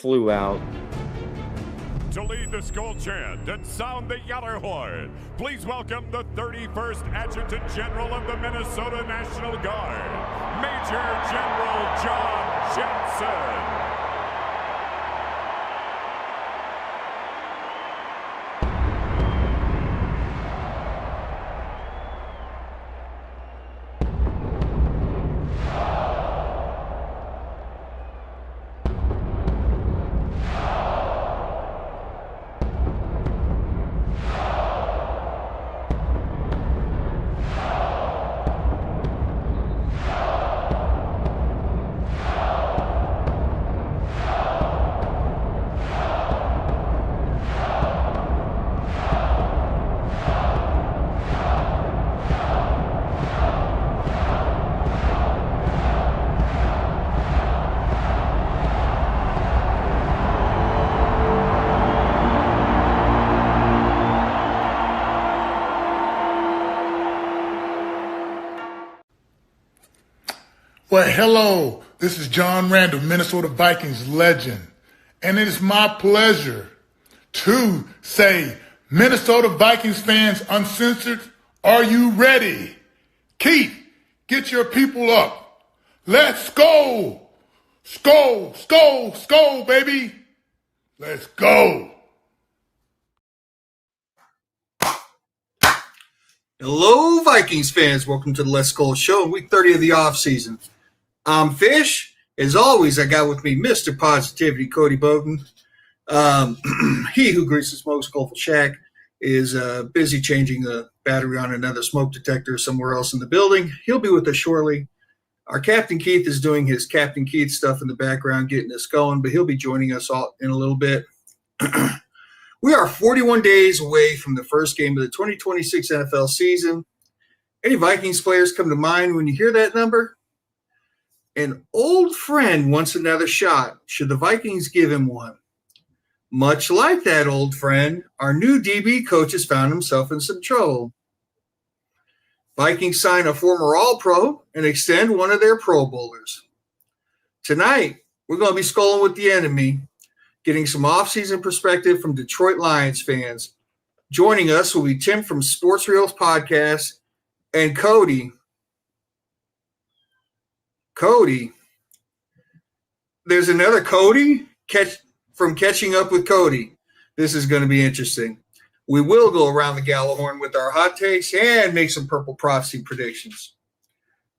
flew out. To lead the Skol chant and sound the Yeller horn, please welcome the 31st Adjutant General of the Minnesota National Guard, Major General John Jensen. Well, hello, this is John Randall, Minnesota Vikings legend, and it is my pleasure to say, Minnesota Vikings fans uncensored, are you ready? Keith, get your people up. Let's go. Skol, skol, skol, baby. Let's go. Hello, Vikings fans. Welcome to the Let's Skol Show, week 30 of the offseason. I'm Fish. As always, I got with me Mr. Positivity, Cody Bowden. He who greets the smoke Skullful Shack is busy changing the battery on another smoke detector somewhere else in the building. He'll be with us shortly. Our Captain Keith is doing his Captain Keith stuff in the background, getting us going, but he'll be joining us all in a little bit. We are 41 days away from the first game of the 2026 NFL season. Any Vikings players come to mind when you hear that number? An old friend wants another shot. Should the Vikings give him one? Much like that old friend, our new DB coach has found himself in some trouble. Vikings sign a former All-Pro and extend one of their Pro Bowlers. Tonight, we're going to be Skoling with the Enemy, getting some off-season perspective from Detroit Lions fans. Joining us will be Tim from Sports Reels Podcast and Cody. There's another Cody from Catching Up with Cody. This is going to be interesting. We will go around the Gallahorn with our hot takes and make some purple prophecy predictions.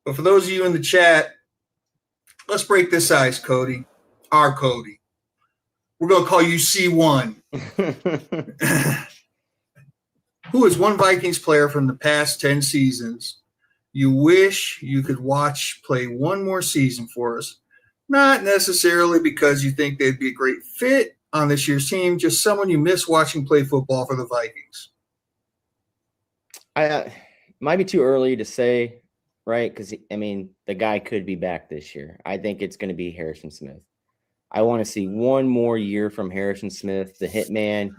But for those of you in the chat, let's break this ice, Cody. Our Cody. We're going to call you C1. Who is one Vikings player from the past 10 seasons you wish you could watch play one more season for us? Not necessarily because you think they'd be a great fit on this year's team, just someone you miss watching play football for the Vikings. Might be too early to say, right? Because, the guy could be back this year. I think it's going to be Harrison Smith. I want to see one more year from Harrison Smith, the hitman.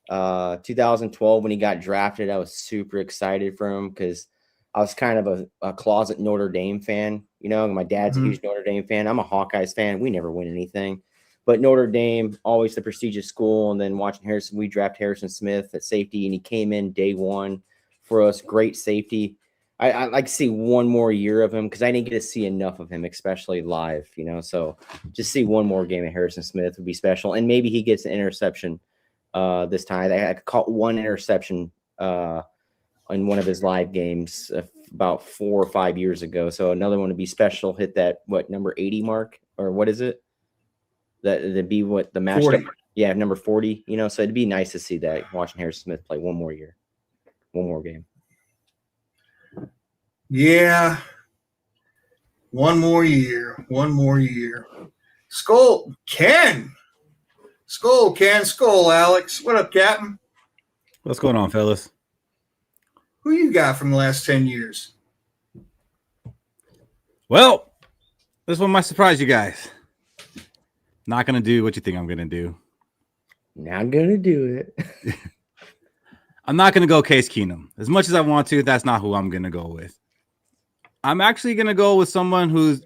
2012, when he got drafted, I was super excited for him because I was kind of a closet Notre Dame fan. My dad's a huge Notre Dame fan. I'm a Hawkeyes fan. We never win anything. But Notre Dame, always the prestigious school. And then watching Harrison, we draft Harrison Smith at safety, and he came in day one for us. Great safety. I like to see one more year of him because I didn't get to see enough of him, especially live, So just see one more game of Harrison Smith would be special. And maybe he gets an interception this time. I caught one interception in one of his live games about 4 or 5 years ago. So another one would be special, hit that, number 80 mark? Or what is it? That'd be what the match. 40. Yeah, number 40. So it'd be nice to see that, watching Harrison Smith play one more year, one more game. Yeah. One more year. Skol, Alex. What up, Captain? What's going on, fellas? Who you got from the last 10 years? Well, this one might surprise you guys. Not going to do what you think I'm going to do. Not going to do it. I'm not going to go Case Keenum. As much as I want to, that's not who I'm going to go with. I'm actually going to go with someone who's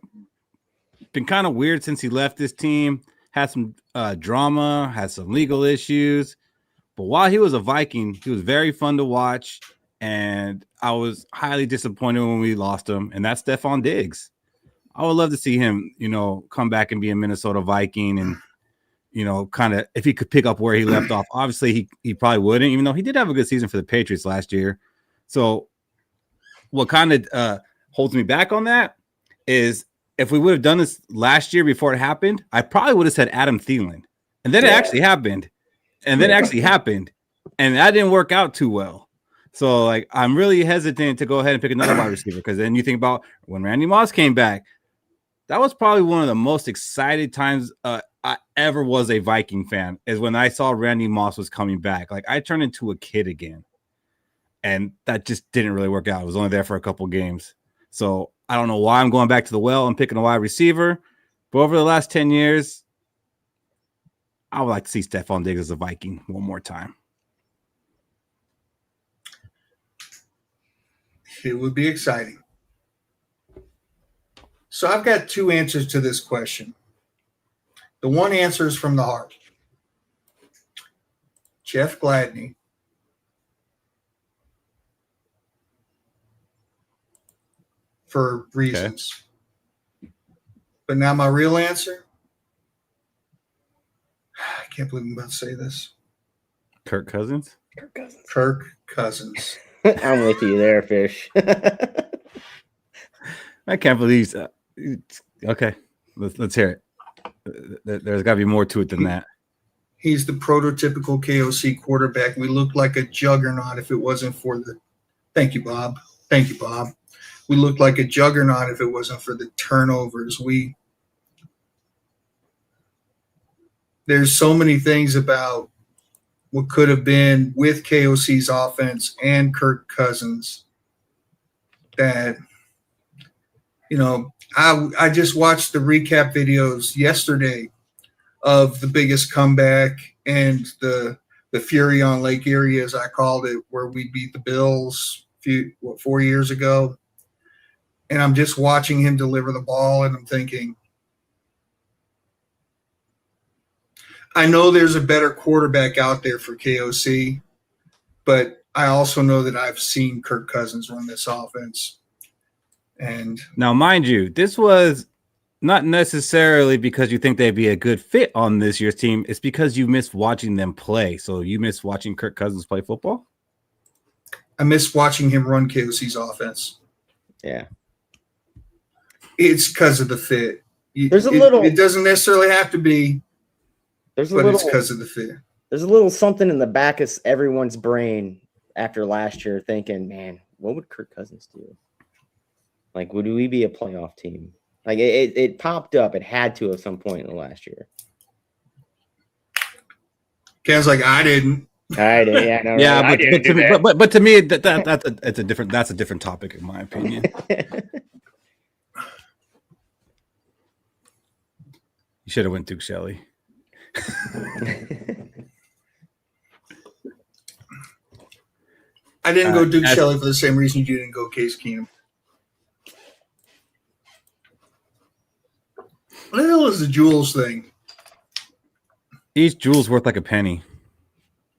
been kind of weird since he left this team. had some drama, had some legal issues. But while he was a Viking, he was very fun to watch. And I was highly disappointed when we lost him. And that's Stephon Diggs. I would love to see him, come back and be a Minnesota Viking and, kind of if he could pick up where he left off. Obviously, he probably wouldn't, even though he did have a good season for the Patriots last year. So what kind of holds me back on that is if we would have done this last year before it happened, I probably would have said Adam Thielen. And then it actually happened. And then it actually happened. And that didn't work out too well. So, I'm really hesitant to go ahead and pick another wide receiver because then you think about when Randy Moss came back, that was probably one of the most excited times I ever was a Viking fan is when I saw Randy Moss was coming back. I turned into a kid again. And that just didn't really work out. I was only there for a couple games. So I don't know why I'm going back to the well and picking a wide receiver. But over the last 10 years, I would like to see Stephon Diggs as a Viking one more time. It would be exciting. So I've got two answers to this question. The one answer is from the heart. Jeff Gladney. For reasons. Okay. But now my real answer, I can't believe I'm about to say this. Kirk Cousins? Kirk Cousins. I'm with you there, Fish. I can't believe okay. Let's hear it. There's got to be more to it than that. He's the prototypical KOC quarterback. We looked like a juggernaut if it wasn't for the – thank you, Bob. Thank you, Bob. We looked like a juggernaut if it wasn't for the turnovers. There's so many things about what could have been with KOC's offense and Kirk Cousins that, I just watched the recap videos yesterday of the biggest comeback and the Fury on Lake Erie, as I called it, where we beat the Bills 4 years ago. And I'm just watching him deliver the ball, and I'm thinking, I know there's a better quarterback out there for KOC, but I also know that I've seen Kirk Cousins run this offense. And now, mind you, this was not necessarily because you think they'd be a good fit on this year's team. It's because you missed watching them play. So you missed watching Kirk Cousins play football? I missed watching him run KOC's offense. Yeah. It's because of the fit. There's a little. It doesn't necessarily have to be. There's a but little. It's because of the fit. There's a little something in the back of everyone's brain after last year, thinking, "Man, what would Kirk Cousins do? Would we be a playoff team?" It popped up. It had to at some point in the last year. Ken's like, I didn't. I did, yeah, no, yeah, right. but to me, that's a different topic in my opinion. You should have went Duke Shelley. I didn't go Duke Shelley for the same reason you didn't go Case Keenum. What the hell is the Jules thing? Each Jules worth like a penny.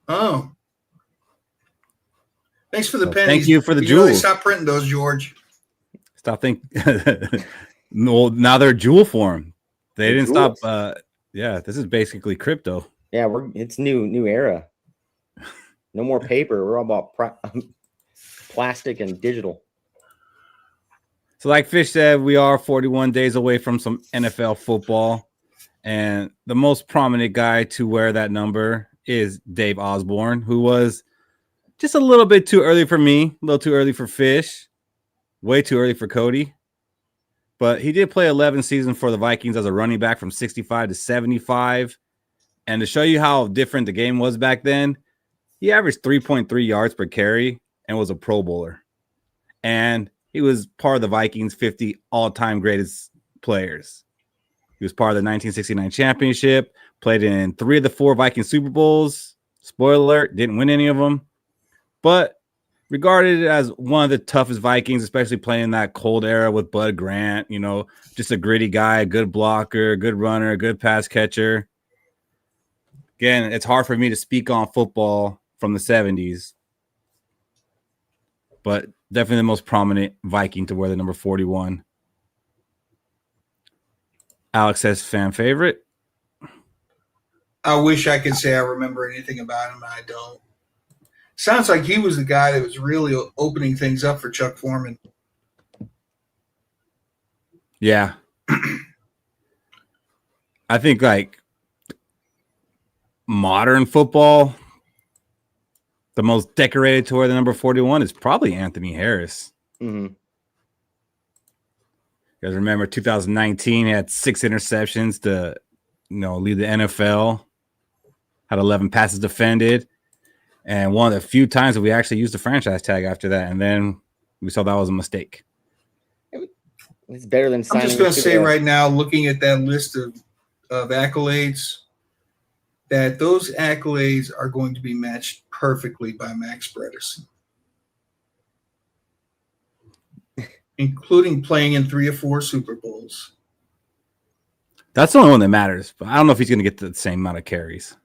Oh. Thanks for the pennies. Thank you for the Jules. Stop printing those, George. Stop thinking. No, now they're Jewel form. They didn't stop. This is basically crypto. Yeah, it's new era. No more paper. We're all about plastic and digital. So like Fish said, we are 41 days away from some NFL football. And the most prominent guy to wear that number is Dave Osborn, who was just a little bit too early for me, a little too early for Fish, way too early for Cody. But he did play 11 seasons for the Vikings as a running back from 65 to 75. And to show you how different the game was back then, he averaged 3.3 yards per carry and was a Pro Bowler. And he was part of the Vikings' 50 all-time greatest players. He was part of the 1969 championship, played in 3 of the 4 Viking Super Bowls. Spoiler alert, didn't win any of them. But regarded as one of the toughest Vikings, especially playing that cold era with Bud Grant. Just a gritty guy, a good blocker, good runner, good pass catcher. Again, it's hard for me to speak on football from the 70s, but definitely the most prominent Viking to wear the number 41. Alex says fan favorite. I wish I could say I remember anything about him. I don't. Sounds like he was the guy that was really opening things up for Chuck Foreman. Yeah. I think modern football, the most decorated to wear the number 41 is probably Anthony Harris. Mm-hmm. You guys remember 2019, he had 6 interceptions to, lead the NFL, had 11 passes defended, and one of the few times that we actually used the franchise tag after that, and then we saw that was a mistake. It's better than signing. I'm just going to say right now, looking at that list of accolades, that those accolades are going to be matched perfectly by Max Bredesen, including playing in 3 or 4 Super Bowls. That's the only one that matters, but I don't know if he's going to get the same amount of carries.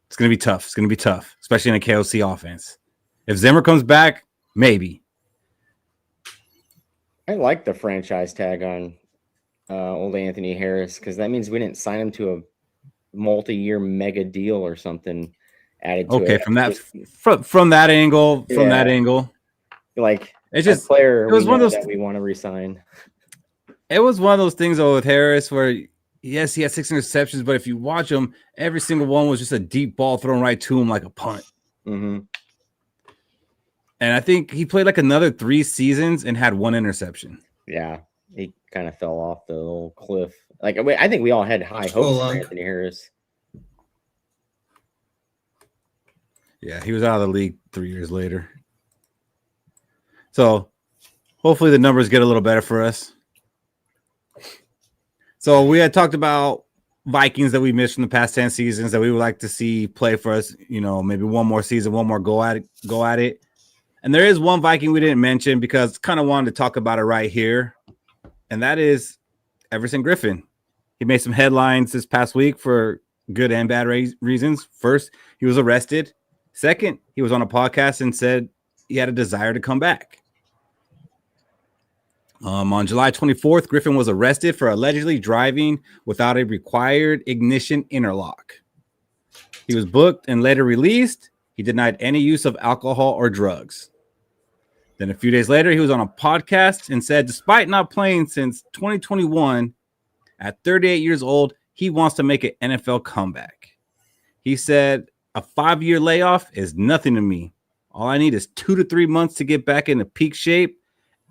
It's going to be tough. It's going to be tough, especially in a KOC offense. If Zimmer comes back, maybe. I like the franchise tag on old Anthony Harris because that means we didn't sign him to a multi-year mega deal or something added to it. Okay, from that angle, like it's just player. It was one of those that we want to resign. It was one of those things though with Harris where yes, he had 6 interceptions, but if you watch him, every single one was just a deep ball thrown right to him like a punt. Mm-hmm. And I think he played like another 3 seasons and had 1 interception. Yeah, he kind of fell off the little cliff. Like I think we all had high hopes for Anthony Harris. Yeah, he was out of the league 3 years later. So hopefully the numbers get a little better for us. So we had talked about Vikings that we missed from the past 10 seasons that we would like to see play for us, maybe one more season, one more go at it. And there is one Viking we didn't mention because kind of wanted to talk about it right here. And that is Everson Griffen. He made some headlines this past week for good and bad reasons. First, he was arrested. Second, he was on a podcast and said he had a desire to come back. On July 24th, Griffen was arrested for allegedly driving without a required ignition interlock. He was booked and later released. He denied any use of alcohol or drugs. Then a few days later, he was on a podcast and said, despite not playing since 2021, at 38 years old, he wants to make an NFL comeback. He said, a 5-year layoff is nothing to me. All I need is 2 to 3 months to get back into peak shape,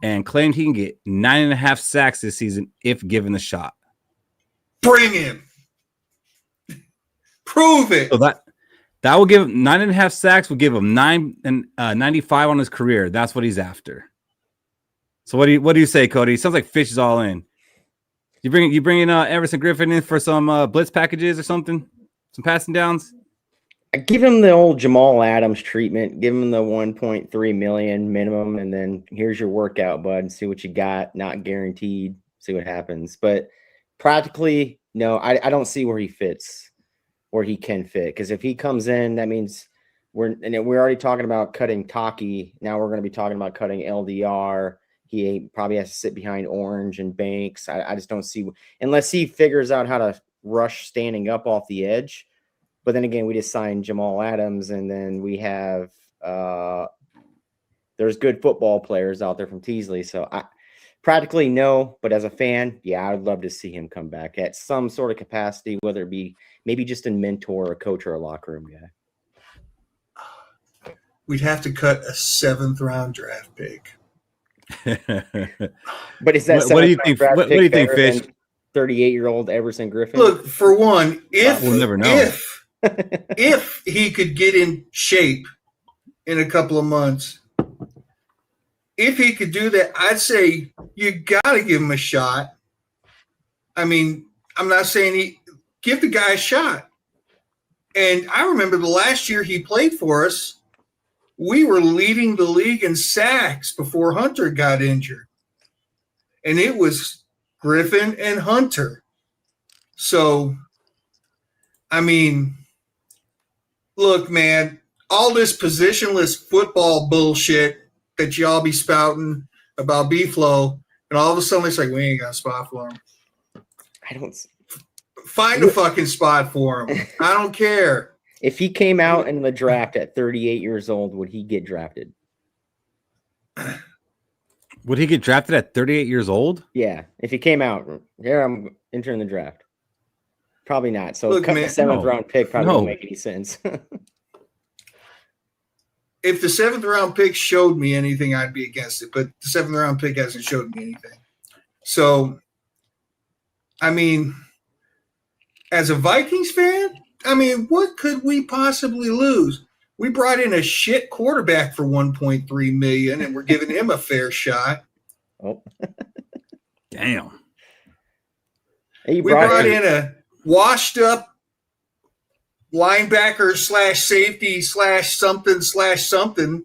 and claimed he can get 9.5 sacks this season if given the shot. Bring him. Prove it. So that will give him 9.5 sacks, will give him 95 on his career. That's what he's after. So what do you say, Cody? Sounds like Fish is all in. You bringing Everson Griffen in for some blitz packages or something? Some passing downs? I give him the old Jamal Adams treatment. Give him the 1.3 million minimum, and then here's your workout, bud. See what you got. Not guaranteed. See what happens. But practically, no, I don't see where he fits, where he can fit. Because if he comes in, that means we're already talking about cutting Taki. Now we're going to be talking about cutting LDR. He probably has to sit behind Orange and Banks. I just don't see, unless he figures out how to rush standing up off the edge. But then again, we just signed Jamal Adams, and then we have there's good football players out there from Teasley. So practically no, but as a fan, yeah, I'd love to see him come back at some sort of capacity, whether it be maybe just a mentor, a coach, or a locker room guy. We'd have to cut a 7th round draft pick. But is that what do you think? What do you think, Fish? 38-year-old Everson Griffen. Look, for one, we'll never know. If he could get in shape in a couple of months, if he could do that, I'd say you got to give him a shot. I mean, I'm not saying give the guy a shot. And I remember the last year he played for us, we were leading the league in sacks before Hunter got injured. And it was Griffen and Hunter. So, I mean, look, man, all this positionless football bullshit that y'all be spouting about B-Flo, and all of a sudden it's like, we ain't got a spot for him. I don't find a fucking spot for him. I don't care. If he came out in the draft at 38 years old, would he get drafted? Would he get drafted at 38 years old? Yeah. If he came out, here I'm entering the draft. Probably not. So Look, cut the seventh round pick probably won't make any sense. If the 7th round pick showed me anything, I'd be against it. But the 7th round pick hasn't showed me anything. So, I mean, as a Vikings fan, I mean, what could we possibly lose? We brought in a shit quarterback for $1.3 million, and we're giving him a fair shot. Oh, damn! We brought in a washed-up linebacker / safety / something,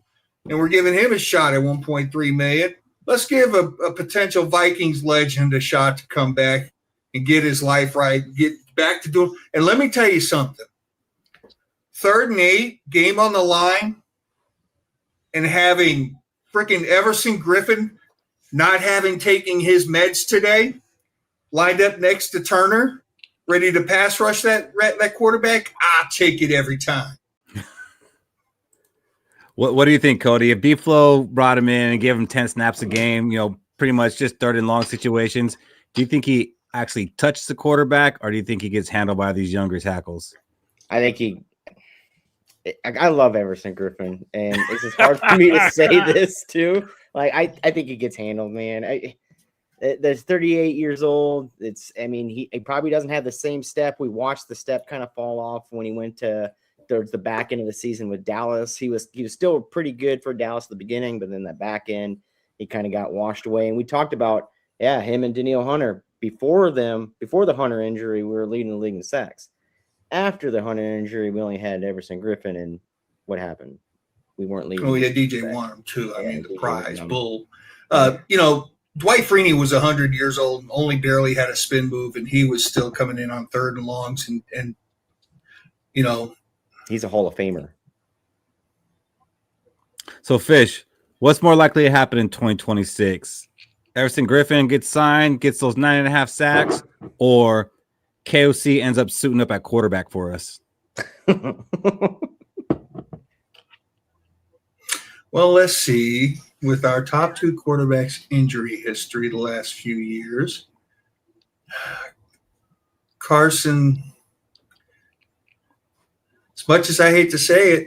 and we're giving him a shot at $1.3 million. Let's give a potential Vikings legend a shot to come back and get his life right, get back to doing. And let me tell you something. 3rd and 8, game on the line, and having freaking Everson Griffen not having taken his meds today, lined up next to Turner, ready to pass rush that quarterback, I'll take it every time. What do you think, Cody? If B-Flo brought him in and gave him 10 snaps a game, pretty much just 3rd and long situations, do you think he actually touches the quarterback, or do you think he gets handled by these younger tackles? I think I love Everson Griffen, and it's just hard for me to say this too. Like, I think he gets handled, man. There's 38 years old. He probably doesn't have the same step. We watched the step kind of fall off when he went to towards the back end of the season with Dallas. He was still pretty good for Dallas at the beginning, but then that back end, he kind of got washed away. And we talked about, him and Danielle Hunter before the Hunter injury, we were leading the league in sacks. After the Hunter injury, we only had Everson Griffen, and what happened? We weren't leading. Oh, yeah, DJ won him too. I mean, the prize bull. Dwight Freeney was 100 years old and only barely had a spin move, and he was still coming in on 3rd and longs, and he's a Hall of Famer. So, Fish, what's more likely to happen in 2026? Everson Griffen gets signed, gets those 9.5 sacks, or KOC ends up suiting up at quarterback for us? Well, let's see. With our top 2 quarterbacks' injury history the last few years, Carson, as much as I hate to say it,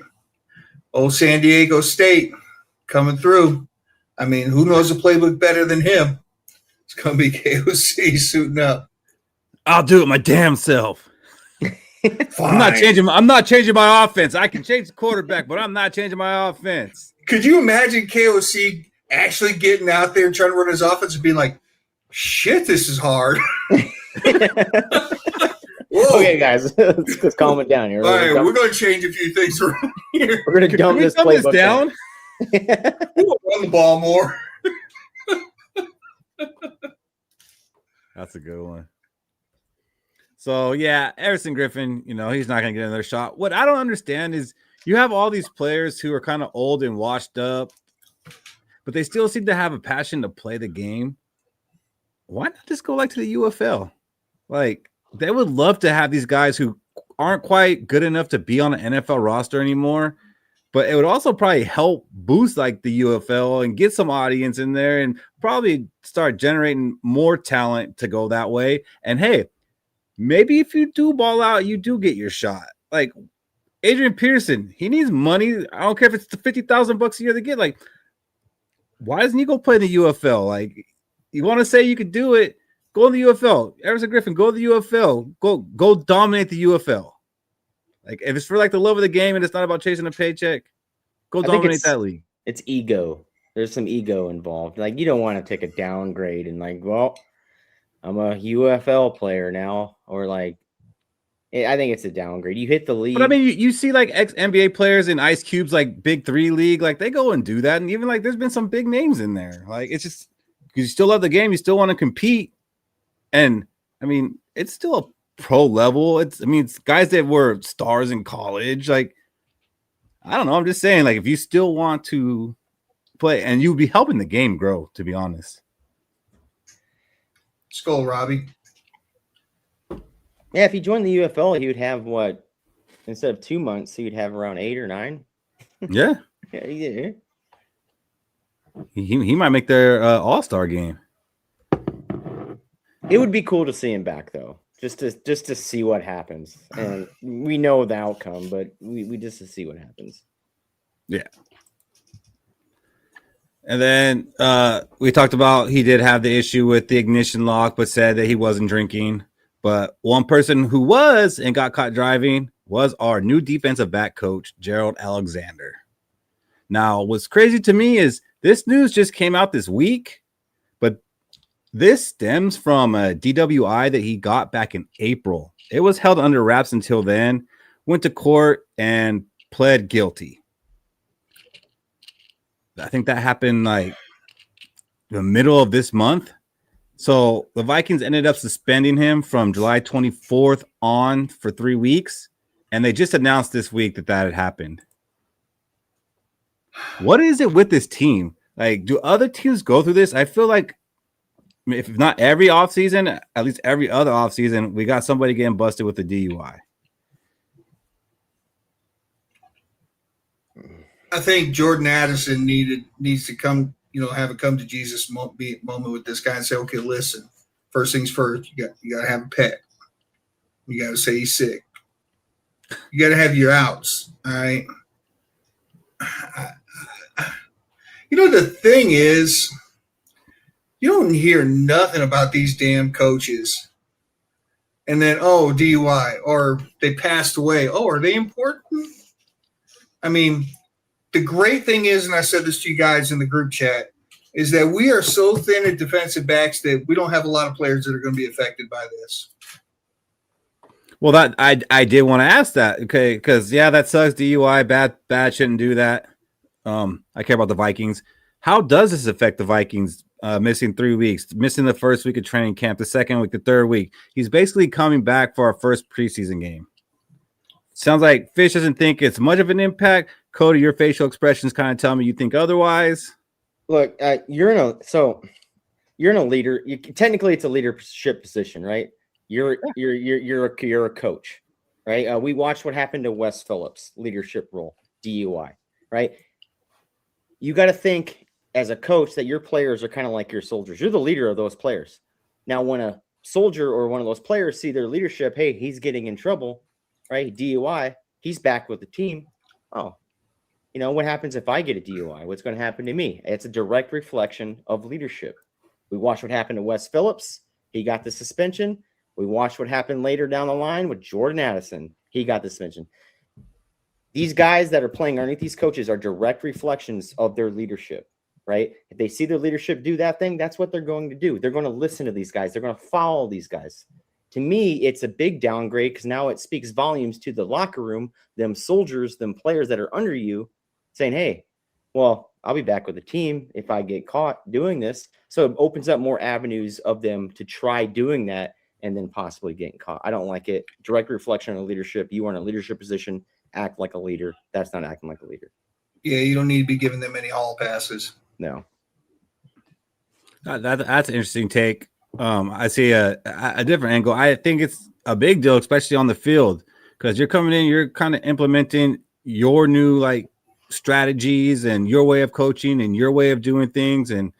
old San Diego State coming through. I mean, who knows the playbook better than him? It's going to be KOC suiting up. I'll do it my damn self. I'm not changing my offense. I can change the quarterback, but I'm not changing my offense. Could you imagine KOC actually getting out there and trying to run his offense and being like, shit, this is hard? Okay, guys, let's calm it down here. All right, we're going to change a few things around here. We're going to dump this playbook down. We'll run the ball more. That's a good one. So, Everson Griffen, he's not going to get another shot. What I don't understand is you have all these players who are kind of old and washed up, but they still seem to have a passion to play the game. Why not just go to the UFL? They would love to have these guys who aren't quite good enough to be on an NFL roster anymore, but it would also probably help boost the UFL and get some audience in there and probably start generating more talent to go that way. And hey, maybe if you do ball out, you do get your shot. Adrian Peterson, he needs money. I don't care if it's the $50,000 a year to get. Why doesn't he go play in the UFL? You want to say you could do it? Go in the UFL. Everson Griffen, go to the UFL. Go dominate the UFL. If it's for the love of the game and it's not about chasing a paycheck, go dominate that league. It's ego. There's some ego involved. You don't want to take a downgrade and I'm a UFL player now, or I think it's a downgrade. You hit the league. But I mean, you see like ex-NBA players in Ice Cube's like Big 3 league, like they go and do that. And even like there's been some big names in there. Like it's just because you still love the game, you still want to compete. And I mean, it's still a pro level. It's guys that were stars in college. Like, I don't know. I'm just saying, like, if you still want to play, and you'd be helping the game grow, to be honest. Skol, Robbie. Yeah, if he joined the UFL, he would have what? Instead of 2 months, he would have around 8 or 9. Yeah. Yeah. He might make their all-star game. It would be cool to see him back, though, just to see what happens. And we know the outcome, but we just to see what happens. Yeah. And then we talked about he did have the issue with the ignition lock, but said that he wasn't drinking. But one person who was and got caught driving was our new defensive back coach, Gerald Alexander. Now, what's crazy to me is this news just came out this week, but this stems from a DWI that he got back in April. It was held under wraps until then, went to court and pled guilty. I think that happened like the middle of this month. So the Vikings ended up suspending him from July 24th on for 3 weeks. And they just announced this week that had happened. What is it with this team? Like, do other teams go through this? I feel like if not every offseason, at least every other offseason, we got somebody getting busted with a DUI. I think Jordan Addison needs to come, have a come to Jesus moment with this guy and say, okay, listen, first things first, you got to have a pet. You got to say he's sick. You got to have your outs. All right. The thing is, you don't hear nothing about these damn coaches. And then, DUI, or they passed away. Oh, are they important? I mean, the great thing is, and I said this to you guys in the group chat, is that we are so thin at defensive backs that we don't have a lot of players that are going to be affected by this. Well, that I did want to ask that, okay, because that sucks. DUI, bad, shouldn't do that. I care about the Vikings. How does this affect the Vikings? Missing 3 weeks, missing the first week of training camp, the second week, the third week. He's basically coming back for our first preseason game. Sounds like Fish doesn't think it's much of an impact. Cody, your facial expressions kind of tell me you think otherwise. Look, you're in a leader. Technically, it's a leadership position, right? You're a coach, right? We watched what happened to Wes Phillips, leadership role, DUI, right? You got to think as a coach that your players are kind of like your soldiers. You're the leader of those players. Now, when a soldier or one of those players see their leadership, hey, he's getting in trouble, right? DUI, he's back with the team. Oh, what happens if I get a DUI? What's going to happen to me? It's a direct reflection of leadership. We watched what happened to Wes Phillips. He got the suspension. We watched what happened later down the line with Jordan Addison. He got the suspension. These guys that are playing underneath these coaches are direct reflections of their leadership, right? If they see their leadership do that thing, that's what they're going to do. They're going to listen to these guys. They're going to follow these guys. To me, it's a big downgrade because now it speaks volumes to the locker room, them soldiers, them players that are under you saying, hey, well, I'll be back with the team if I get caught doing this. So it opens up more avenues of them to try doing that and then possibly getting caught. I don't like it. Direct reflection on leadership. You are in a leadership position. Act like a leader. That's not acting like a leader. Yeah, you don't need to be giving them any hall passes. No. That's an interesting take. I see a different angle. I think it's a big deal, especially on the field, because you're coming in, you're kind of implementing your new strategies and your way of coaching and your way of doing things, and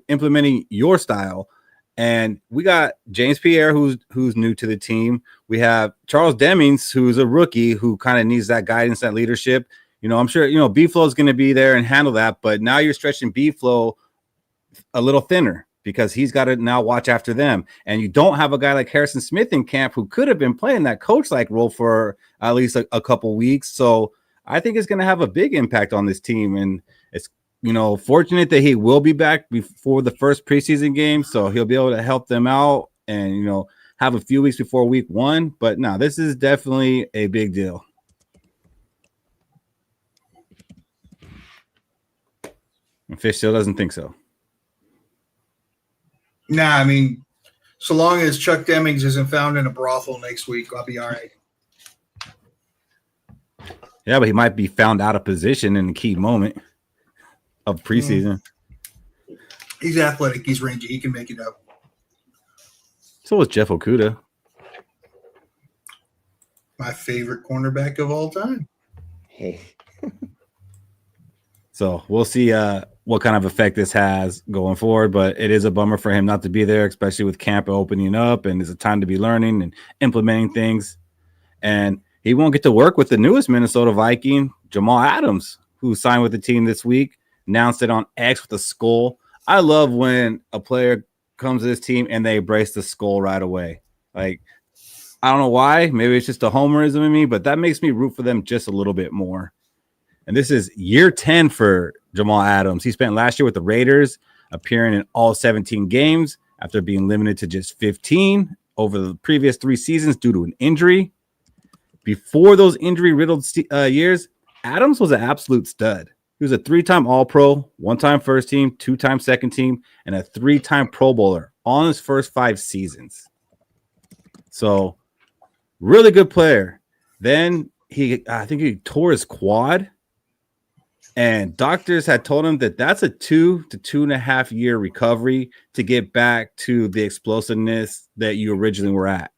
implementing your style. And we got James Pierre, who's new to the team. We have Charles Demings, who's a rookie who kind of needs that guidance, that leadership. I'm sure, B-Flo is going to be there and handle that. But now you're stretching B-Flo a little thinner because he's got to now watch after them. And you don't have a guy like Harrison Smith in camp who could have been playing that coach-like role for at least a couple weeks. So I think it's going to have a big impact on this team. And it's, fortunate that he will be back before the first preseason game. So he'll be able to help them out and, have a few weeks before week 1, but no, this is definitely a big deal. And Fish still doesn't think so. Nah, I mean, so long as Chuck Demings isn't found in a brothel next week, I'll be all right. Yeah, but he might be found out of position in a key moment of preseason. He's athletic. He's rangy. He can make it up. So was Jeff Okuda. My favorite cornerback of all time. Hey. So we'll see what kind of effect this has going forward, but it is a bummer for him not to be there, especially with camp opening up, and it's a time to be learning and implementing things. And he won't get to work with the newest Minnesota Viking, Jamal Adams, who signed with the team this week, announced it on X with a Skol. I love when a player comes to this team and they embrace the Skol right away. Like, I don't know why. Maybe it's just a homerism in me, but that makes me root for them just a little bit more. And this is year 10 for Jamal Adams. He spent last year with the Raiders, appearing in all 17 games after being limited to just 15 over the previous 3 seasons due to an injury. Before those injury-riddled years, Adams was an absolute stud. He was a 3-time All-Pro, 1-time first team, 2-time second team, and a 3-time Pro Bowler all in his first 5 seasons. So, really good player. Then I think he tore his quad, and doctors had told him that that's a 2 to 2.5 year recovery to get back to the explosiveness that you originally were at.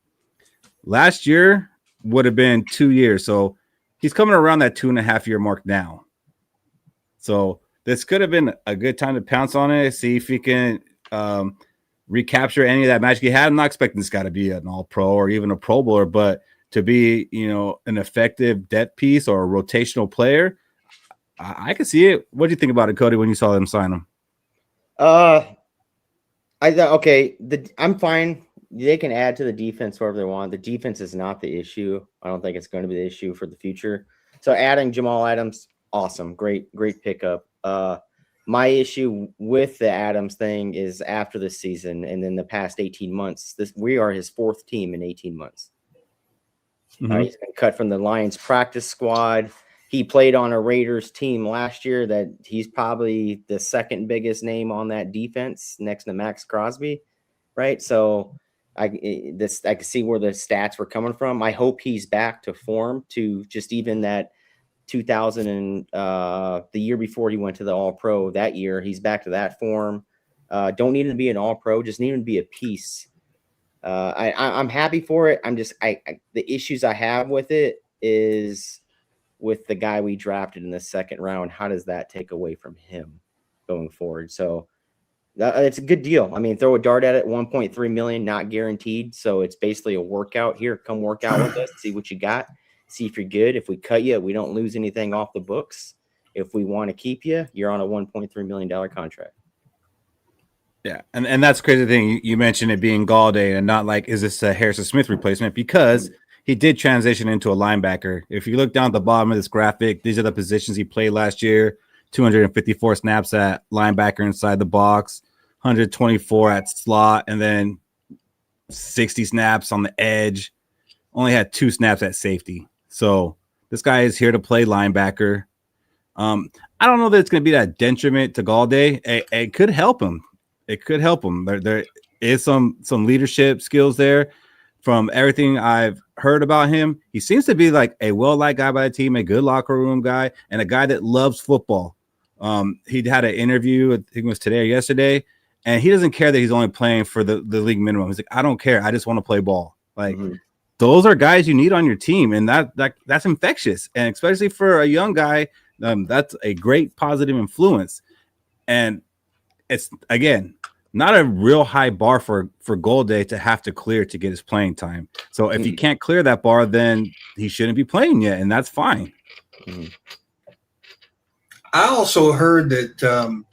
Last year would have been 2 years, so he's coming around that 2.5 year mark now. So this could have been a good time to pounce on it, see if he can recapture any of that magic he had. I'm not expecting this guy to be an All-Pro or even a Pro Bowler, but to be, an effective depth piece or a rotational player, I can see it. What do you think about it, Cody, when you saw them sign him? I thought, okay, I'm fine. They can add to the defense wherever they want. The defense is not the issue. I don't think it's going to be the issue for the future. So adding Jamal Adams, awesome. Great pickup. My issue with the Adams thing is after this season and then the past 18 months, we are his 4th team in 18 months. Mm-hmm. He's been cut from the Lions practice squad. He played on a Raiders team last year that he's probably the second biggest name on that defense next to Max Crosby, right? So I can see where the stats were coming from. I hope he's back to form to just even that 2000 and the year before he went to the All-Pro that year. He's back to that form. Don't need him to be an All-Pro, just need him to be a piece. I'm happy for it. I'm just the issues I have with it is with the guy we drafted in the 2nd round. How does that take away from him going forward? So it's a good deal. I mean, throw a dart at it, 1.3 million, not guaranteed. So it's basically a workout. Here, come work out with us, see what you got, see if you're good. If we cut you, we don't lose anything off the books. If we want to keep you, you're on a $1.3 million contract. Yeah, and that's the crazy thing. You mentioned it being Galladay and not like, is this a Harrison Smith replacement? Because he did transition into a linebacker. If you look down at the bottom of this graphic, these are the positions he played last year. 254 snaps at linebacker inside the box, 124 at slot, and then 60 snaps on the edge. Only had 2 snaps at safety. So this guy is here to play linebacker. I don't know that it's going to be that detriment to Galladay. It could help him. It could help him. There is some leadership skills there. From everything I've heard about him, he seems to be like a well-liked guy by the team, a good locker room guy, and a guy that loves football. He had an interview, I think it was today or yesterday, and he doesn't care that he's only playing for the league minimum. He's like, I don't care. I just want to play ball. Like, those are guys you need on your team, and that's infectious. And especially for a young guy, that's a great positive influence. And it's, again, not a real high bar for Galladay to have to clear to get his playing time. So if he can't clear that bar, then he shouldn't be playing yet, and that's fine. I also heard that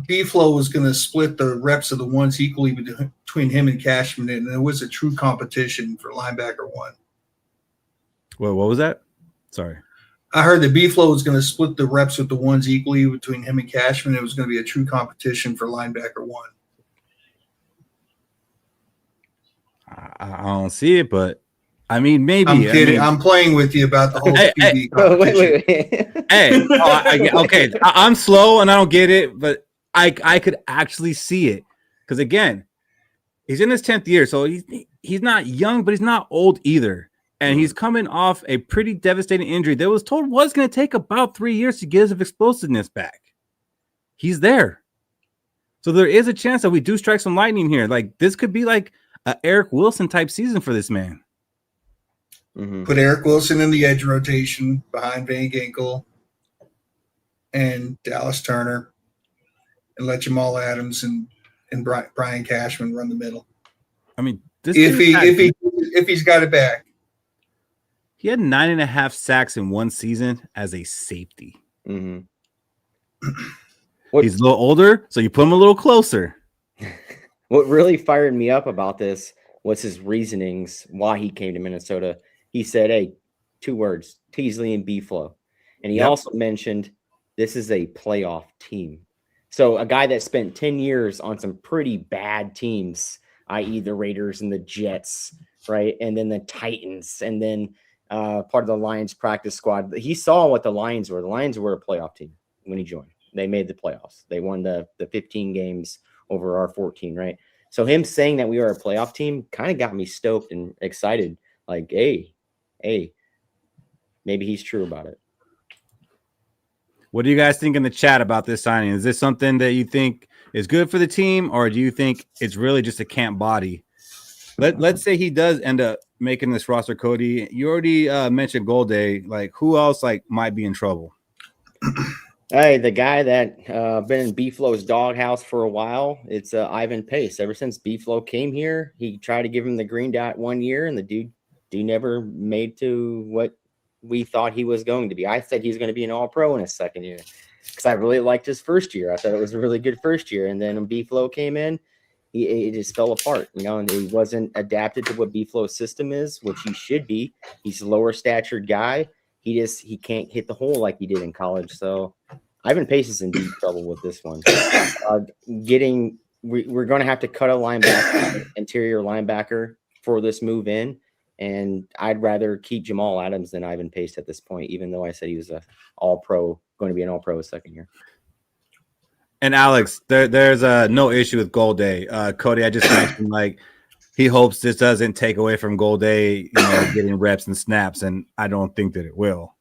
B-Flo was going to split the reps of the ones equally between him and Cashman, and it was a true competition for linebacker 1. Well, what was that? Sorry. I heard that B-Flo was going to split the reps with the ones equally between him and Cashman. It was going to be a true competition for linebacker 1. I don't see it, but I mean, maybe. I'm kidding. I mean, I'm playing with you about the whole QB competition. Wait. hey, okay. I'm slow and I don't get it, but I could actually see it because again, he's in his 10th year, so he's not young, but he's not old either, and he's coming off a pretty devastating injury that was told was going to take about 3 years to get his explosiveness back. He's there, so there is a chance that we do strike some lightning here. Like this could be like a Eric Wilson type season for this man. Put Eric Wilson in the edge rotation behind Van Ginkel and Dallas Turner, and let Jamal Adams and Brian Cashman run the middle. I mean, if he's got it back, he had 9.5 sacks in one season as a safety. Mm-hmm. He's a little older, so you put him a little closer. What really fired me up about this was his reasonings why he came to Minnesota. He said, hey, 2 words, Teasley and B-Flo. And he also mentioned this is a playoff team. So a guy that spent 10 years on some pretty bad teams, i.e. the Raiders and the Jets, right? And then the Titans, and then part of the Lions practice squad. He saw what the Lions were. The Lions were a playoff team when he joined. They made the playoffs. They won the 15 games over our 14, right? So him saying that we are a playoff team kind of got me stoked and excited. Like, hey, maybe he's true about it. What do you guys think in the chat about this signing? Is this something that you think is good for the team, or do you think it's really just a camp body? Let's say he does end up making this roster, Cody. You already mentioned Golday. Like, who else might be in trouble? Hey, the guy that been in B-Flo's doghouse for a while, it's Ivan Pace. Ever since B-Flo came here, he tried to give him the green dot 1 year, and the dude never made to what we thought he was going to be. I said he's going to be an all-pro in his second year because I really liked his first year. I thought it was a really good first year. And then when B-Flo came in, it just fell apart, and he wasn't adapted to what B-Flo's system is, which he should be. He's a lower statured guy. He can't hit the hole like he did in college. So Ivan Pace is in deep trouble with this one. We're going to have to cut a linebacker, interior linebacker for this move in. And I'd rather keep Jamal Adams than Ivan Pace at this point, even though I said he was going to be an all-pro his second year. And Alex, there's no issue with Golday. Cody, I just mentioned he hopes this doesn't take away from Golday, getting reps and snaps, and I don't think that it will.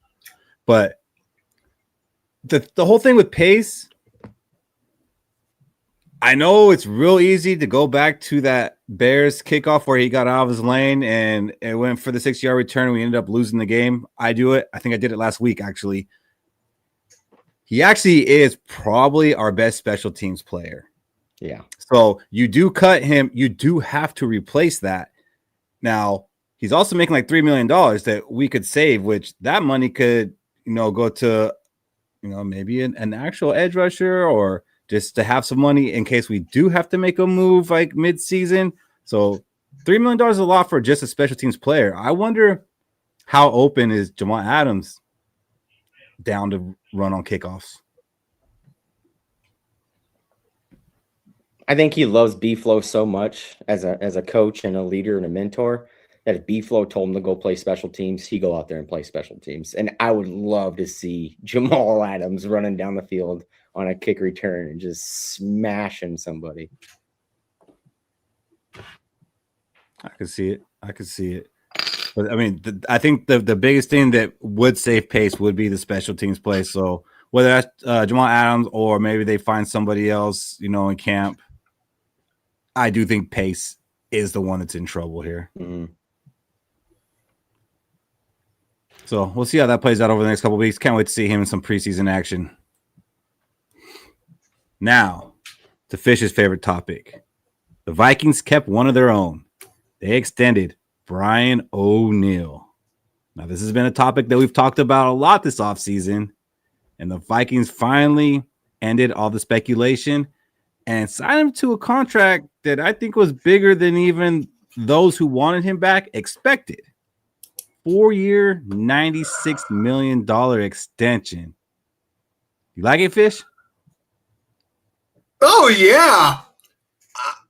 But the whole thing with Pace, I know it's real easy to go back to that Bears kickoff where he got out of his lane and it went for the 6-yard return. We ended up losing the game. I do it. I think I did it last week, actually. He actually is probably our best special teams player. Yeah. So you do cut him. You do have to replace that. Now, he's also making like $3 million that we could save, which that money could, go to, maybe an actual edge rusher, or just to have some money in case we do have to make a move like mid-season. So $3 million is a lot for just a special teams player. I wonder how open is Jamal Adams down to run on kickoffs. I think he loves B-Flo so much as a coach and a leader and a mentor that if B-Flo told him to go play special teams, he'd go out there and play special teams. And I would love to see Jamal Adams running down the field on a kick return and just smashing somebody. I could see it. But I mean, I think the biggest thing that would save Pace would be the special teams play. So whether that's Jamal Adams or maybe they find somebody else, in camp, I do think Pace is the one that's in trouble here. Mm-hmm. So we'll see how that plays out over the next couple of weeks. Can't wait to see him in some preseason action. Now, to Fish's favorite topic. The Vikings kept one of their own. They extended Brian O'Neill. Now, this has been a topic that we've talked about a lot this offseason, and the Vikings finally ended all the speculation and signed him to a contract that I think was bigger than even those who wanted him back expected. 4-year, $96 million extension. You like it, Fish? Oh yeah,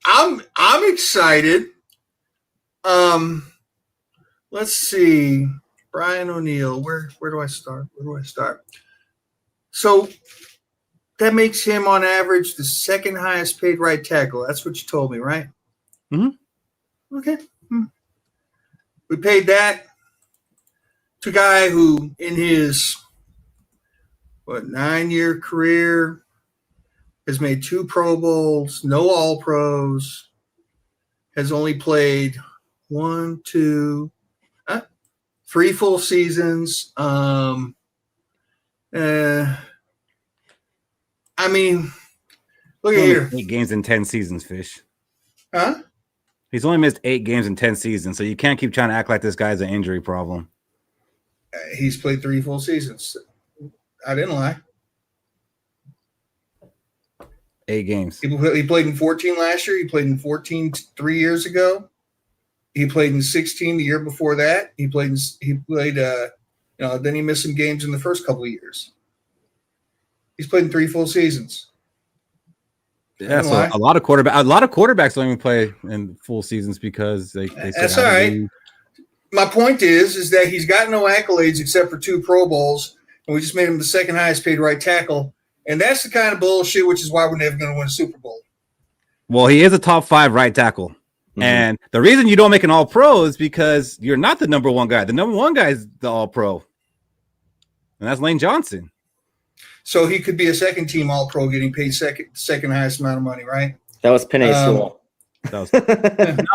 I'm excited. Let's see. Brian O'Neill. Where do I start? So that makes him on average the second highest paid right tackle. That's what you told me, right? Mm-hmm. Okay. We paid that to a guy who in his 9-year career has made 2 Pro Bowls, no All Pros, has only played 3 full seasons. I mean, look at here. 8 games in 10 seasons, Fish. Huh? He's only missed 8 games in 10 seasons, so you can't keep trying to act like this guy's an injury problem. He's played 3 full seasons. I didn't lie. 8 games. He played in 14 last year. He played in 14 3 years ago. He played in 16 the year before that. He played. Then he missed some games in the first couple of years. He's played in 3 full seasons. Yeah, so a lot of quarterbacks don't even play in full seasons because they That's all right. My point is that he's got no accolades except for 2 Pro Bowls, and we just made him the second highest paid right tackle. And that's the kind of bullshit, which is why we're never going to win a Super Bowl. Well, he is a top 5 right tackle. Mm-hmm. And the reason you don't make an All-Pro is because you're not the number 1 guy. The number 1 guy is the All-Pro. And that's Lane Johnson. So he could be a second-team All-Pro getting paid second highest amount of money, right? That was Penei Sewell. No,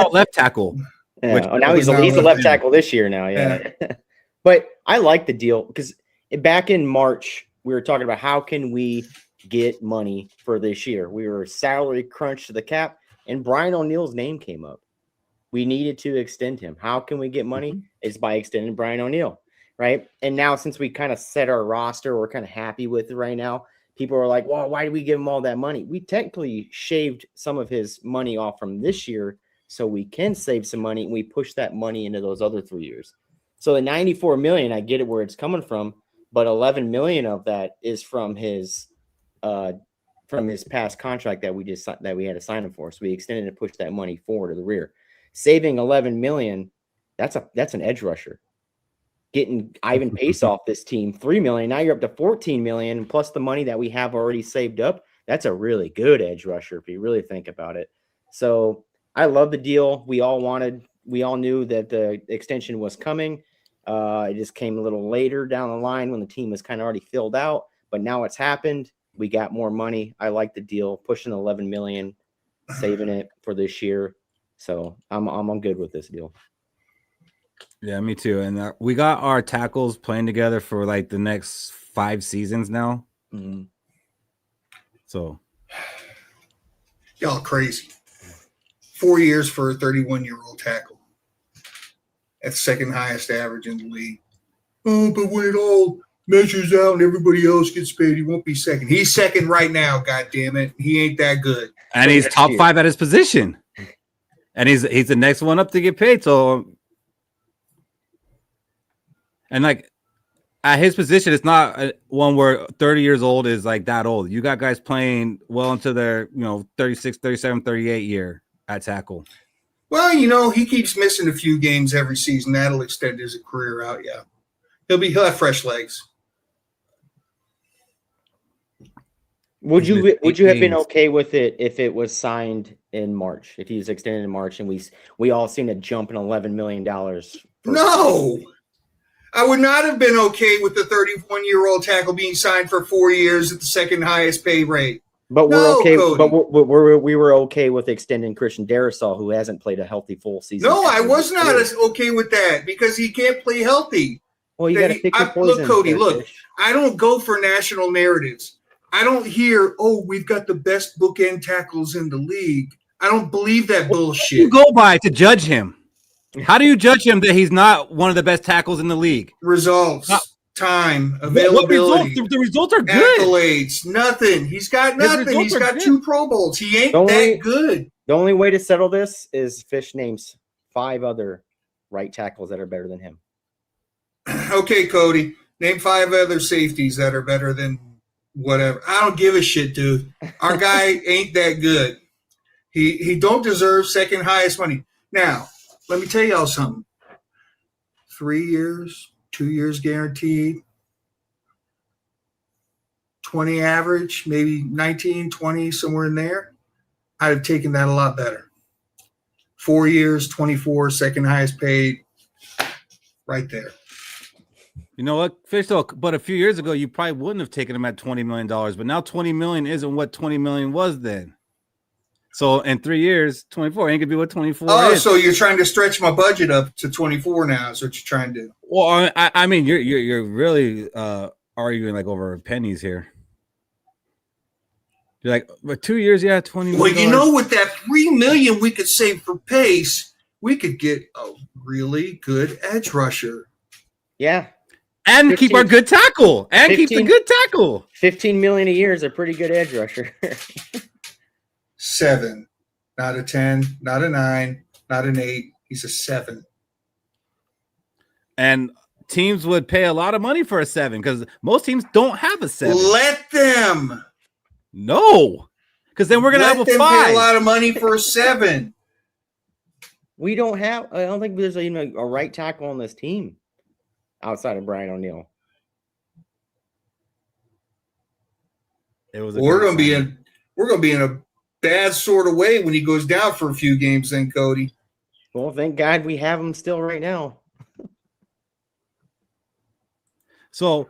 left tackle. Yeah. Now he's a left tackle this year now, yeah. But I like the deal because back in March, we were talking about how can we get money for this year. We were salary crunch to the cap, and Brian O'Neill's name came up. We needed to extend him. How can we get money? Is by extending Brian O'Neill, right? And now since we kind of set our roster, we're kind of happy with it right now. People are like, well, why did we give him all that money? We technically shaved some of his money off from this year so we can save some money, and we push that money into those other 3 years. So the $94 million, I get it where it's coming from, but $11 million of that is from his past contract that we had to sign him for. So we extended and pushed that money forward to the rear. Saving $11 million, that's an edge rusher. Getting Ivan Pace off this team, $3 million. Now you're up to $14 million, plus the money that we have already saved up. That's a really good edge rusher if you really think about it. So I love the deal. We all knew that the extension was coming. It just came a little later down the line when the team was kind of already filled out, but now it's happened. We got more money. I like the deal, pushing $11 million, saving it for this year. So I'm good with this deal. Yeah, me too. And we got our tackles playing together for like the next 5 seasons now. Mm-hmm. So y'all crazy. 4 years for a 31-year-old tackle. That's second highest average in the league. Oh, but when it all measures out and everybody else gets paid, he won't be second. He's second right now, God damn it. He ain't that good. And he's top 5 at his position. And he's the next one up to get paid. So, and like at his position, it's not one where 30 years old is like that old. You got guys playing well into their 36, 37, 38 year at tackle. Well, he keeps missing a few games every season. That'll extend his career out. Yeah, he'll have fresh legs. Would you have been okay with it if it was signed in March? If he was extended in March and we all seen a jump in $11 million? No, I would not have been okay with the 31-year-old tackle being signed for 4 years at the second highest pay rate. But we're okay. Cody. But we were okay with extending Christian Darrisaw, who hasn't played a healthy full season. No, I was not okay with that because he can't play healthy. Well, you got to pick your poison. Look, Cody. Look, I don't go for national narratives. I don't hear, we've got the best bookend tackles in the league. I don't believe that bullshit. You go by to judge him. How do you judge him that he's not one of the best tackles in the league? Results, time, availability. The results are good. Accolades, nothing. He's got nothing. He's got 2 Pro Bowls. He ain't that good. The only way to settle this is Fish names 5 other right tackles that are better than him. Okay, Cody. Name 5 other safeties that are better than whatever. I don't give a shit, dude. Our guy ain't that good. He don't deserve second highest money. Now, let me tell y'all something. 3 years, 2 years guaranteed, 20 average, maybe 19, 20, somewhere in there. I'd have taken that a lot better. 4 years, 24, second highest paid, right there. You know what, Fish, though, but a few years ago, you probably wouldn't have taken him at $20 million, but now $20 million isn't what $20 million was then. So in 3 years, 24 ain't gonna be what 24 is. So you're trying to stretch my budget up to 24 now is what you're trying to do. Well, I mean, you're really arguing like over pennies here. You're like, but 2 years, yeah, $20 million. Well, you know, with that $3 million we could save for Pace, we could get a really good edge rusher. Yeah. And 15, keep our good tackle. And 15, keep the good tackle. $15 million a year is a pretty good edge rusher. 7, not a 10, not a 9, not an 8. He's a 7. And teams would pay a lot of money for a 7 because most teams don't have a 7. Let them. No, because then we're gonna have a 5. Pay a lot of money for a 7. We don't have. I don't think there's even a right tackle on this team outside of Brian O'Neill. We're gonna be in a bad sort of way when he goes down for a few games. Then Cody. Well, thank God we have him still right now. So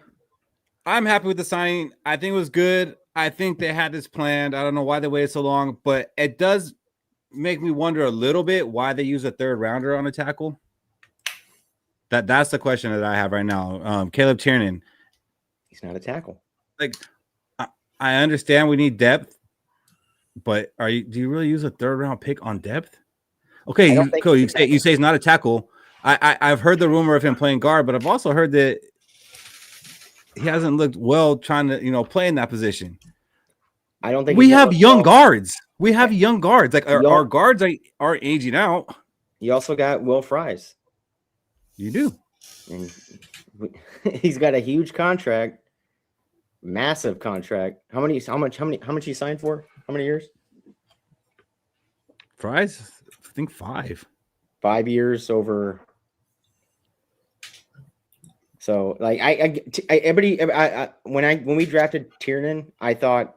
I'm happy with the signing. I think it was good. I think they had this planned. I don't know why they waited so long, but it does make me wonder a little bit why they use a 3rd rounder on a tackle. That's the question that I have right now. Caleb Tiernan. He's not a tackle. Like, I understand we need depth, but do you really use a 3rd round pick on depth? Okay, cool. You say he's not a tackle. I've heard the rumor of him playing guard, but I've also heard that he hasn't looked well trying to, play in that position. I don't think we have young guards. We have young guards. Like our guards are aging out. You also got Will Fries. You do. And he's got a huge contract, massive contract. How much he signed for? How many years? Fries, I think 5. 5 years over. So, like, when we drafted Tiernan, I thought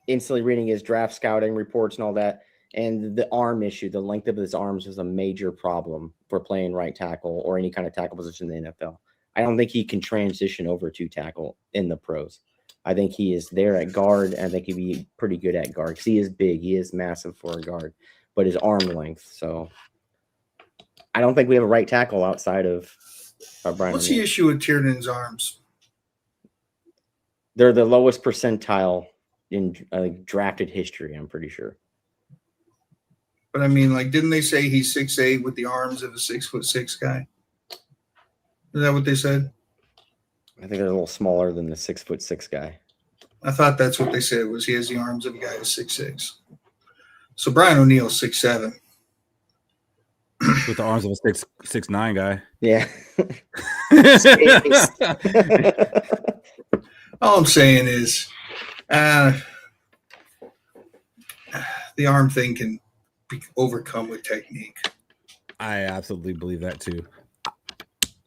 instantly reading his draft scouting reports and all that, and the arm issue, the length of his arms was a major problem for playing right tackle or any kind of tackle position in the NFL. I don't think he can transition over to tackle in the pros. I think he is there at guard, and I think he'd be pretty good at guard because he is big. He is massive for a guard, but his arm length. So, I don't think we have a right tackle outside of Brian. What's the issue with Tiernan's arms? They're the lowest percentile in drafted history, I'm pretty sure. But I mean, like, didn't they say he's 6'8" with the arms of a 6'6" guy? Is that what they said? I think they're a little smaller than the 6'6" guy. I thought that's what they said, was he has the arms of a guy who's 6'6". So Brian O'Neill's 6'7". With the arms of a 6'9" guy. Yeah. All I'm saying is the arm thing can be overcome with technique. I absolutely believe that too.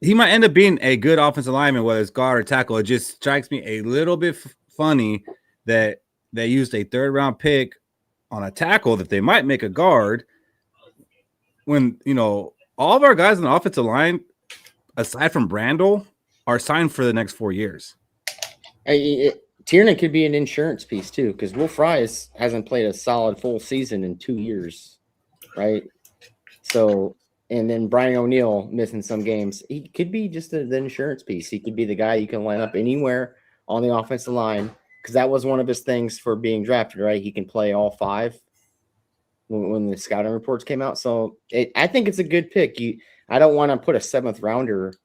He might end up being a good offensive lineman, whether it's guard or tackle. It just strikes me a little bit funny that they used a 3rd round pick on a tackle that they might make a guard when, all of our guys on the offensive line, aside from Brandel, are signed for the next 4 years. Tiernan could be an insurance piece too, because Will Fries hasn't played a solid full season in 2 years, right? So, and then Brian O'Neill missing some games. He could be just the insurance piece. He could be the guy you can line up anywhere on the offensive line, because that was one of his things for being drafted, right? He can play all 5 when the scouting reports came out. So I think it's a good pick. I don't want to put a 7th rounder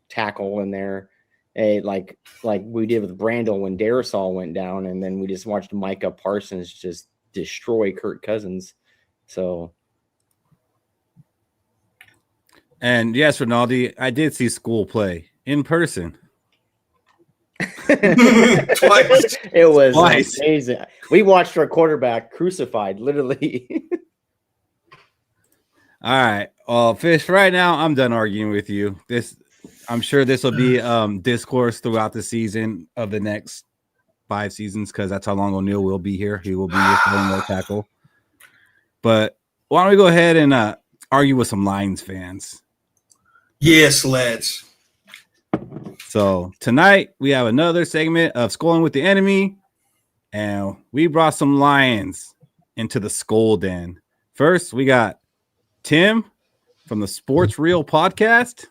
tackle in there, like we did with Brandel when Darrisaw went down, and then we just watched Micah Parsons just destroy Kirk Cousins. So. And yes, Rinaldi, I did see Skol play in person. Twice. It was amazing. We watched our quarterback crucified, literally. All right. Fish, right now I'm done arguing with you. I'm sure this will be discourse throughout the season of the next 5 seasons, because that's how long O'Neal will be here. He will be your starting right tackle. But why don't we go ahead and argue with some Lions fans? Yes, let's. So tonight we have another segment of Skooling with the Enemy, and we brought some Lions into the Skol Den. First, we got Tim from the Sports Reel podcast.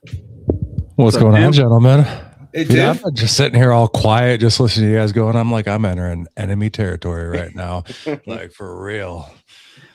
What's going on, gentlemen? Hey, Tim. I'm just sitting here all quiet, just listening to you guys going. I'm like, I'm entering enemy territory right now, like for real.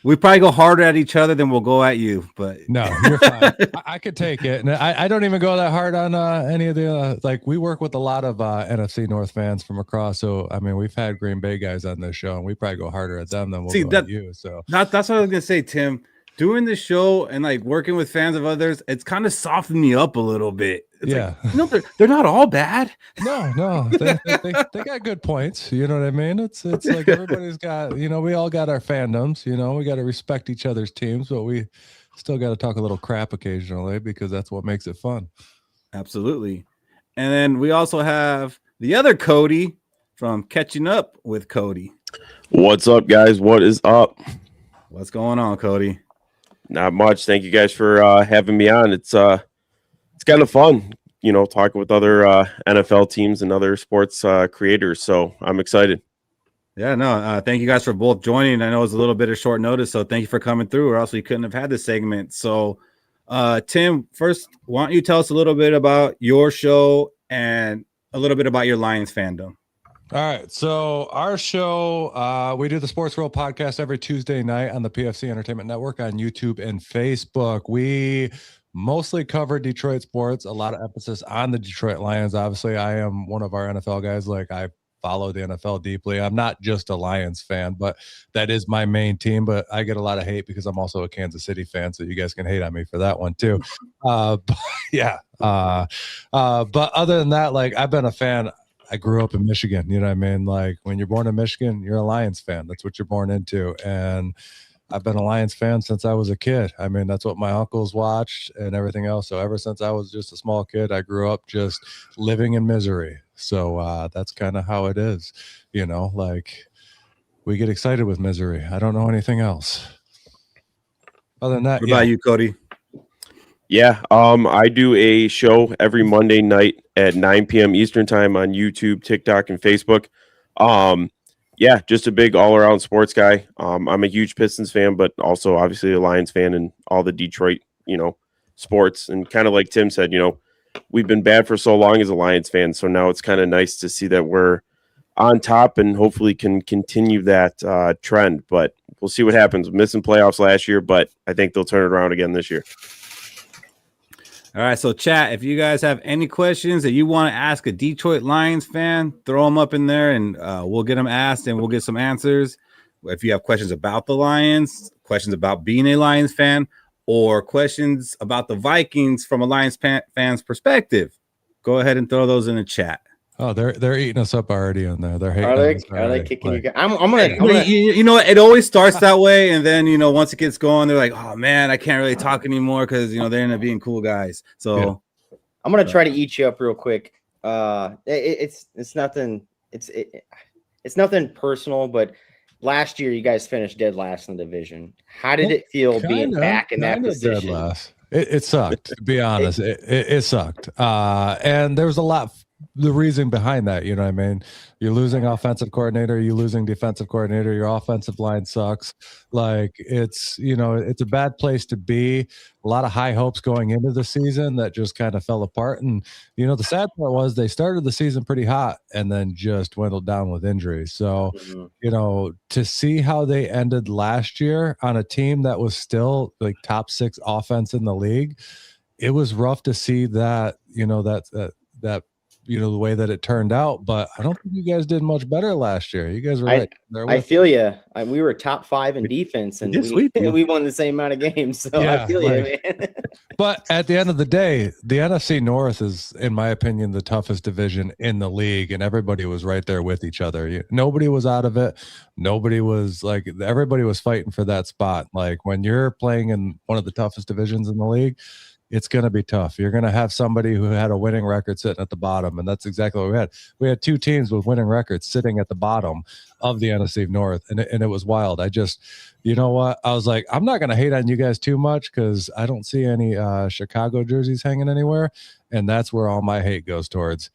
We probably go harder at each other than we'll go at you, but no, you're fine. I could take it, and I don't even go that hard on any of the like. We work with a lot of NFC North fans from across, so I mean, we've had Green Bay guys on this show, and we probably go harder at them than we'll go at you. So that's what I was gonna say, Tim. Doing the show and like working with fans of others, it's kind of softened me up a little bit. It's yeah, like, no, they're not all bad. No, they got good points. You know what I mean? It's like everybody's got, we all got our fandoms. We got to respect each other's teams, but we still got to talk a little crap occasionally because that's what makes it fun. Absolutely. And then we also have the other Cody from Catching Up with Cody. What's up, guys? What is up? What's going on, Cody? Not much. Thank you guys for having me on. It's kind of fun, talking with other NFL teams and other sports creators. So I'm excited. Yeah, no, thank you guys for both joining. I know it was a little bit of short notice, so thank you for coming through, or else we couldn't have had this segment. So, Tim, first, why don't you tell us a little bit about your show and a little bit about your Lions fandom? All right. So our show, we do the Sports World podcast every Tuesday night on the PFC Entertainment Network on YouTube and Facebook. We mostly cover Detroit sports, a lot of emphasis on the Detroit Lions. Obviously, I am one of our NFL guys. Like, I follow the NFL deeply. I'm not just a Lions fan, but that is my main team. But I get a lot of hate because I'm also a Kansas City fan. So you guys can hate on me for that one too. But yeah. But other than that, like, I've been a fan. I grew up in Michigan, you know what I mean? Like, when you're born in Michigan, you're a Lions fan. That's what you're born into. And I've been a Lions fan since I was a kid. I mean, that's what my uncles watched and everything else. So ever since I was just a small kid, I grew up just living in misery. So that's kind of how it is, like, we get excited with misery. I don't know anything else. Other than that, what about you, Cody? Yeah, I do a show every Monday night at 9 p.m. Eastern time on YouTube, TikTok, and Facebook. Yeah, just a big all-around sports guy. I'm a huge Pistons fan, but also obviously a Lions fan and all the Detroit, sports. And kind of like Tim said, we've been bad for so long as a Lions fan, so now it's kind of nice to see that we're on top and hopefully can continue that trend. But we'll see what happens. Missing playoffs last year, but I think they'll turn it around again this year. All right, so chat, if you guys have any questions that you want to ask a Detroit Lions fan, throw them up in there and we'll get them asked and we'll get some answers. If you have questions about the Lions, questions about being a Lions fan, or questions about the Vikings from a Lions fan's perspective, go ahead and throw those in the chat. Oh, they're eating us up already in there. They're hating. Are they kicking you guys? I'm gonna. It always starts that way, and then once it gets going, they're like, "Oh man, I can't really talk anymore," because they end up being cool guys. So yeah. I'm gonna try to eat you up real quick. It's nothing. It's nothing personal, but last year you guys finished dead last in the division. How did it feel being back in that position? Dead last. It sucked. To be honest, it sucked. And there was a lot. The reason behind that, what I mean? You're losing offensive coordinator, you're losing defensive coordinator, your offensive line sucks. Like, it's a bad place to be. A lot of high hopes going into the season that just kind of fell apart. And the sad part was they started the season pretty hot and then just dwindled down with injuries. So to see how they ended last year on a team that was still like top 6 offense in the league, it was rough to see that that the way that it turned out, but I don't think you guys did much better last year. You guys were right there. I feel you. We were top 5 in defense, and we won the same amount of games. So yeah, I feel you, man. But at the end of the day, the NFC North is, in my opinion, the toughest division in the league, and everybody was right there with each other. Nobody was out of it. Nobody was everybody was fighting for that spot. Like when you're playing in one of the toughest divisions in the league, it's going to be tough. You're going to have somebody who had a winning record sitting at the bottom, and that's exactly what we had. We had 2 teams with winning records sitting at the bottom of the NFC North, and it was wild. I just, you know what? I was like, I'm not going to hate on you guys too much because I don't see any Chicago jerseys hanging anywhere, and that's where all my hate goes towards.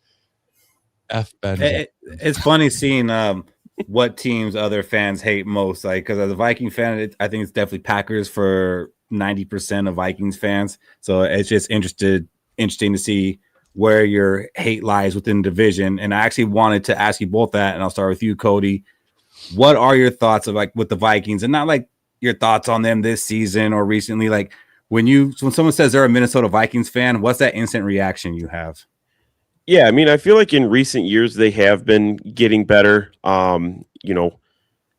F Ben. It's funny seeing what teams other fans hate most. Like, because as a Viking fan, I think it's definitely Packers for 90% of Vikings fans. So it's just interesting to see where your hate lies within the division. And I actually wanted to ask you both that, and I'll start with you, Cody. What are your thoughts of with the Vikings, and not like your thoughts on them this season or recently? Like when someone says they're a Minnesota Vikings fan, what's that instant reaction you have? Yeah, I mean, I feel like in recent years they have been getting better.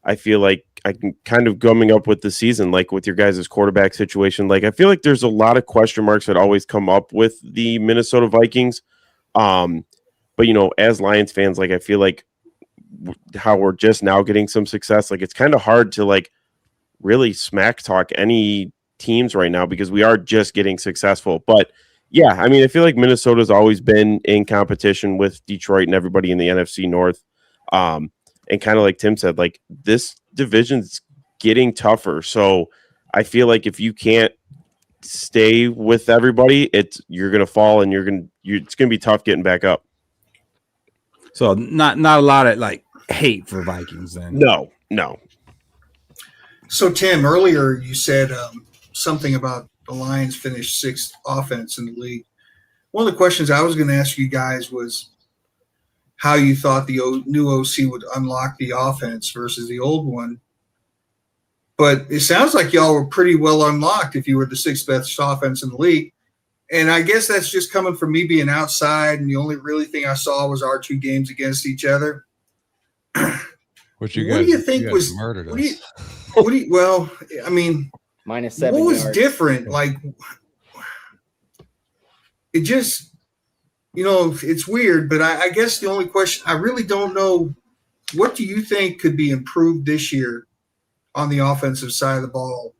I feel like I can kind of coming up with the season, like with your guys' quarterback situation. Like, I feel like there's a lot of question marks that always come up with the Minnesota Vikings. But, as Lions fans, like, I feel like how we're just now getting some success, like, it's kind of hard to, like, really smack talk any teams right now because we are just getting successful. But, yeah, I mean, I feel like Minnesota's always been in competition with Detroit and everybody in the NFC North. And kind of like Tim said, like this division's getting tougher. So I feel like if you can't stay with everybody, you're going to fall, and it's going to be tough getting back up. So not a lot of like hate for Vikings then. No. So Tim, earlier you said something about the Lions finished 6th offense in the league. One of the questions I was going to ask you guys was how you thought the new OC would unlock the offense versus the old one. But it sounds like y'all were pretty well unlocked if you were the 6th best offense in the league. And I guess that's just coming from me being outside, and the only really thing I saw was our 2 games against each other. What do you think was murdered us? Well, I mean, -7 what was yards. different? Like, it just – it's weird, but I guess the only question, I really don't know, what do you think could be improved this year on the offensive side of the ball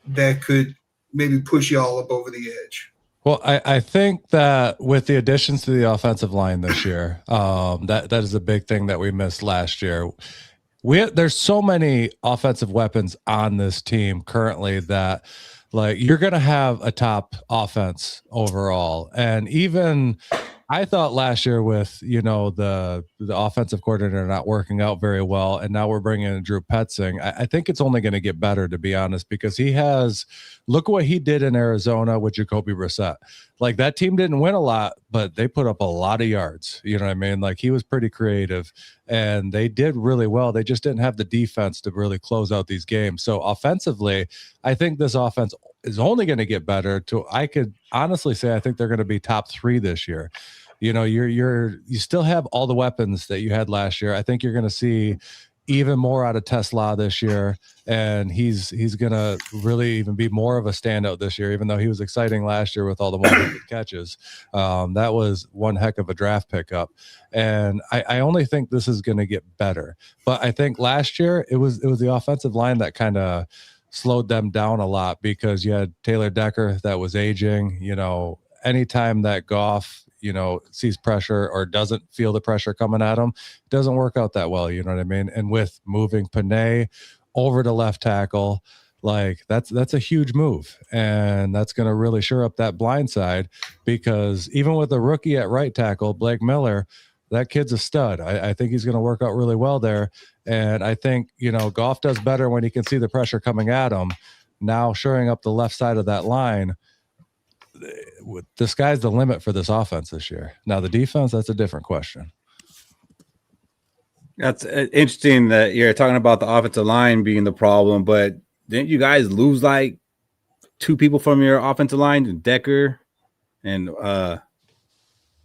that could maybe push y'all up over the edge? Well, I think that with the additions to the offensive line this year, that is a big thing that we missed last year. There's so many offensive weapons on this team currently that – like you're going to have a top offense overall. And even I thought last year with, the offensive coordinator not working out very well, and now we're bringing in Drew Petzing, I think it's only going to get better, to be honest, because look what he did in Arizona with Jacoby Brissett. Like that team didn't win a lot, but they put up a lot of yards. You know what I mean? Like he was pretty creative and they did really well. They just didn't have the defense to really close out these games. So offensively, I think this offense is only going to get better. I could honestly say I think they're going to be top 3 this year. You still have all the weapons that you had last year. I think you're going to see even more out of Tesla this year, and he's going to really even be more of a standout this year, even though he was exciting last year with all the 100 catches. That was one heck of a draft pickup, and I only think this is going to get better. But I think last year it was the offensive line that kind of slowed them down a lot because you had Taylor Decker that was aging. Anytime that Goff sees pressure or doesn't feel the pressure coming at him, it doesn't work out that well. You know what I mean? And with moving Panay over to left tackle, like that's a huge move. And that's going to really shore up that blind side because even with a rookie at right tackle, Blake Miller, that kid's a stud. I think he's going to work out really well there. And I think, Goff does better when he can see the pressure coming at him. Now shoring up the left side of that line, the sky's the limit for this offense this year. Now the defense, that's a different question. That's interesting that you're talking about the offensive line being the problem, but didn't you guys lose like 2 people from your offensive line, Decker and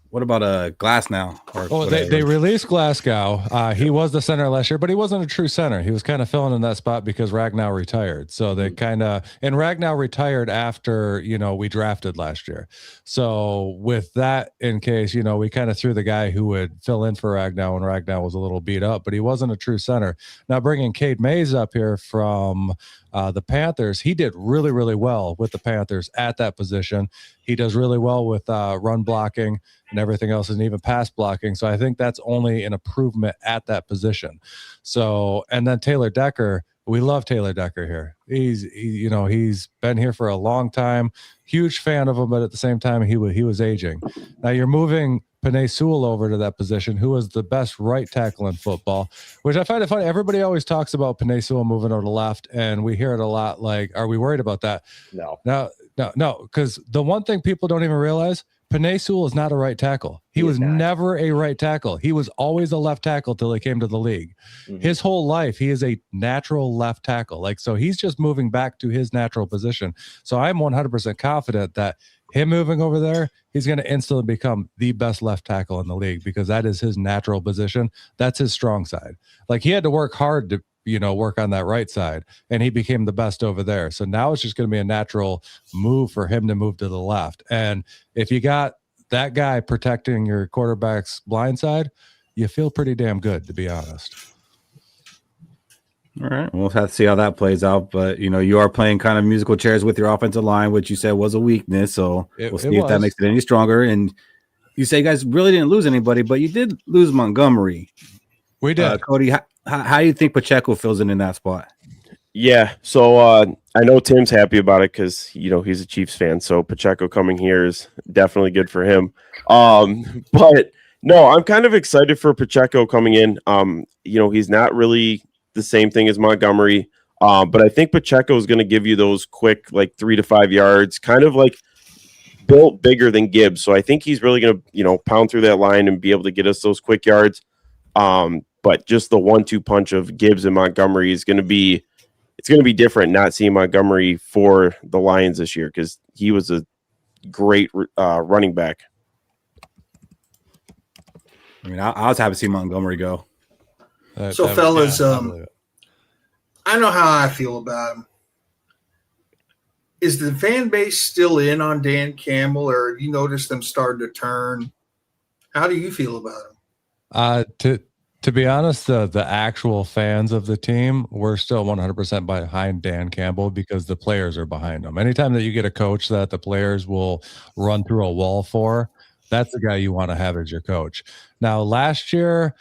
What about Glass now? They released Glasgow. He was the center last year, but he wasn't a true center. He was kind of filling in that spot because Ragnow retired. So they and Ragnow retired after, we drafted last year. So with that in case, we kind of threw the guy who would fill in for Ragnow when Ragnow was a little beat up, but he wasn't a true center. Now bringing Cade Mays up here from the Panthers, he did really, really well with the Panthers at that position. He does really well with run blocking and everything else, and even pass blocking. So I think that's only an improvement at that position. So, and then Taylor Decker, we love Taylor Decker here. He's been here for a long time. Huge fan of him, but at the same time, he was aging. Now you're moving Penei Sewell over to that position, who is the best right tackle in football, which I find it funny. Everybody always talks about Penei Sewell moving over to left, and we hear it a lot. Like, are we worried about that? No, because the one thing people don't even realize, Penei Sewell is not a right tackle. He was never a right tackle. He was always a left tackle till he came to the league. Mm-hmm. His whole life, he is a natural left tackle. So he's just moving back to his natural position. So I'm 100% confident that him moving over there, he's going to instantly become the best left tackle in the league because that is his natural position. That's his strong side. He had to work hard to work on that right side, and he became the best over there. So now it's just going to be a natural move for him to move to the left. And if you got that guy protecting your quarterback's blind side, you feel pretty damn good, to be honest. All right. We'll have to see how that plays out. But, you are playing kind of musical chairs with your offensive line, which you said was a weakness. So we'll see if that makes it any stronger. And you say you guys really didn't lose anybody, but you did lose Montgomery. We did. Cody, how do you think Pacheco fills in that spot? Yeah, so I know Tim's happy about it because he's a Chiefs fan. So Pacheco coming here is definitely good for him. But no, I'm kind of excited for Pacheco coming in. He's not really the same thing as Montgomery, but I think Pacheco is going to give you those quick 3 to 5 yards, kind of built bigger than Gibbs. So I think he's really going to pound through that line and be able to get us those quick yards. But just the 1-2 punch of Gibbs and Montgomery is going to be different not seeing Montgomery for the Lions this year because he was a great running back. I mean, I was happy to see Montgomery go. Fellas, I know how I feel about him. Is the fan base still in on Dan Campbell, or have you noticed them starting to turn? How do you feel about him? To be honest, the actual fans of the team, we're still 100% behind Dan Campbell because the players are behind him. Anytime that you get a coach that the players will run through a wall for, that's the guy you want to have as your coach. Now, last year,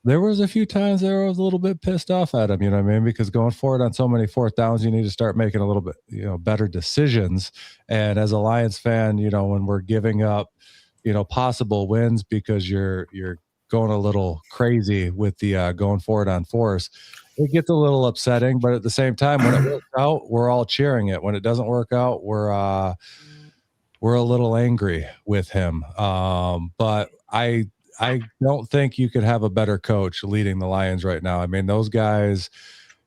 there was a few times there I was a little bit pissed off at him, you know what I mean? Because going forward on so many fourth downs, you need to start making a little bit, better decisions. And as a Lions fan, when we're giving up, possible wins because you're going a little crazy with the going forward on force, it gets a little upsetting. But at the same time, when it works out, we're all cheering it. When it doesn't work out, we're a little angry with him. But I don't think you could have a better coach leading the Lions right now. I mean, those guys,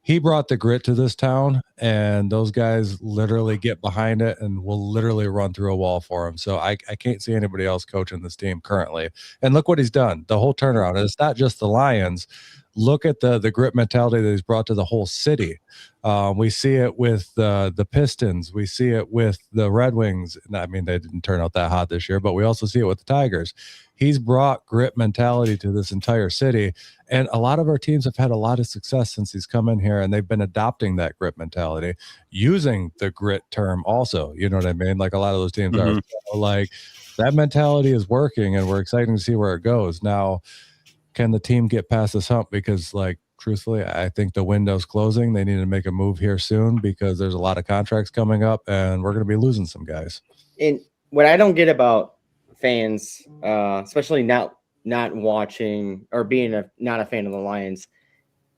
he brought the grit to this town, and those guys literally get behind it and will literally run through a wall for him. So I can't see anybody else coaching this team currently. And look what he's done, the whole turnaround. And it's not just the Lions. Look at the grit mentality that he's brought to the whole city. We see it with the Pistons. We see it with the Red Wings. I mean, they didn't turn out that hot this year, but we also see it with the Tigers. He's brought grit mentality to this entire city. And a lot of our teams have had a lot of success since he's come in here, and they've been adopting that grit mentality, using the grit term also. You know what I mean? A lot of those teams are. So, that mentality is working, and we're excited to see where it goes. Now, can the team get past this hump? Because, truthfully, I think the window's closing. They need to make a move here soon because there's a lot of contracts coming up, and we're going to be losing some guys. And what I don't get about fans, especially not watching or being not a fan of the Lions,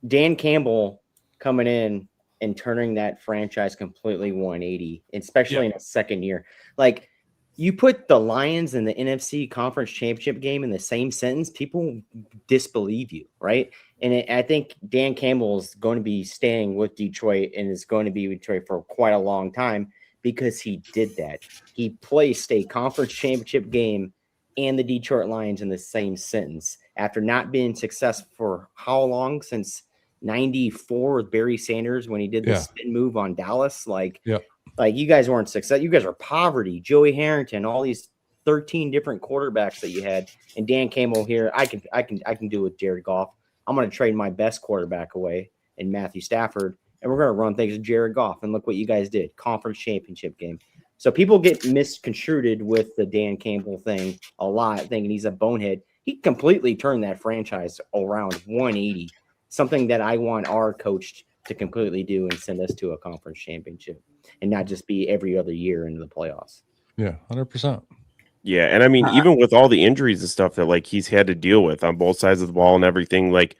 Dan Campbell coming in and turning that franchise completely 180, especially in a second year. You put the Lions and the NFC Conference Championship game in the same sentence, people disbelieve you, right? And I think Dan Campbell is going to be staying with Detroit and is going to be with Detroit for quite a long time because he did that. He placed a conference championship game and the Detroit Lions in the same sentence after not being successful for how long? Since 94 with Barry Sanders when he did the spin move on Dallas. Like you guys weren't successful. You guys are poverty. Joey Harrington, all these 13 different quarterbacks that you had, and Dan Campbell here. I can do with Jared Goff. I'm going to trade my best quarterback away in Matthew Stafford, and we're going to run things with Jared Goff. And look what you guys did, conference championship game. So people get misconstrued with the Dan Campbell thing a lot, thinking he's a bonehead. He completely turned that franchise around 180, something that I want our coach to completely do and send us to a conference championship and not just be every other year into the playoffs. Yeah, 100%. Yeah, and I mean, even with all the injuries and stuff that like he's had to deal with on both sides of the ball and everything, like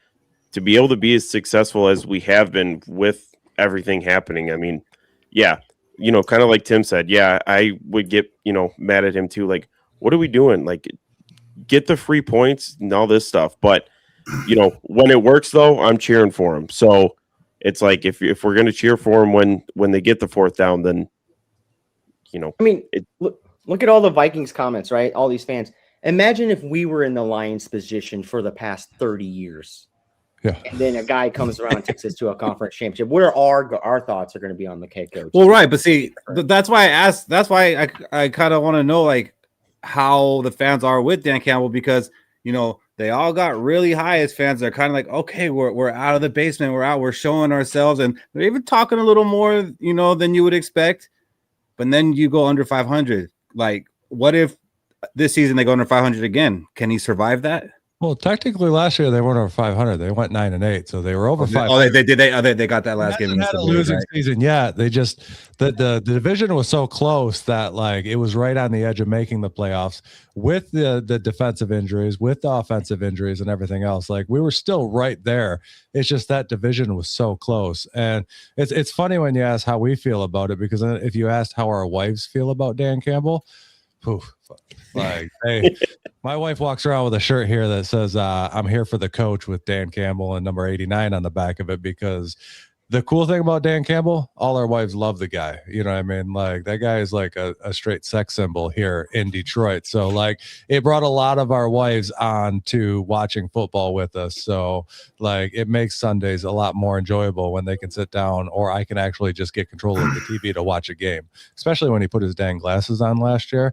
to be able to be as successful as we have been with everything happening. I mean, yeah, you know, kind of like Tim said, yeah, I would get, you know, mad at him too. Like, what are we doing? Like, get the free points and all this stuff. But, you know, when it works, though, I'm cheering for him. So it's like if we're going to cheer for him when they get the fourth down, then, you know. I mean, look at all the Vikings comments, right? All these fans. Imagine if we were in the Lions position for the past 30 years. Yeah. And then a guy comes around and takes us to a conference championship. What are our thoughts are going to be on the head coach? Well, right. But see, that's why I asked. That's why I kind of want to know, like, how the fans are with Dan Campbell, because, you know, they all got really high as fans. They're kind of like, okay, we're out of the basement. We're showing ourselves. And they're even talking a little more, you know, than you would expect. But then you go under 500. Like, what if this season they go under 500 again? Can he survive that? Well, technically, last year they weren't over 500. They went 9-8, so they were over 500. Oh, they got that last game. They had a losing season. Yeah, they just the division was so close that like it was right on the edge of making the playoffs with the defensive injuries, with the offensive injuries, and everything else. Like we were still right there. It's just that division was so close, and it's funny when you ask how we feel about it, because if you asked how our wives feel about Dan Campbell, poof, like hey. My wife walks around with a shirt here that says, I'm here for the coach with Dan Campbell and number 89 on the back of it, because the cool thing about Dan Campbell, all our wives love the guy. You know what I mean? Like that guy is like a straight sex symbol here in Detroit. So like it brought a lot of our wives on to watching football with us. So like it makes Sundays a lot more enjoyable when they can sit down, or I can actually just get control of the TV to watch a game, especially when he put his dang glasses on last year.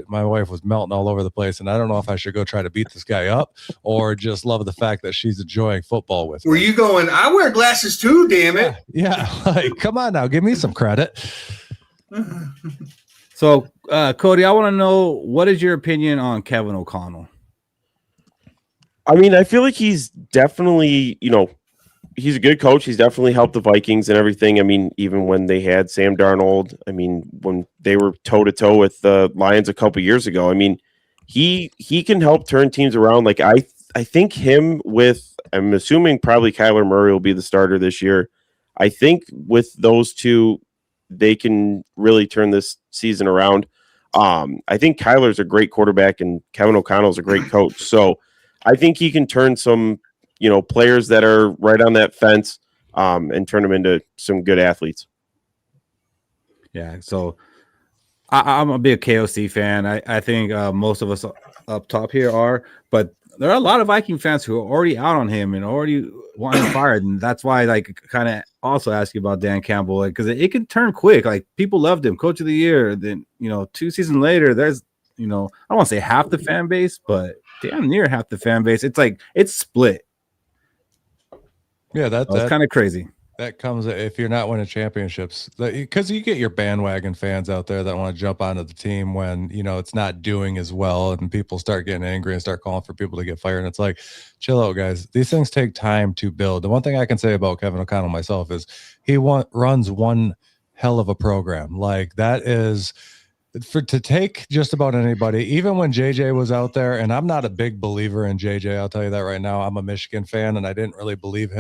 My wife was melting all over the place, and I don't know if I should go try to beat this guy up or just love the fact that she's enjoying football with me. Were you going, I wear glasses too, damn it. Yeah. Like, come on now, give me some credit. So, Cody, I want to know, what is your opinion on Kevin O'Connell? I mean, I feel like he's definitely, you know, he's a good coach. He's definitely helped the Vikings and everything. I mean, even when they had Sam Darnold, I mean, when they were toe-to-toe with the Lions a couple years ago, I mean, he can help turn teams around. Like, I think him with, I'm assuming probably Kyler Murray will be the starter this year. I think with those two, they can really turn this season around. I think Kyler's a great quarterback and Kevin O'Connell's a great coach. So I think he can turn some, you know, players that are right on that fence and turn them into some good athletes. Yeah, so I'm a big KOC fan. I think most of us up top here are, but there are a lot of Viking fans who are already out on him and already want him fired, and that's why, like, kind of also ask you about Dan Campbell, like, because it can turn quick. Like, people loved him, Coach of the Year. Then, you know, 2 seasons later, there's, you know, I don't want to say half the fan base, but damn near half the fan base. It's like it's split. Yeah, that's kind of crazy. That comes if you're not winning championships, because you get your bandwagon fans out there that want to jump onto the team when, you know, it's not doing as well, and people start getting angry and start calling for people to get fired. And it's like, chill out, guys. These things take time to build. The one thing I can say about Kevin O'Connell myself is he runs one hell of a program. Like, that is to take just about anybody, even when JJ was out there. And I'm not a big believer in JJ, I'll tell you that right now. I'm a Michigan fan, and I didn't really believe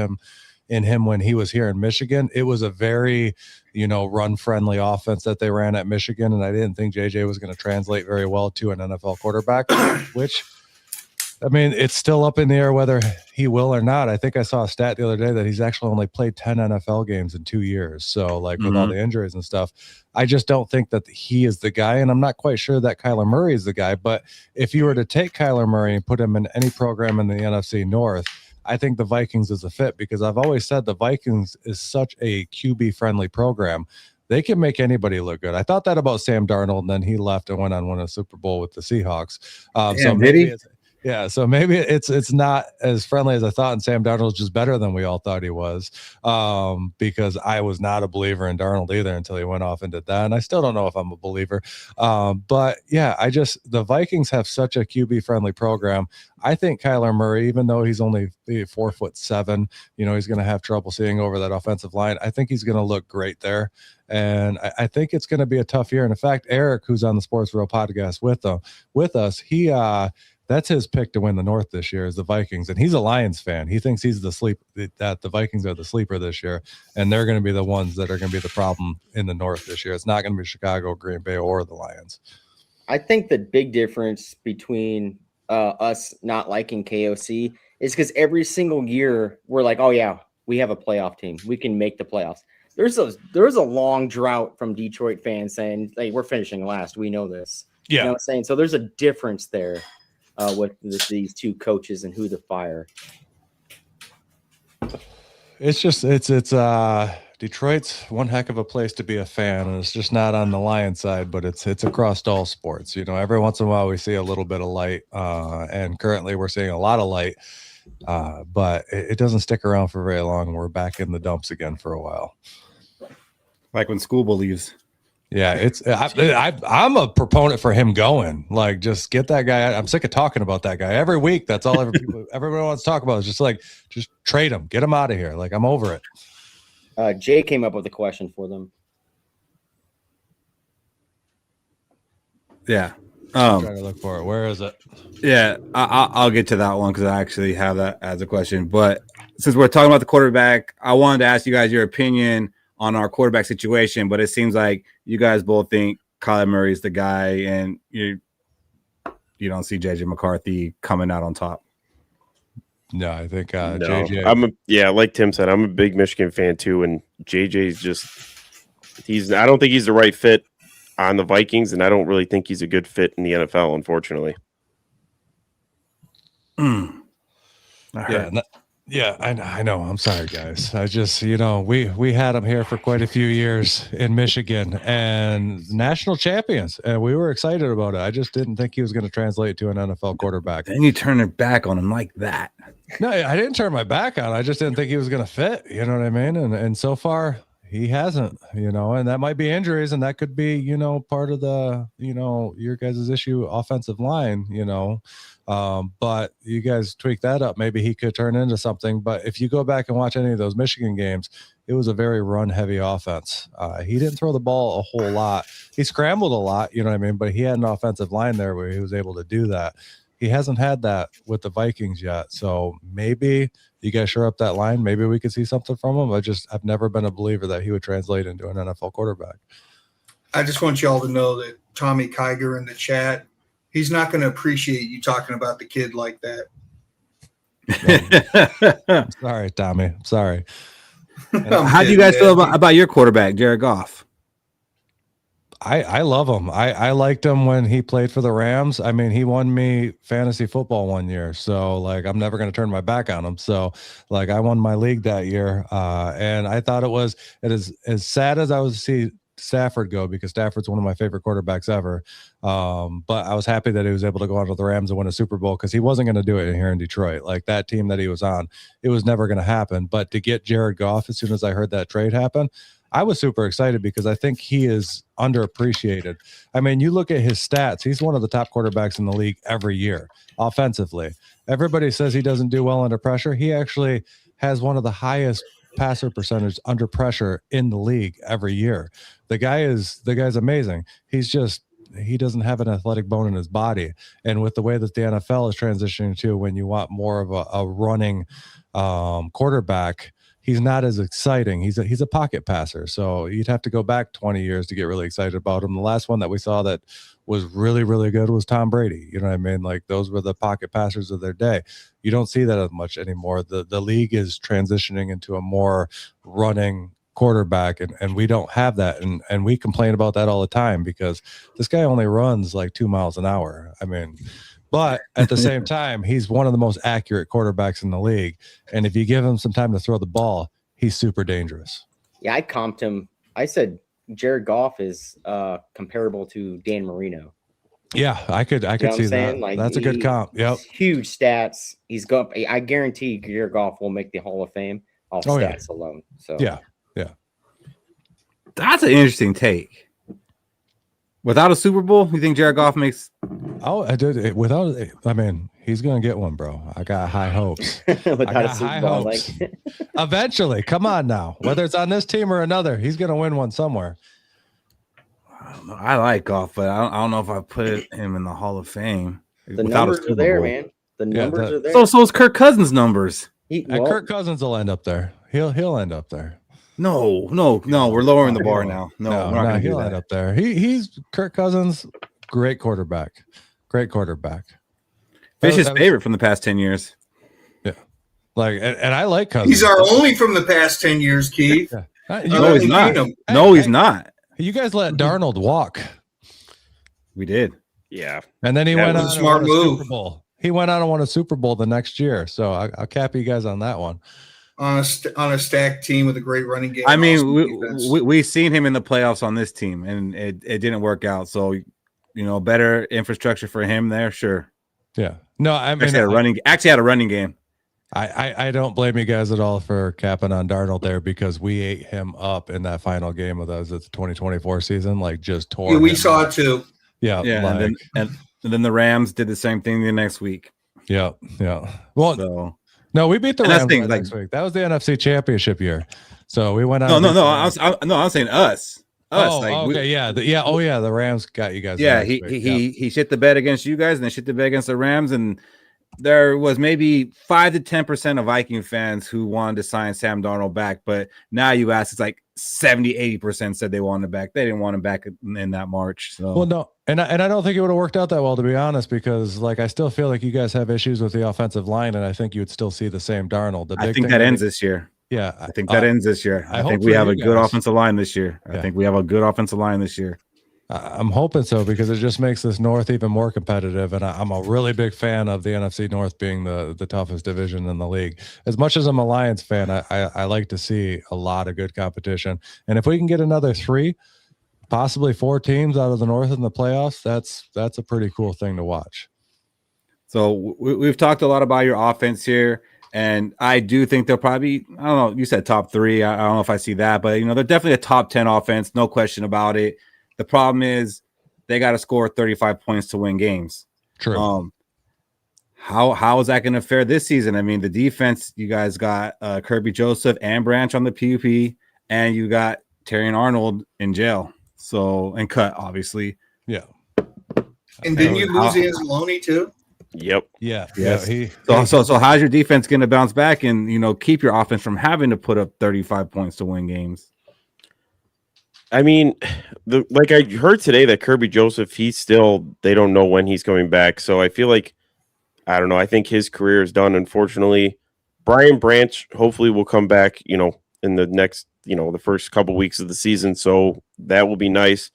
in him when he was here in Michigan. It was a very, you know, run-friendly offense that they ran at Michigan, and I didn't think JJ was going to translate very well to an NFL quarterback, which I mean, it's still up in the air whether he will or not. I think I saw a stat the other day that he's actually only played 10 NFL games in 2 years. So, like, with all the injuries and stuff, I just don't think that he is the guy. And I'm not quite sure that Kyler Murray is the guy. But if you were to take Kyler Murray and put him in any program in the NFC North, I think the Vikings is a fit, because I've always said the Vikings is such a QB-friendly program. They can make anybody look good. I thought that about Sam Darnold, and then he left and went on won a Super Bowl with the Seahawks. So maybe so maybe it's not as friendly as I thought, and Sam Darnold's just better than we all thought he was, because I was not a believer in Darnold either until he went off and did that, and I still don't know if I'm a believer. But yeah, the Vikings have such a QB-friendly program. I think Kyler Murray, even though he's only 4'7", he's going to have trouble seeing over that offensive line. I think he's going to look great there. And I think it's going to be a tough year. And in fact, Eric, who's on the Sports Real podcast with us, that's his pick to win the North this year is the Vikings. And he's a Lions fan. He thinks that the Vikings are the sleeper this year. And they're going to be the ones that are going to be the problem in the North this year. It's not going to be Chicago, Green Bay, or the Lions. I think the big difference between us not liking KOC is because every single year we're like, oh yeah, we have a playoff team. We can make the playoffs. There's a long drought from Detroit fans saying, hey, we're finishing last. We know this. Yeah. You know what I'm saying? So there's a difference there with these two coaches and who to fire. It's Detroit's one heck of a place to be a fan, and it's just not on the Lions side, but it's across all sports. Every once in a while we see a little bit of light, and currently we're seeing a lot of light, but it doesn't stick around for very long. We're back in the dumps again for a while. Like when Skol believes. Yeah, I'm a proponent for him going. Like, just get that guy. I'm sick of talking about that guy every week. That's all everyone wants to talk about. Is just trade him, get him out of here. Like, I'm over it. Jay came up with a question for them. Yeah, I'm trying to look for it. Where is it? Yeah, I'll get to that one because I actually have that as a question. But since we're talking about the quarterback, I wanted to ask you guys your opinion on our quarterback situation, but it seems like you guys both think Kyler Murray is the guy, and you don't see JJ McCarthy coming out on top. No, I think No. JJ. Like Tim said, I'm a big Michigan fan too, and JJ's I don't think he's the right fit on the Vikings, and I don't really think he's a good fit in the NFL, unfortunately. Yeah, I know. I'm sorry, guys. I just, we had him here for quite a few years in Michigan and national champions, and we were excited about it. I just didn't think he was going to translate to an NFL quarterback. And you turn it back on him like that. No, I didn't turn my back on. I just didn't think he was going to fit. You know what I mean? And so far, he hasn't. And that might be injuries, and that could be, part of the, your guys' issue, offensive line. But you guys tweak that up. Maybe he could turn into something. But if you go back and watch any of those Michigan games, it was a very run-heavy offense. He didn't throw the ball a whole lot. He scrambled a lot, you know what I mean? But he had an offensive line there where he was able to do that. He hasn't had that with the Vikings yet. So maybe you guys shore up that line. Maybe we could see something from him. I've never been a believer that he would translate into an NFL quarterback. I just want y'all to know that Tommy Kiger in the chat, he's not going to appreciate you talking about the kid like that. I'm sorry, Tommy. I'm sorry. How do you guys feel about your quarterback, Jared Goff? I love him. I liked him when he played for the Rams. I mean, he won me fantasy football one year. So, I'm never going to turn my back on him. So, I won my league that year. And I thought it is as sad as I was to see Stafford go, because Stafford's one of my favorite quarterbacks ever. But I was happy that he was able to go out to the Rams and win a Super Bowl, because he wasn't going to do it here in Detroit. Like, that team that he was on, it was never going to happen. But to get Jared Goff, as soon as I heard that trade happen, I was super excited, because I think he is underappreciated. I mean, you look at his stats, he's one of the top quarterbacks in the league every year offensively. Everybody says he doesn't do well under pressure. He actually has one of the highest passer percentage under pressure in the league every year. The guy's amazing. He doesn't have an athletic bone in his body. And with the way that the NFL is transitioning to, when you want more of a running quarterback, he's not as exciting. He's a pocket passer. So you'd have to go back 20 years to get really excited about him. The last one that we saw that was really, really good was Tom Brady. You know what I mean? Like those were the pocket passers of their day. You don't see that as much anymore. The league is transitioning into a more running quarterback, and we don't have that. And we complain about that all the time because this guy only runs like 2 miles an hour. I mean, but at the same time, he's one of the most accurate quarterbacks in the league. And if you give him some time to throw the ball, he's super dangerous. Yeah, I comped him. I said Jared Goff is comparable to Dan Marino. Yeah, I could see that. Like, that's a good comp. Yep. Huge stats. I guarantee Jared Goff will make the Hall of Fame off stats alone. So yeah. That's an interesting take. Without a Super Bowl, you think Jared Goff makes? Oh, I did. Without, I mean, he's gonna get one, bro. I got high hopes. Without a Super Bowl, hopes. Eventually, come on now. Whether it's on this team or another, he's gonna win one somewhere. I don't know. I like Goff, but I don't know if I put him in the Hall of Fame. The numbers are there, man. The numbers are there. So is Kirk Cousins' numbers. Kirk Cousins will end up there. He'll end up there. No. We're lowering the bar now. No, he'll end up there. He's Kirk Cousins, great quarterback. Fish's favorite from the past 10 years. Yeah, and I like Cousins. He's our only from the past 10 years, Keith. Yeah. No, he's not. He's not. You guys let Darnold walk. We did. Yeah, and then he went on and won a Super Bowl. He went on and won a Super Bowl the next year. So I'll cap you guys on that one. On a stacked team with a great running game. I mean, we've seen him in the playoffs on this team, and it didn't work out. So, better infrastructure for him there, sure. Yeah. No, I mean, actually had a running game. I don't blame you guys at all for capping on Darnold there because we ate him up in that final game of the 2024 season. Like just tore. Yeah, we saw it too. Yeah. And then the Rams did the same thing the next week. Yeah. Well. No, we beat the Rams next week. That was the NFC Championship year. So we went on. No. I'm saying us. Okay. The Rams got you guys. Yeah, he shit the bed against you guys, and then shit the bed against the Rams, and there was maybe 5 to 10% of Viking fans who wanted to sign Sam Darnold back, but now you ask, it's like 70-80% said they wanted him back. They didn't want him back in that March. So well, no, and I don't think it would have worked out that well, to be honest, because I still feel like you guys have issues with the offensive line, and I think you would still see the same Darnold. I think that ends this year. Yeah, I think that ends this year. I think we have a good offensive line this year. I'm hoping so because it just makes this North even more competitive, and I'm a really big fan of the NFC North being the toughest division in the league. As much as I'm a Lions fan, I like to see a lot of good competition, and if we can get another 3, possibly 4 teams out of the North in the playoffs, that's a pretty cool thing to watch. So we've talked a lot about your offense here, and I do think they'll probably, I don't know, you said top 3. I don't know if I see that, but they're definitely a top 10 offense, no question about it. The problem is they got to score 35 points to win games. True. How is that going to fare this season? I mean, the defense, you guys got Kirby Joseph and Branch on the PUP, and you got Terry and Arnold in jail. So, and cut, obviously. Yeah. And didn't you lose Anzalone too? Yep. Yeah. Yes. So how's your defense going to bounce back and, keep your offense from having to put up 35 points to win games? I mean, like I heard today that Kirby Joseph, they don't know when he's coming back. So I feel like, I don't know. I think his career is done, unfortunately. Brian Branch hopefully will come back, in the next, the first couple weeks of the season. So that will be nice.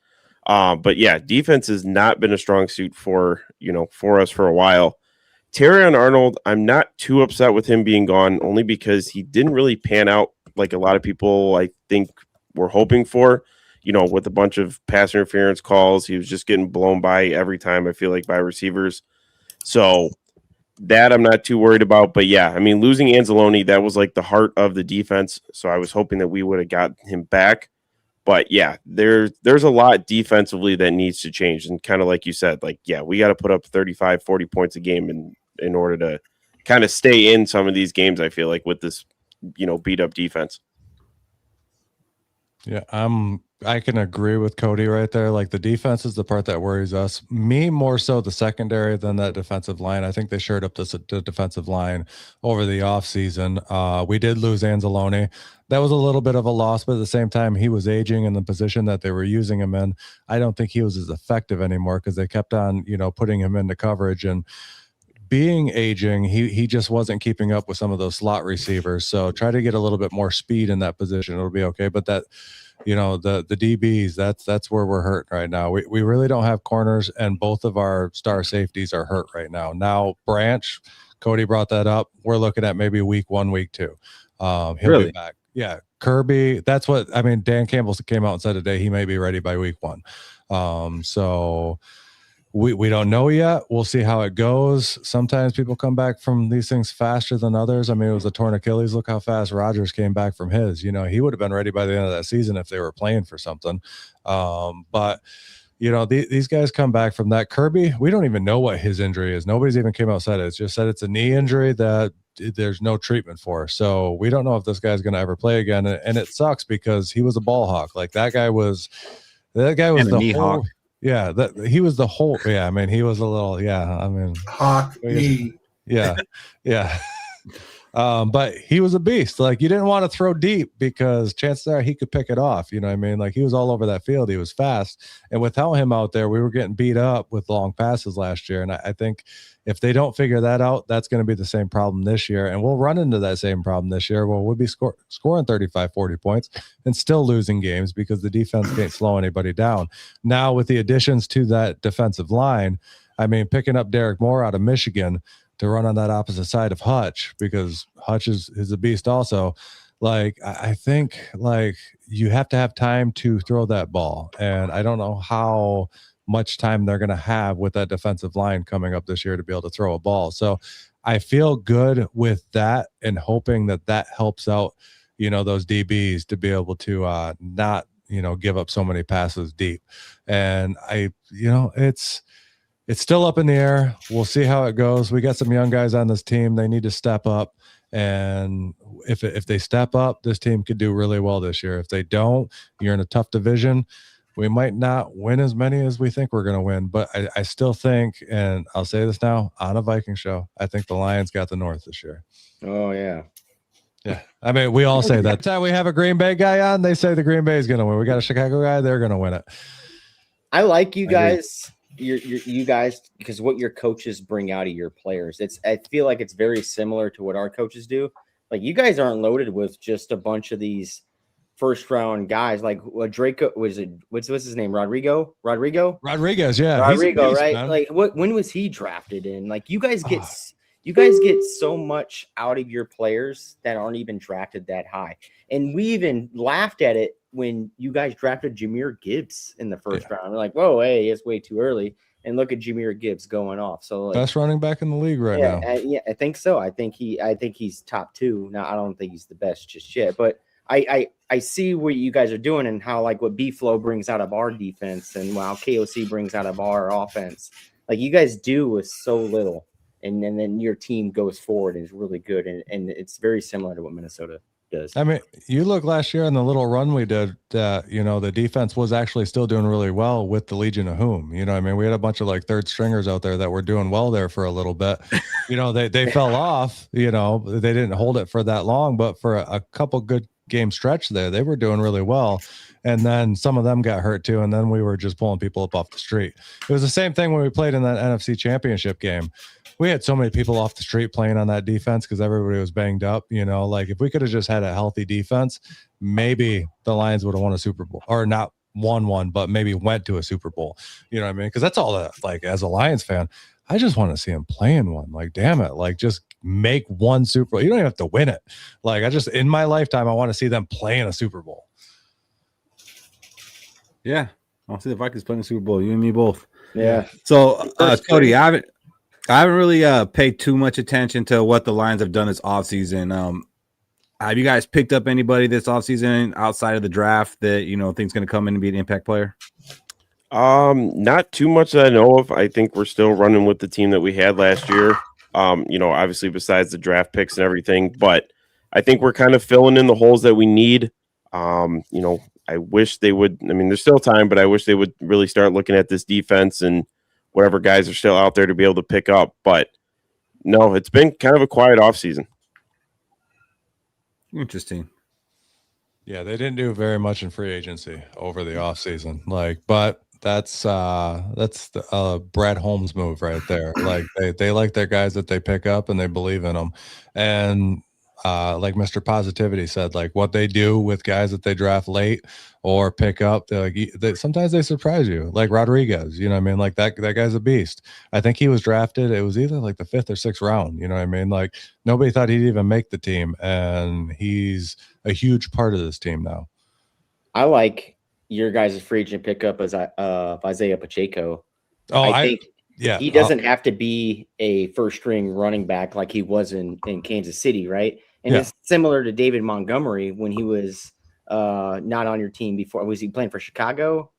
But yeah, defense has not been a strong suit for us for a while. Terrion Arnold, I'm not too upset with him being gone, only because he didn't really pan out like a lot of people, I think, were hoping for. With a bunch of pass interference calls, he was just getting blown by every time, I feel like, by receivers. So that I'm not too worried about. But yeah, I mean, losing Anzalone, that was like the heart of the defense. So I was hoping that we would have got him back. But yeah, there's a lot defensively that needs to change. And kind of like you said, we got to put up 35, 40 points a game in order to kind of stay in some of these games, I feel like, with this, beat up defense. Yeah, I'm I can agree with Cody right there. Like the defense is the part that worries us. Me more so the secondary than that defensive line. I think they shored up the defensive line over the offseason. We did lose Anzalone. That was a little bit of a loss, but at the same time, he was aging in the position that they were using him in. I don't think he was as effective anymore because they kept on, putting him into coverage, and being aging, he just wasn't keeping up with some of those slot receivers. So try to get a little bit more speed in that position. It'll be okay. But that, the DBs, that's where we're hurt right now. We really don't have corners, and both of our star safeties are hurt right now. Now Branch, Cody brought that up. We're looking at maybe week 1, week 2. He'll be back. Yeah. Kirby, that's what, Dan Campbell came out and said today he may be ready by week 1. So we don't know yet. We'll see how it goes. Sometimes people come back from these things faster than others. It was a torn Achilles. Look how fast Rodgers came back from his. He would have been ready by the end of that season if they were playing for something. But these guys come back from that. Kirby, we don't even know what his injury is. Nobody's even came out and said it. It's just said it's a knee injury that there's no treatment for. So we don't know if this guy's going to ever play again. And it sucks because he was a ball hawk. Like that guy was and the knee whole hawk. Yeah, he was the whole. Yeah, he was a little. Yeah, hawk knee. Yeah. But he was a beast. Like you didn't want to throw deep because chances are he could pick it off. Like he was all over that field. He was fast, and without him out there, we were getting beat up with long passes last year. And I think if they don't figure that out, that's going to be the same problem this year. And we'll run into that same problem this year. Well, we'll be scoring 35, 40 points and still losing games because the defense can't slow anybody down. Now with the additions to that defensive line, picking up Derek Moore out of Michigan to run on that opposite side of Hutch, because Hutch is a beast also. Like, I think like you have to have time to throw that ball. And I don't know how much time they're going to have with that defensive line coming up this year to be able to throw a ball. So I feel good with that and hoping that helps out, those DBs to be able to not, give up so many passes deep. And it's still up in the air. We'll see how it goes. We got some young guys on this team. They need to step up. And if they step up, this team could do really well this year. If they don't, you're in a tough division. We might not win as many as we think we're going to win, but I still think, and I'll say this now on a Viking show, I think the Lions got the North this year. Oh, yeah. Yeah. We all say that. Time we have a Green Bay guy on, they say the Green Bay is going to win. We got a Chicago guy, they're going to win it. I like you guys. You guys, because what your coaches bring out of your players, I feel like it's very similar to what our coaches do. Like you guys aren't loaded with just a bunch of these first round guys. Like Draco what's his name? Rodriguez, yeah. Rodrigo, beast, right? man. Like when was he drafted in? Like you guys get so much out of your players that aren't even drafted that high. And we even laughed at it when you guys drafted Jahmyr Gibbs in the first round. We're like, whoa, hey, it's way too early. And look at Jahmyr Gibbs going off. So like, best running back in the league now. I think so. I think he's top 2. Now I don't think he's the best just yet, but I see what you guys are doing and how like what B-Flo brings out of our defense and how KOC brings out of our offense. Like you guys do with so little, and then your team goes forward and is really good, and it's very similar to what Minnesota does. You look last year in the little run we did, the defense was actually still doing really well with the Legion of Whom. We had a bunch of like third stringers out there that were doing well there for a little bit. They fell off, they didn't hold it for that long, but for a couple good game stretch there, they were doing really well. And then some of them got hurt too. And then we were just pulling people up off the street. It was the same thing when we played in that NFC Championship game. We had so many people off the street playing on that defense because everybody was banged up. Like if we could have just had a healthy defense, maybe the Lions would have won a Super Bowl, or not won one, but maybe went to a Super Bowl. You know what I mean? Because that's all that, like, as a Lions fan, I just want to see him playing one. Like, damn it. Like, just make one Super Bowl. You don't even have to win it. Like, in my lifetime, I want to see them playing a Super Bowl. Yeah. I'll see the Vikings playing the Super Bowl. You and me both. Yeah. So, Cody, I haven't really paid too much attention to what the Lions have done this offseason. Have you guys picked up anybody this offseason outside of the draft that, think's going to come in and be an impact player? Not too much that I know of. I think we're still running with the team that we had last year. Obviously besides the draft picks and everything, but I think we're kind of filling in the holes that we need. I wish they would. I mean, there's still time, but I wish they would really start looking at this defense and whatever guys are still out there to be able to pick up. But no, it's been kind of a quiet offseason. Interesting. Yeah, they didn't do very much in free agency over the offseason. But that's the Brad Holmes move right there. Like they like their guys that they pick up and they believe in them. And like Mr. Positivity said, like what they do with guys that they draft late or pick up, sometimes they surprise you. Like Rodriguez, you know what I mean? Like that guy's a beast. I think he was drafted. It was either like the 5th or 6th round. You know what I mean? Like nobody thought he'd even make the team, and he's a huge part of this team now. I like your guys' free agent pickup as Isaiah Pacheco. Oh, I think he doesn't have to be a first string running back like he was in Kansas City, right? And it's similar to David Montgomery when he was not on your team before. Was he playing for Chicago?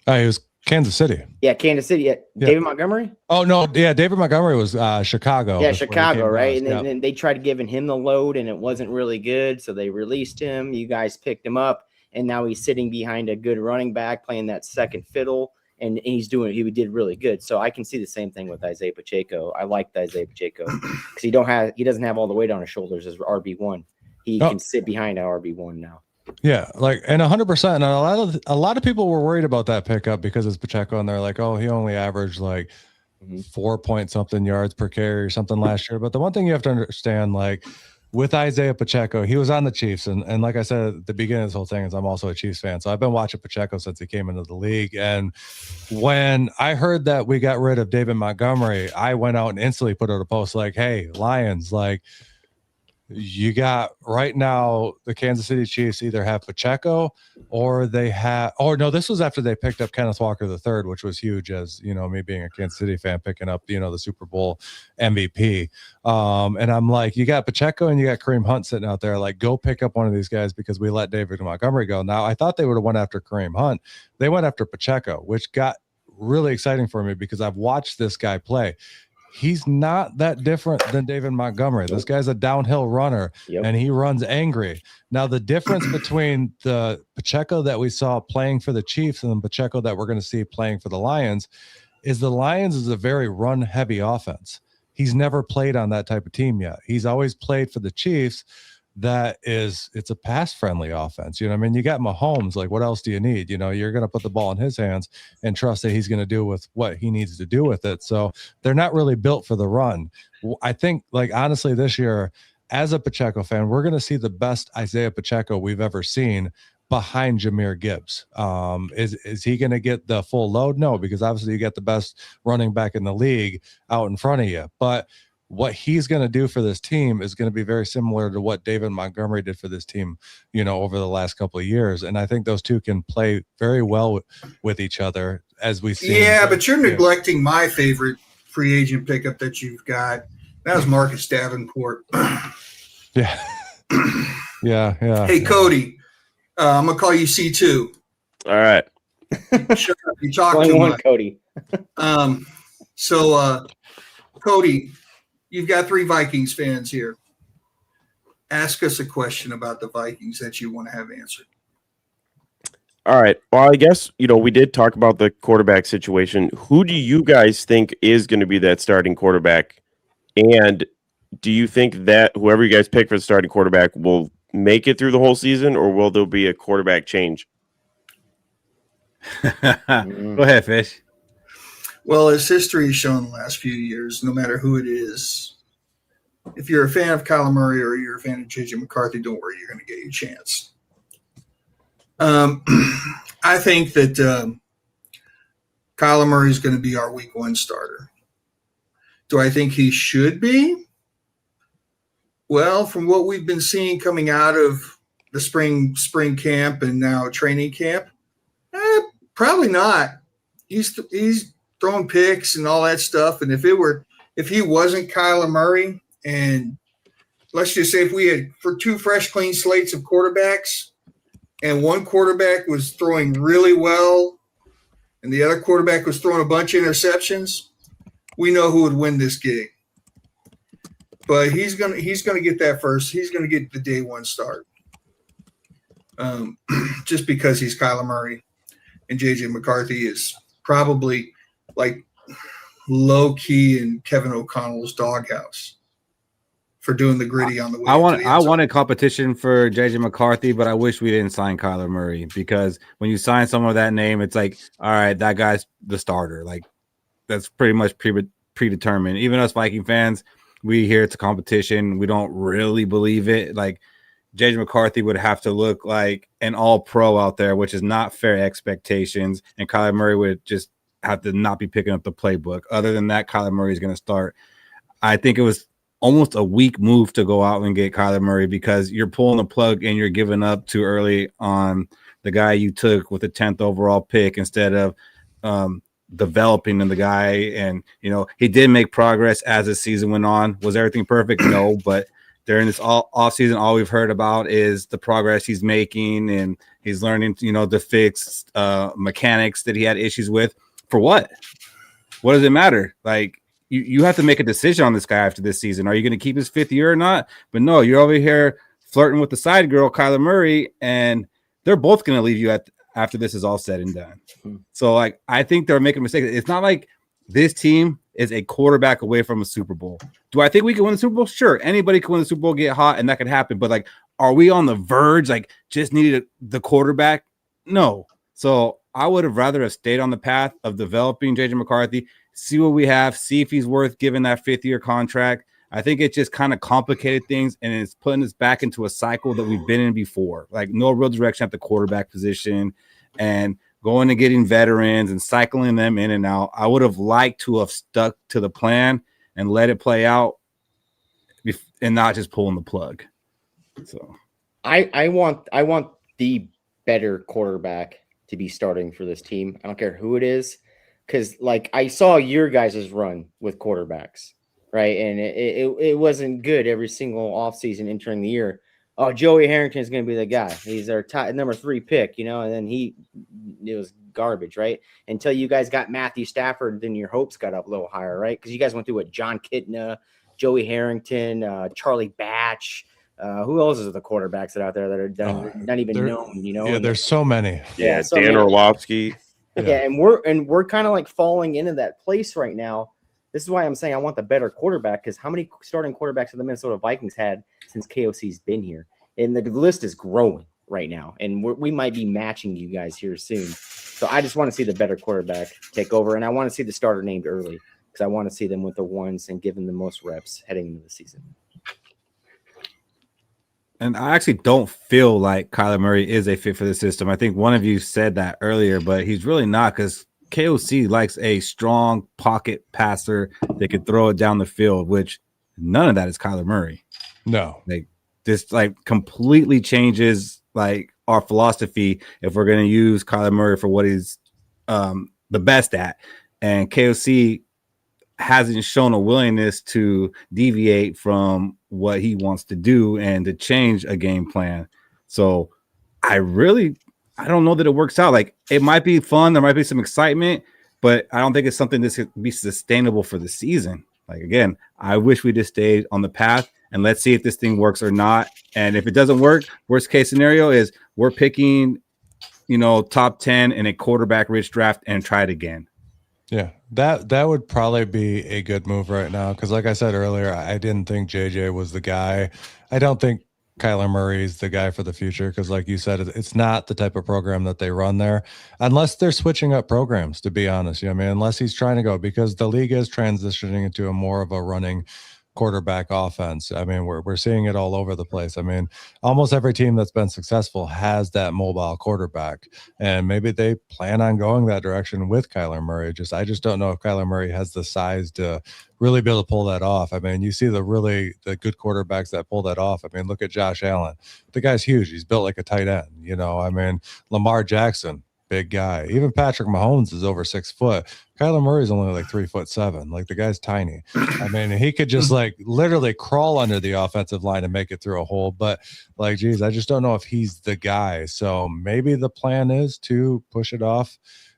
He was Kansas City. Yeah, Kansas City. Yeah. David Montgomery? Oh, no. Yeah, David Montgomery was Chicago. Yeah, Chicago, right? And then they tried giving him the load, and it wasn't really good, so they released him. You guys picked him up, and now he's sitting behind a good running back playing that second fiddle, and he did really good. So I can see the same thing with Isaiah Pacheco. I liked Isaiah Pacheco because he doesn't have all the weight on his shoulders as RB1. He can sit behind our RB1 now. Yeah, like, and 100%. And a lot of people were worried about that pickup because it's Pacheco, and they're like, oh, he only averaged like 4 point something yards per carry or something last year. But the one thing you have to understand, like with Isaiah Pacheco, he was on the Chiefs, and like I said at the beginning of this whole thing, is I'm also a Chiefs fan, so I've been watching Pacheco since he came into the league. And when I heard that we got rid of David Montgomery, I went out and instantly put out a post like, hey, Lions, like, you got right now the Kansas City Chiefs either have Pacheco or this was after they picked up Kenneth Walker III, which was huge, as you know, me being a Kansas City fan, picking up, you know, the Super Bowl MVP. And I'm like, you got Pacheco and you got Kareem Hunt sitting out there, like, go pick up one of these guys because we let David Montgomery go. Now I thought they would have went after Kareem Hunt. They went after Pacheco, which got really exciting for me because I've watched this guy play. He's not that different than David Montgomery. This guy's a downhill runner, and he runs angry. Now, the difference between the Pacheco that we saw playing for the Chiefs and the Pacheco that we're going to see playing for the Lions is the Lions is a very run-heavy offense. He's never played on that type of team yet. He's always played for the Chiefs. It's a pass-friendly offense. You know what I mean? You got Mahomes. Like, what else do you need? You know, you're going to put the ball in his hands and trust that he's going to do with what he needs to do with it. So they're not really built for the run. I think, like, honestly, this year, as a Pacheco fan, we're going to see the best Isaiah Pacheco we've ever seen behind Jahmyr Gibbs. Is he going to get the full load? No, because obviously you got the best running back in the league out in front of you. But what he's going to do for this team is going to be very similar to what David Montgomery did for this team, you know, over the last couple of years. And I think those two can play very well with each other, as we see. Yeah, but you're neglecting my favorite free agent pickup that you've got. That was Marcus Davenport. Yeah. Yeah. Hey, Cody, I'm going to call you C2. All right. Shut up. You talk too much. Cody. Cody, you've got 3 Vikings fans here. Ask us a question about the Vikings that you want to have answered. All right. Well, I guess, you know, we did talk about the quarterback situation. Who do you guys think is going to be that starting quarterback? And do you think that whoever you guys pick for the starting quarterback will make it through the whole season, or will there be a quarterback change? Go ahead, Fish. Well, as history has shown the last few years, no matter who it is, if you're a fan of Kyler Murray or you're a fan of J.J. McCarthy, don't worry, you're going to get your chance. I think that Kyler Murray is going to be our week 1 starter. Do I think he should be? Well, from what we've been seeing coming out of the spring camp and now training camp, probably not. He's throwing picks and all that stuff. And if he wasn't Kyler Murray, and let's just say if we had for 2 fresh, clean slates of quarterbacks, and one quarterback was throwing really well, and the other quarterback was throwing a bunch of interceptions, we know who would win this gig. But he's gonna get that first. He's gonna get the day 1 start. just because he's Kyler Murray, and JJ McCarthy is probably like low key in Kevin O'Connell's doghouse for doing the gritty on the way. I wanted competition for JJ McCarthy, but I wish we didn't sign Kyler Murray, because when you sign someone with that name, it's like, all right, that guy's the starter. Like, that's pretty much predetermined. Even us Viking fans, we hear it's a competition. We don't really believe it. Like, JJ McCarthy would have to look like an all-pro out there, which is not fair expectations, and Kyler Murray would just have to not be picking up the playbook. Other than that, Kyler Murray is going to start. I think it was almost a weak move to go out and get Kyler Murray, because you're pulling the plug and you're giving up too early on the guy you took with the 10th overall pick, instead of developing in the guy. And, you know, he did make progress as the season went on. Was everything perfect? No, but during this off season, all we've heard about is the progress he's making, and he's learning, you know, to fix mechanics that he had issues with. For what? What does it matter? Like, you have to make a decision on this guy after this season. Are you going to keep his 5th year or not? But no, you're over here flirting with the side girl, Kyler Murray, and they're both going to leave you after this is all said and done. So, like, I think they're making mistakes. It's not like this team is a quarterback away from a Super Bowl. Do I think we can win the Super Bowl? Sure. Anybody can win the Super Bowl, get hot, and that could happen. But, like, are we on the verge, like, just needed the quarterback? No. So I would have rather have stayed on the path of developing JJ McCarthy, see what we have, see if he's worth giving that 5th-year contract. I think it just kind of complicated things, and it's putting us back into a cycle that we've been in before. Like, no real direction at the quarterback position, and going and getting veterans and cycling them in and out. I would have liked to have stuck to the plan and let it play out, and not just pulling the plug. So I want the better quarterback to be starting for this team. I don't care who it is, because, like, I saw your guys' run with quarterbacks, right? And it wasn't good every single offseason entering the year. Oh, Joey Harrington is going to be the guy. He's our number 3 pick, you know, and then it was garbage, right? Until you guys got Matthew Stafford, then your hopes got up a little higher, right? Because you guys went through what, John Kitna, Joey Harrington, Charlie Batch. Who else is the quarterbacks that are out there that are not even known, you know? Yeah, there's so many. Yeah, so Dan Orlovsky. Yeah, and we're kind of like falling into that place right now. This is why I'm saying I want the better quarterback, because how many starting quarterbacks have the Minnesota Vikings had since KOC's been here? And the list is growing right now, and we might be matching you guys here soon. So I just want to see the better quarterback take over, and I want to see the starter named early, because I want to see them with the ones and give them the most reps heading into the season. And I actually don't feel like Kyler Murray is a fit for the system. I think one of you said that earlier, but he's really not, because KOC likes a strong pocket passer that could throw it down the field, which none of that is Kyler Murray. No. Like, this like completely changes like our philosophy if we're going to use Kyler Murray for what he's the best at. And KOC hasn't shown a willingness to deviate from what he wants to do and to change a game plan. So I don't know that it works out. Like, it might be fun, there might be some excitement, but I don't think it's something that's going to be sustainable for the season. Like, again, I wish we just stayed on the path, and let's see if this thing works or not. And if it doesn't work, worst case scenario is we're picking, you know, top 10 in a quarterback rich draft and try it again. Yeah, that would probably be a good move right now, because like I said earlier, I didn't think JJ was the guy. I don't think Kyler Murray's the guy for the future, because like you said, it's not the type of program that they run there, unless they're switching up programs, to be honest. You know what I mean? Unless he's trying to go, because the league is transitioning into a more of a running quarterback offense. I mean, we're seeing it all over the place. I mean, almost every team that's been successful has that mobile quarterback, and maybe they plan on going that direction with Kyler Murray. I just don't know if Kyler Murray has the size to really be able to pull that off. I mean, you see the good quarterbacks that pull that off. I mean, look at Josh Allen. The guy's huge. He's built like a tight end, you know. I mean, Lamar Jackson, big guy. Even Patrick Mahomes is over 6 foot. Kyler Murray's only like 3'7". Like, the guy's tiny. I mean, he could just like literally crawl under the offensive line and make it through a hole. But like, geez, I just don't know if he's the guy. So maybe the plan is to push it off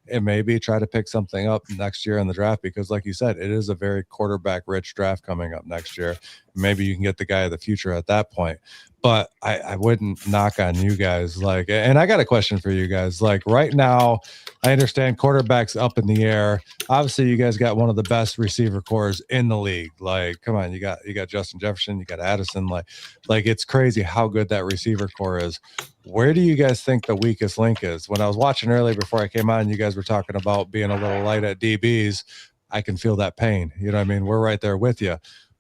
and maybe try to pick something up next year in the draft, because like you said, it is a very quarterback rich draft coming up next year. Maybe you can get the guy of the future at that point. but I wouldn't knock on you guys. Like, and I got a question for you guys. Like right now, I understand quarterback's up in the air. Obviously, you guys got one of the best receiver cores in the league. Like, come on, you got Justin Jefferson, you got Addison. Like it's crazy how good that receiver core is. Where do you guys think the weakest link is? When I was watching earlier before I came on, you guys were talking about being a little light at DBs. I can feel that pain. You know what I mean? We're right there with you.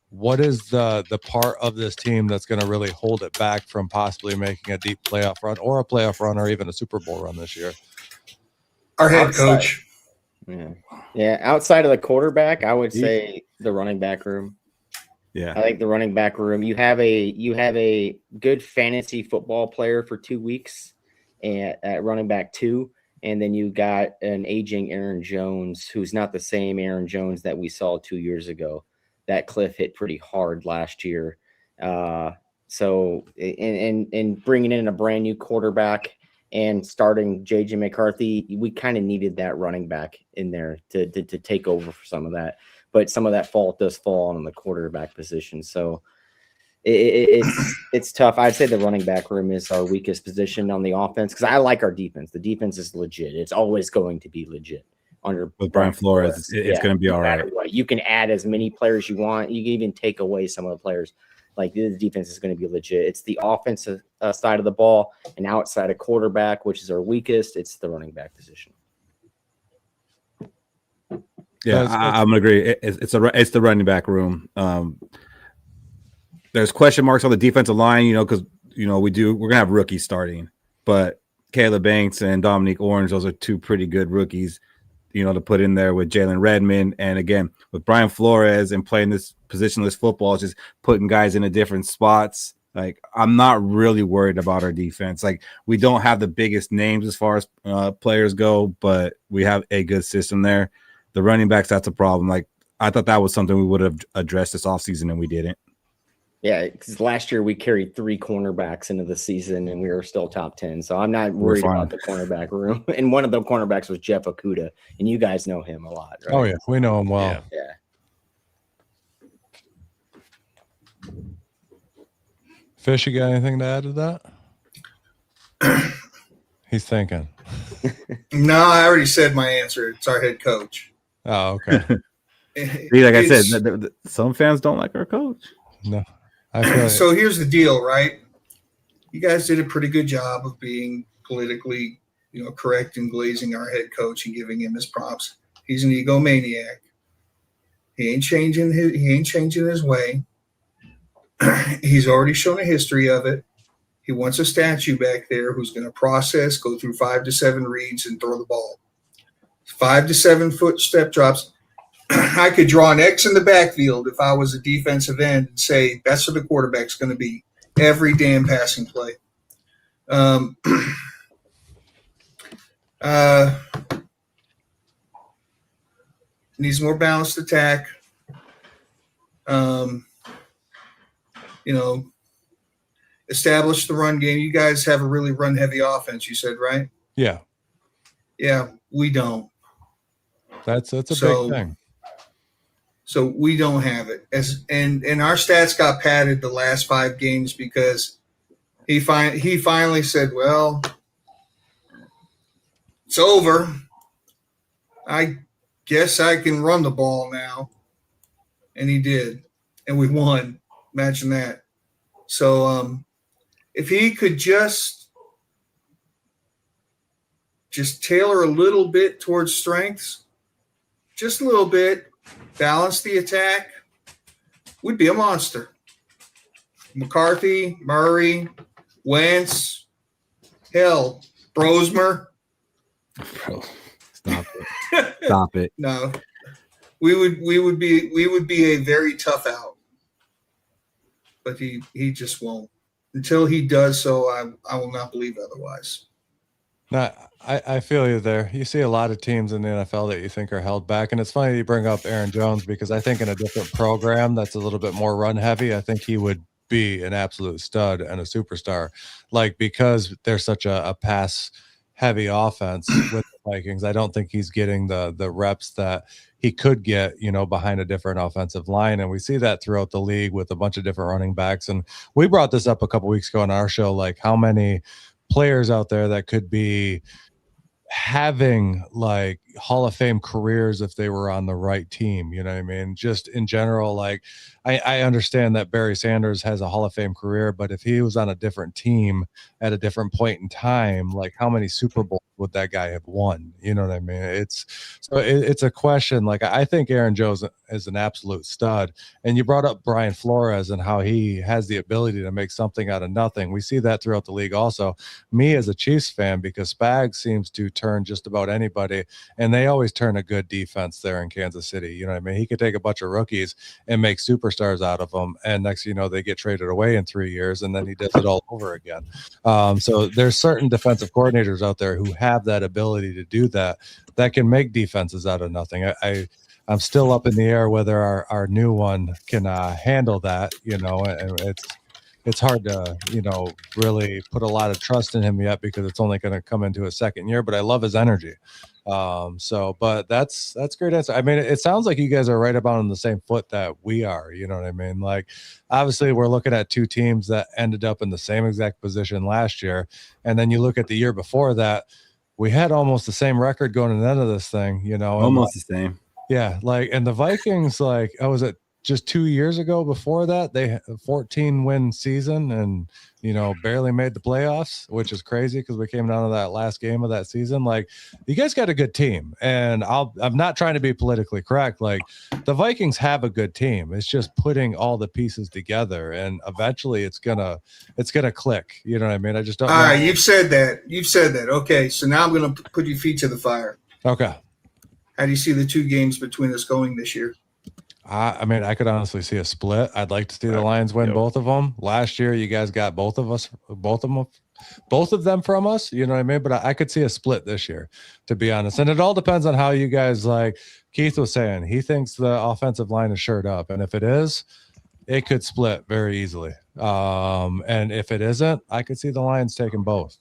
What is the part of this team that's going to really hold it back from possibly making a deep playoff run or a playoff run or even a Super Bowl run this year? Our head coach. Yeah. Outside of the quarterback, I would say the running back room. Yeah. I think the running back room. You have a good fantasy football player for 2 weeks at running back 2. And then you got an aging Aaron Jones, who's not the same Aaron Jones that we saw 2 years ago. That cliff hit pretty hard last year. So bringing in a brand new quarterback and starting J.J. McCarthy, we kind of needed that running back in there to take over for some of that. But some of that fault does fall on the quarterback position. So it's tough. I'd say the running back room is our weakest position on the offense because I like our defense. The defense is legit. It's always going to be legit. With Brian Flores, it's going to be all right. You can add as many players you want. You can even take away some of the players. Like the defense is going to be legit. It's the offensive side of the ball, and outside of quarterback, which is our weakest, it's the running back position. Yeah, I'm gonna agree. It's the running back room. There's question marks on the defensive line, because we're gonna have rookies starting, but Caleb Banks and Dominique Orange, those are 2 pretty good rookies. To put in there with Jalen Redmond. And again, with Brian Flores and playing this positionless football, just putting guys into different spots. Like, I'm not really worried about our defense. Like, we don't have the biggest names as far as players go, but we have a good system there. The running backs, that's a problem. Like, I thought that was something we would have addressed this offseason, and we didn't. Yeah, because last year we carried 3 cornerbacks into the season, and we were still top 10. So I'm not worried about the cornerback room. And one of the cornerbacks was Jeff Okudah, and you guys know him a lot, right? Oh yeah, we know him well. Yeah. Fish, you got anything to add to that? He's thinking. No, I already said my answer. It's our head coach. Oh, okay. Like I said, some fans don't like our coach. No. So here's the deal, right? You guys did a pretty good job of being politically, correct and glazing our head coach and giving him his props. He's an egomaniac. He ain't changing his way. He's already shown a history of it. He wants a statue back there who's going to process, go through 5 to 7 reads, and throw the ball. 5 to 7 foot step drops. I could draw an X in the backfield if I was a defensive end and say that's what the quarterback's going to be every damn passing play. Needs more balanced attack. Establish the run game. You guys have a really run-heavy offense, you said, right? Yeah. Yeah, we don't. That's a big thing. So we don't have it. And our stats got padded the last 5 games because he finally said, well, it's over. I guess I can run the ball now. And he did. And we won. Imagine that. So if he could just tailor a little bit towards strengths, just a little bit, balance the attack, we'd be a monster. McCarthy, Murray, Wentz, hell, Brosmer. Bro, stop it. Stop it. No. We would be a very tough out. But he just won't. Until he does so, I will not believe otherwise. No, I feel you there. You see a lot of teams in the NFL that you think are held back. And it's funny you bring up Aaron Jones because I think in a different program that's a little bit more run heavy, I think he would be an absolute stud and a superstar. Like, because they're such a pass heavy offense with the Vikings, I don't think he's getting the reps that he could get, behind a different offensive line. And we see that throughout the league with a bunch of different running backs. And we brought this up a couple weeks ago on our show, like how many players out there that could be having like Hall of Fame careers if they were on the right team. You know what I mean? Just in general, like I understand that Barry Sanders has a Hall of Fame career, but if he was on a different team at a different point in time, like how many Super Bowls would that guy have won? You know what I mean? It's a question. Like I think Aaron Jones is an absolute stud. And you brought up Brian Flores and how he has the ability to make something out of nothing. We see that throughout the league also. Me as a Chiefs fan, because Spags seems to turn just about anybody, and they always turn a good defense there in Kansas City. You know what I mean? He could take a bunch of rookies and make superstars out of them, and next they get traded away in 3 years, and then he does it all over again. So there's certain defensive coordinators out there who have that ability to do that can make defenses out of nothing. I'm still up in the air whether our new one can handle that, and it's hard to, really put a lot of trust in him yet because it's only going to come into his second year, but I love his energy. But that's great answer. I mean, it sounds like you guys are right about on the same foot that we are, you know what I mean? Like, obviously we're looking at two teams that ended up in the same exact position last year. And then you look at the year before that, we had almost the same record going to the end of this thing, Almost the same. Yeah. Like, and the Vikings, like, was it just 2 years ago before that, they had a 14-win season and, barely made the playoffs, which is crazy because we came down to that last game of that season. Like, you guys got a good team, and I'm not trying to be politically correct. Like, the Vikings have a good team. It's just putting all the pieces together, and eventually it's gonna click. You know what I mean? I just don't. All right, you've said that. Okay, so now I'm gonna put your feet to the fire. Okay. How do you see the two games between us going this year? I mean, I could honestly see a split. I'd like to see the Lions win both of them. Last year, you guys got both of them from us. You know what I mean? But I could see a split this year, to be honest. And it all depends on how you guys, like Keith was saying, he thinks the offensive line is shored up. And if it is, it could split very easily. And if it isn't, I could see the Lions taking both.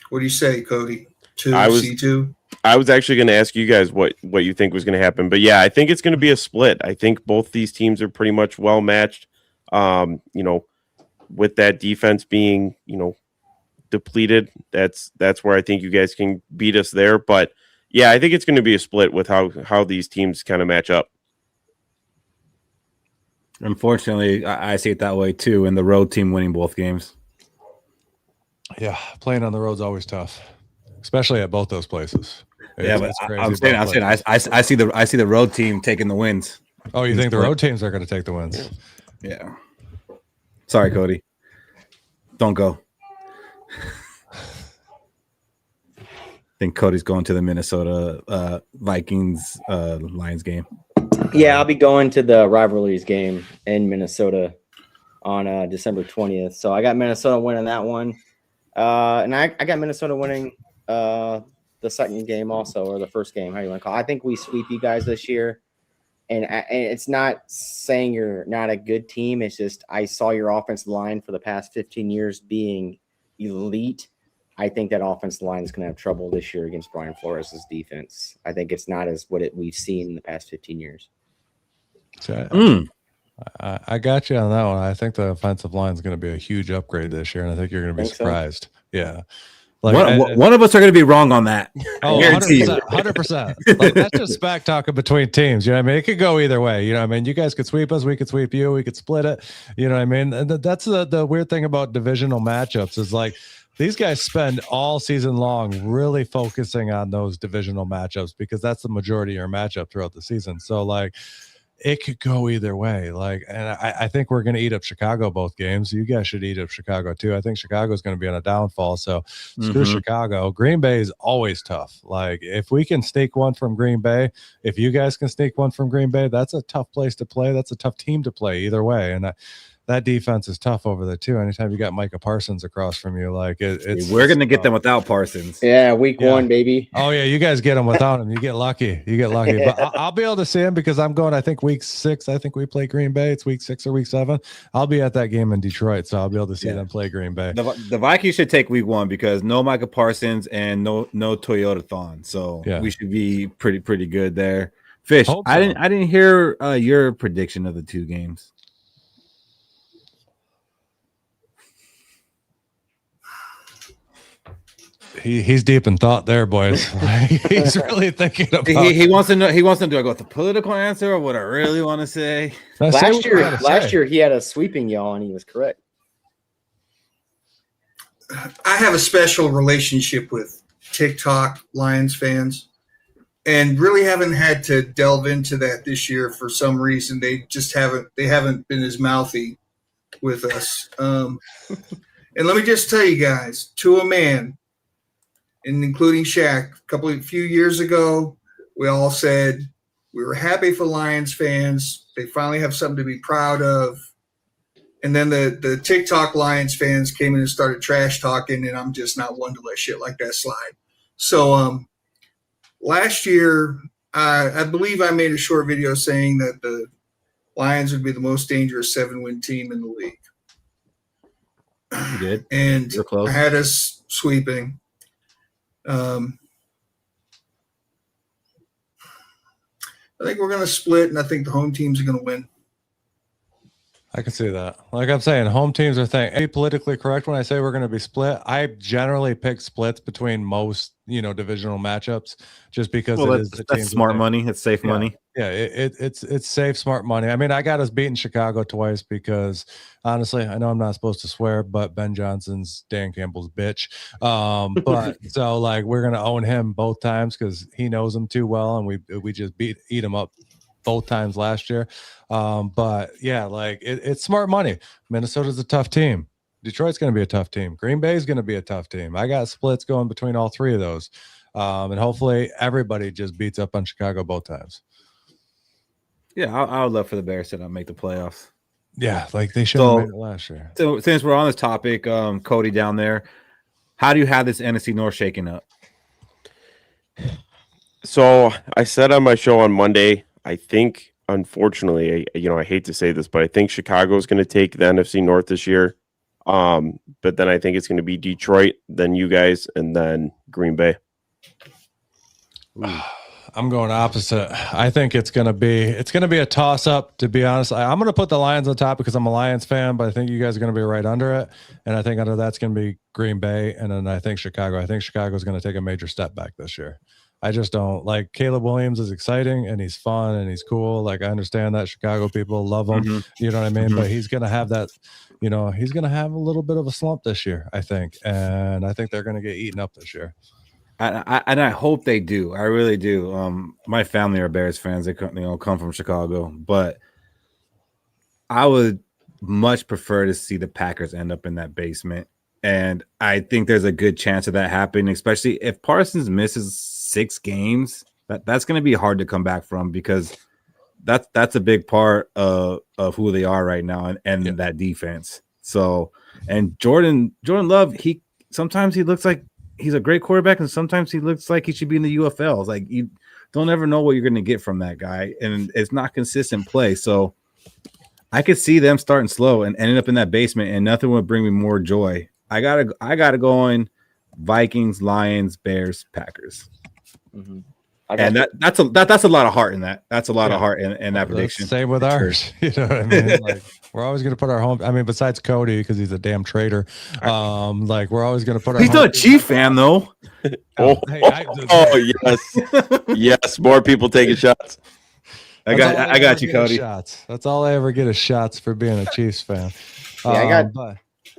What do you say, Cody? C2? I was actually going to ask you guys what you think was going to happen. But, yeah, I think it's going to be a split. I think both these teams are pretty much well matched, with that defense being, depleted. That's where I think you guys can beat us there. But, yeah, I think it's going to be a split with how these teams kind of match up. Unfortunately, I see it that way, too, and the road team winning both games. Yeah, playing on the road is always tough, especially at both those places. Yeah, but I'm saying I see the road team taking the wins. Oh, you think the road teams are going to take the wins? Yeah. Sorry, Cody. Don't go. I think Cody's going to the Minnesota Vikings Lions game. Yeah, I'll be going to the rivalries game in Minnesota on December 20th. So I got Minnesota winning that one. And I got Minnesota winning the second game also, or the first game, how you want to call it. I think we sweep you guys this year. And it's not saying you're not a good team. It's just I saw your offensive line for the past 15 years being elite. I think that offensive line is going to have trouble this year against Brian Flores' defense. I think it's not as we've seen in the past 15 years. So, I got you on that one. I think the offensive line is going to be a huge upgrade this year, and I think you're going to be surprised. So? Yeah. Like, one of us are going to be wrong on that. Oh, 100%. Like, that's just back talking between teams. You know what I mean? It could go either way. You know what I mean? You guys could sweep us. We could sweep you. We could split it. You know what I mean? And that's the weird thing about divisional matchups is like these guys spend all season long really focusing on those divisional matchups because that's the majority of your matchup throughout the season. So, like, it could go either way. Like, and I think we're going to eat up Chicago both games. You guys should eat up Chicago too. I think Chicago is going to be on a downfall. So screw Chicago. Green Bay is always tough. Like, if we can sneak one from Green Bay, if you guys can sneak one from Green Bay, that's a tough place to play. That's a tough team to play either way. And that defense is tough over there too. Anytime you got Micah Parsons across from you, like we're going to get them without Parsons. Yeah, week one, baby. Oh yeah, you guys get them without him. You get lucky. But I'll be able to see him because I'm going. I think week 6. I think we play Green Bay. It's week 6 or week 7. I'll be at that game in Detroit, so I'll be able to see them play Green Bay. The Vikings should take week 1 because no Micah Parsons and no Toyota Thon. So we should be pretty good there. Fish, Hope I so. didn't hear your prediction of the two games. He's deep in thought there, boys. He's really thinking about. He wants to know. He wants to know. Do I go with the political answer or what I really want to say? Now, say what you gotta Last say. year he had a sweeping yaw and he was correct. I have a special relationship with TikTok Lions fans, and really haven't had to delve into that this year for some reason. They just haven't been as mouthy with us. And let me just tell you guys, to a man, and including Shaq, a few years ago, we all said we were happy for Lions fans. They finally have something to be proud of. And then the TikTok Lions fans came in and started trash talking, and I'm just not one to let shit like that slide. So last year, I believe I made a short video saying that the Lions would be the most dangerous 7-win team in the league. You did. And You're close. I had us sweeping. I think we're going to split, and I think the home teams are going to win. I can see that. Like I'm saying, home teams are politically correct when I say we're going to be split. I generally pick splits between most, divisional matchups, just because that's smart money. It's safe money. Yeah, it's safe, smart money. I mean, I got us beating Chicago twice because honestly, I know I'm not supposed to swear, but Ben Johnson's Dan Campbell's bitch. But so like we're gonna own him both times because he knows him too well, and we just eat him up both times last year. But yeah, like it's smart money. Minnesota's a tough team. Detroit's going to be a tough team. Green Bay is going to be a tough team. I got splits going between all three of those. And hopefully everybody just beats up on Chicago both times. Yeah, I would love for the Bears to not make the playoffs. Yeah, like they should have made it last year. So since we're on this topic, Cody down there, how do you have this NFC North shaking up? So I said on my show on Monday, I think, unfortunately, I hate to say this, but I think Chicago is going to take the NFC North this year. But then I think it's going to be Detroit, then you guys, and then Green Bay. I'm going opposite. I think it's going to be a toss up, to be honest. I'm going to put the Lions on top because I'm a Lions fan, but I think you guys are going to be right under it. And I think under that's going to be Green Bay. And then I think Chicago is going to take a major step back this year. I just don't like Caleb Williams is exciting and he's fun and he's cool. Like I understand that Chicago people love him, you know what I mean? But he's going to have that, he's going to have a little bit of a slump this year, I think. And I think they're going to get eaten up this year. And I hope they do. I really do. My family are Bears fans. They come from Chicago, but I would much prefer to see the Packers end up in that basement. And I think there's a good chance of that happening, especially if Parsons misses 6 games. That's going to be hard to come back from because that's a big part of who they are right now and that defense. So, and Jordan Love, sometimes he looks like he's a great quarterback, and sometimes he looks like he should be in the UFLs. Like you don't ever know what you're going to get from that guy, and it's not consistent play. So I could see them starting slow and ending up in that basement, and nothing would bring me more joy. I gotta go in Vikings, Lions, Bears, Packers. Mm-hmm. And that's a lot of heart in that. That's a lot of heart in that prediction. Same with ours. You know what I mean? Like we're always going to put our home. I mean, besides Cody because he's a damn traitor. Like we're always going to put our. He's not a Chief fan though. Yes, yes. More people taking shots. I got you, Cody. Shots. That's all I ever get is shots for being a Chiefs fan.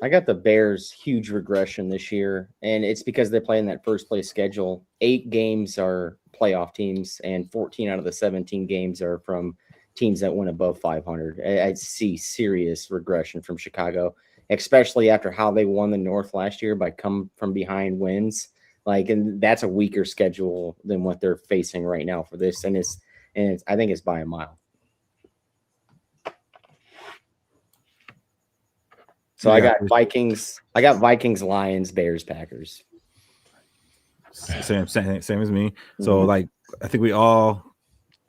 I got the Bears huge regression this year, and it's because they're playing that first place schedule. 8 games are playoff teams, and 14 out of the 17 games are from teams that went above 500. I see serious regression from Chicago, especially after how they won the North last year by come from behind wins. And that's a weaker schedule than what they're facing right now for this, and I think it's by a mile. So I got Vikings, Lions, Bears, Packers. Same as me. So I think we all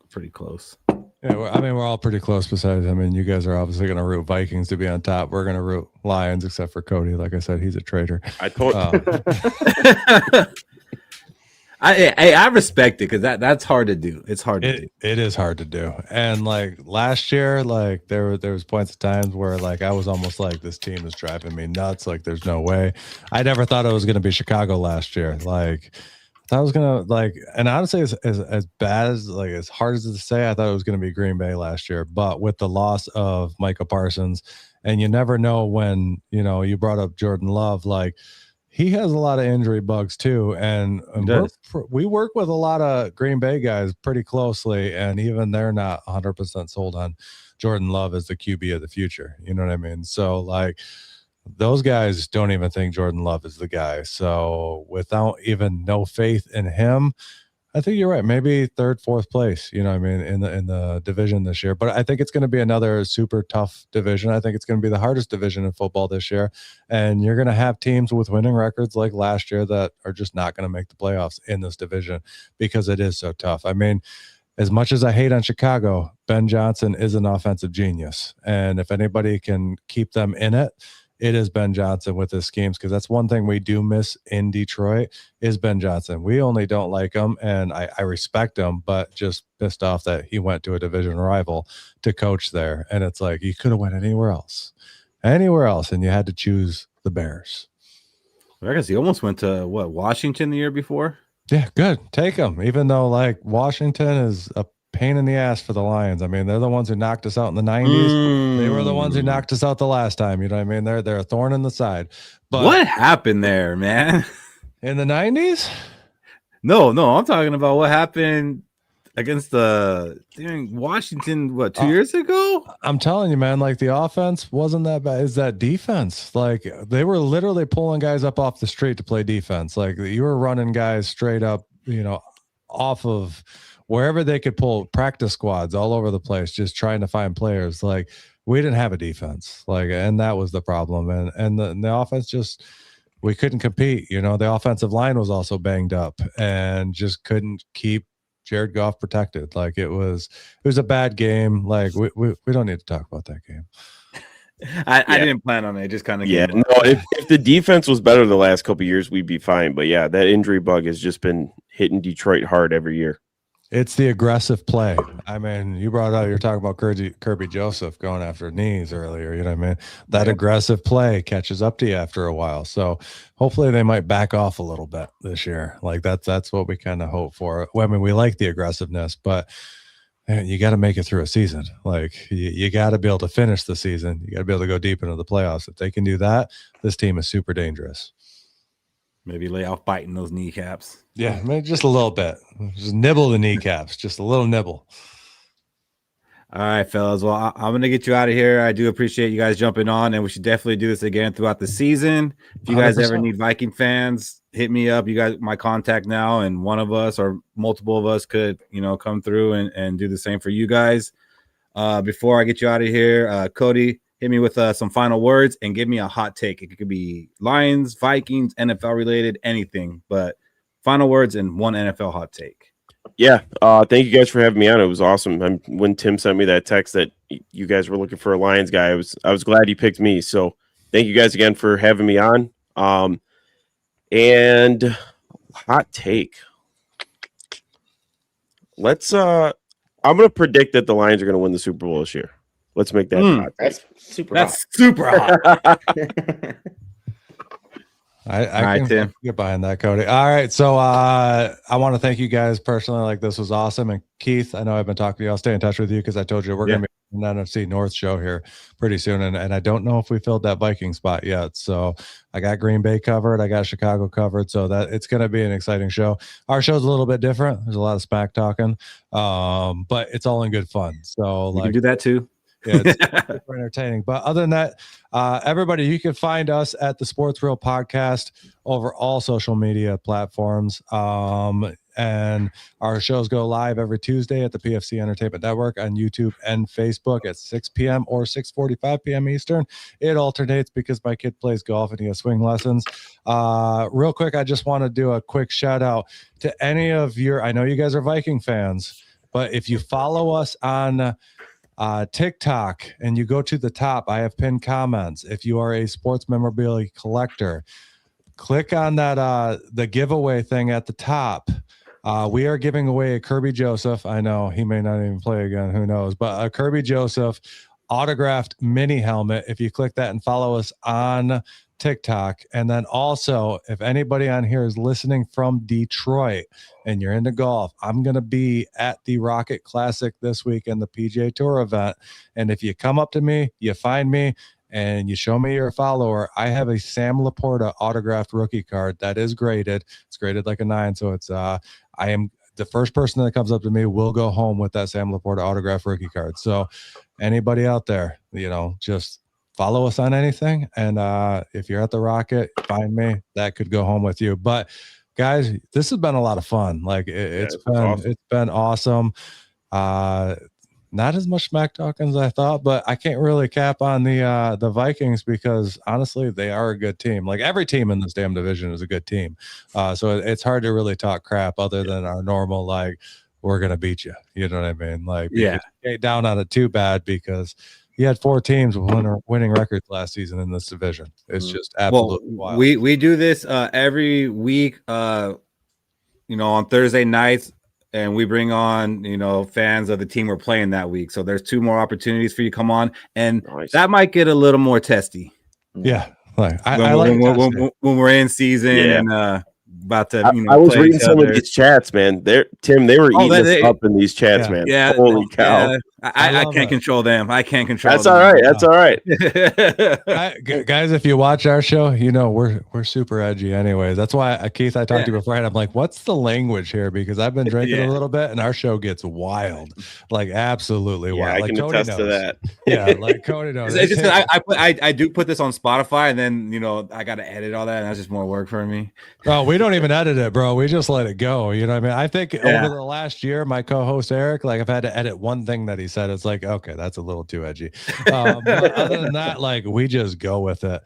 pretty close. Yeah, we're all pretty close. Besides, you guys are obviously going to root Vikings to be on top. We're going to root Lions, except for Cody. Like I said, he's a traitor. I told. I respect it because that's hard to do. It's hard to do. It is hard to do. And like last year, like there was points of times where like I was almost like this team is driving me nuts. Like there's no way. I never thought it was going to be Chicago last year. Like I thought it was gonna like, and honestly, as bad as like as hard as to say, I thought it was going to be Green Bay last year. But with the loss of Micah Parsons, and you never know when you brought up Jordan Love, like. He has a lot of injury bugs too, and we work with a lot of Green Bay guys pretty closely, and even they're not 100% sold on Jordan Love as the QB of the future. You know what I mean? So like those guys don't even think Jordan Love is the guy. So without even no faith in him, I think you're right. Maybe third, fourth place, in the division this year. But I think it's going to be another super tough division. I think it's going to be the hardest division in football this year. And you're going to have teams with winning records like last year that are just not going to make the playoffs in this division because it is so tough. I mean, as much as I hate on Chicago, Ben Johnson is an offensive genius. And if anybody can keep them in it, it is Ben Johnson with his schemes, because that's one thing we do miss in Detroit is Ben Johnson. We only don't like him, and I respect him, but just pissed off that he went to a division rival to coach there. And it's like you could have went anywhere else, and you had to choose the Bears. I guess he almost went to Washington the year before. Yeah, good. Take him, even though like Washington is a pain in the ass for the Lions. I mean, they're the ones who knocked us out in the 90s. They were the ones who knocked us out the last time. You know what I mean? They're a thorn in the side. But what happened there, man? In the 90s? No, I'm talking about what happened against Washington, 2 years ago? I'm telling you, man, like the offense wasn't that bad. It's that defense. Like they were literally pulling guys up off the street to play defense. Like you were running guys straight up, off of wherever they could pull practice squads all over the place, just trying to find players. Like we didn't have a defense, and that was the problem. And the offense we couldn't compete. The offensive line was also banged up and just couldn't keep Jared Goff protected. Like it was a bad game. Like we don't need to talk about that game. I didn't plan on it. It just kind of if the defense was better the last couple of years, we'd be fine. But yeah, that injury bug has just been hitting Detroit hard every year. It's the aggressive play. I mean, you're talking about Kirby Joseph going after knees earlier. You know what I mean? That aggressive play catches up to you after a while. So hopefully they might back off a little bit this year. Like that's what we kind of hope for. Well, I mean, we like the aggressiveness, but you got to make it through a season. Like you got to be able to finish the season. You got to be able to go deep into the playoffs. If they can do that, this team is super dangerous. Maybe lay off biting those kneecaps. Yeah, maybe just a little bit. Just nibble the kneecaps. Just a little nibble. All right, fellas. Well, I'm going to get you out of here. I do appreciate you guys jumping on, and we should definitely do this again throughout the season. If you guys 100%. Ever need Viking fans, hit me up. You guys, my contact now, and one of us or multiple of us could, come through and do the same for you guys. Before I get you out of here, Cody, hit me with some final words and give me a hot take. It could be Lions, Vikings, NFL related, anything, but final words and one NFL hot take. Yeah. Thank you guys for having me on. It was awesome. When Tim sent me that text that you guys were looking for a Lions guy, I was glad he picked me. So thank you guys again for having me on. And hot take. I'm going to predict that the Lions are going to win the Super Bowl this year. Let's make that hot. That's super hot. I can get behind that, Cody. All right. So I want to thank you guys personally. Like this was awesome. And Keith, I know I've been talking to you. I'll stay in touch with you because I told you we're going to be an NFC North show here pretty soon. And I don't know if we filled that Viking spot yet. So I got Green Bay covered. I got Chicago covered. So that it's going to be an exciting show. Our show's a little bit different. There's a lot of smack talking, but it's all in good fun. So you can do that too. Yeah, it's super entertaining. But other than that, everybody, you can find us at the Sports Real Podcast over all social media platforms. And our shows go live every Tuesday at the PFC Entertainment Network on YouTube and Facebook at 6 p.m. or 6:45 p.m. Eastern. It alternates because my kid plays golf and he has swing lessons. Real quick, I just want to do a quick shout out to any of I know you guys are Viking fans, but if you follow us on TikTok and you go to the top, I have pinned comments. If you are a sports memorabilia collector, click on that the giveaway thing at the top. We are giving away a Kirby Joseph. I know he may not even play again, who knows, but a Kirby Joseph autographed mini helmet. If you click that and follow us on TikTok. And then also, if anybody on here is listening from Detroit and you're into golf, I'm going to be at the Rocket Classic this week in the PGA Tour event. And if you come up to me, you find me, and you show me you're a follower, I have a Sam Laporta autographed rookie card that is graded. It's graded like a 9. So it's I am the first person that comes up to me will go home with that Sam Laporta autographed rookie card. So anybody out there, just follow us on anything. And if you're at the Rocket, find me. That could go home with you. But guys, this has been a lot of fun. Like it's been awesome. Not as much smack talking as I thought, but I can't really cap on the Vikings because honestly, they are a good team. Like every team in this damn division is a good team. So it's hard to really talk crap other than our normal, like, we're going to beat you. You know what I mean? Like, you get down on it too bad because you had 4 teams with winning records last season in this division. It's just absolutely wild. We do this every week, on Thursday nights. And we bring on, fans of the team we're playing that week. So there's 2 more opportunities for you to come on, and that might get a little more testy. Yeah, like when we're in season and about to. I was reading some of these chats, man. Tim, they were eating us up in these chats, man. Yeah, holy cow! Yeah. I can't control them. I can't control. That's them. all right. That's all right. Guys, if you watch our show, we're super edgy. Anyways, that's why Keith, I talked to you before, and I'm like, what's the language here? Because I've been drinking a little bit, and our show gets wild, like absolutely wild. I can Cody attest to that. Yeah, like Cody knows. It's just I do put this on Spotify, and then I got to edit all that, and that's just more work for me. Oh, we don't even edit it, bro. We just let it go. You know what I mean? I think over the last year, my co-host Eric, like I've had to edit one thing that he said. It's like, okay, that's a little too edgy. But other than that, like we just go with it.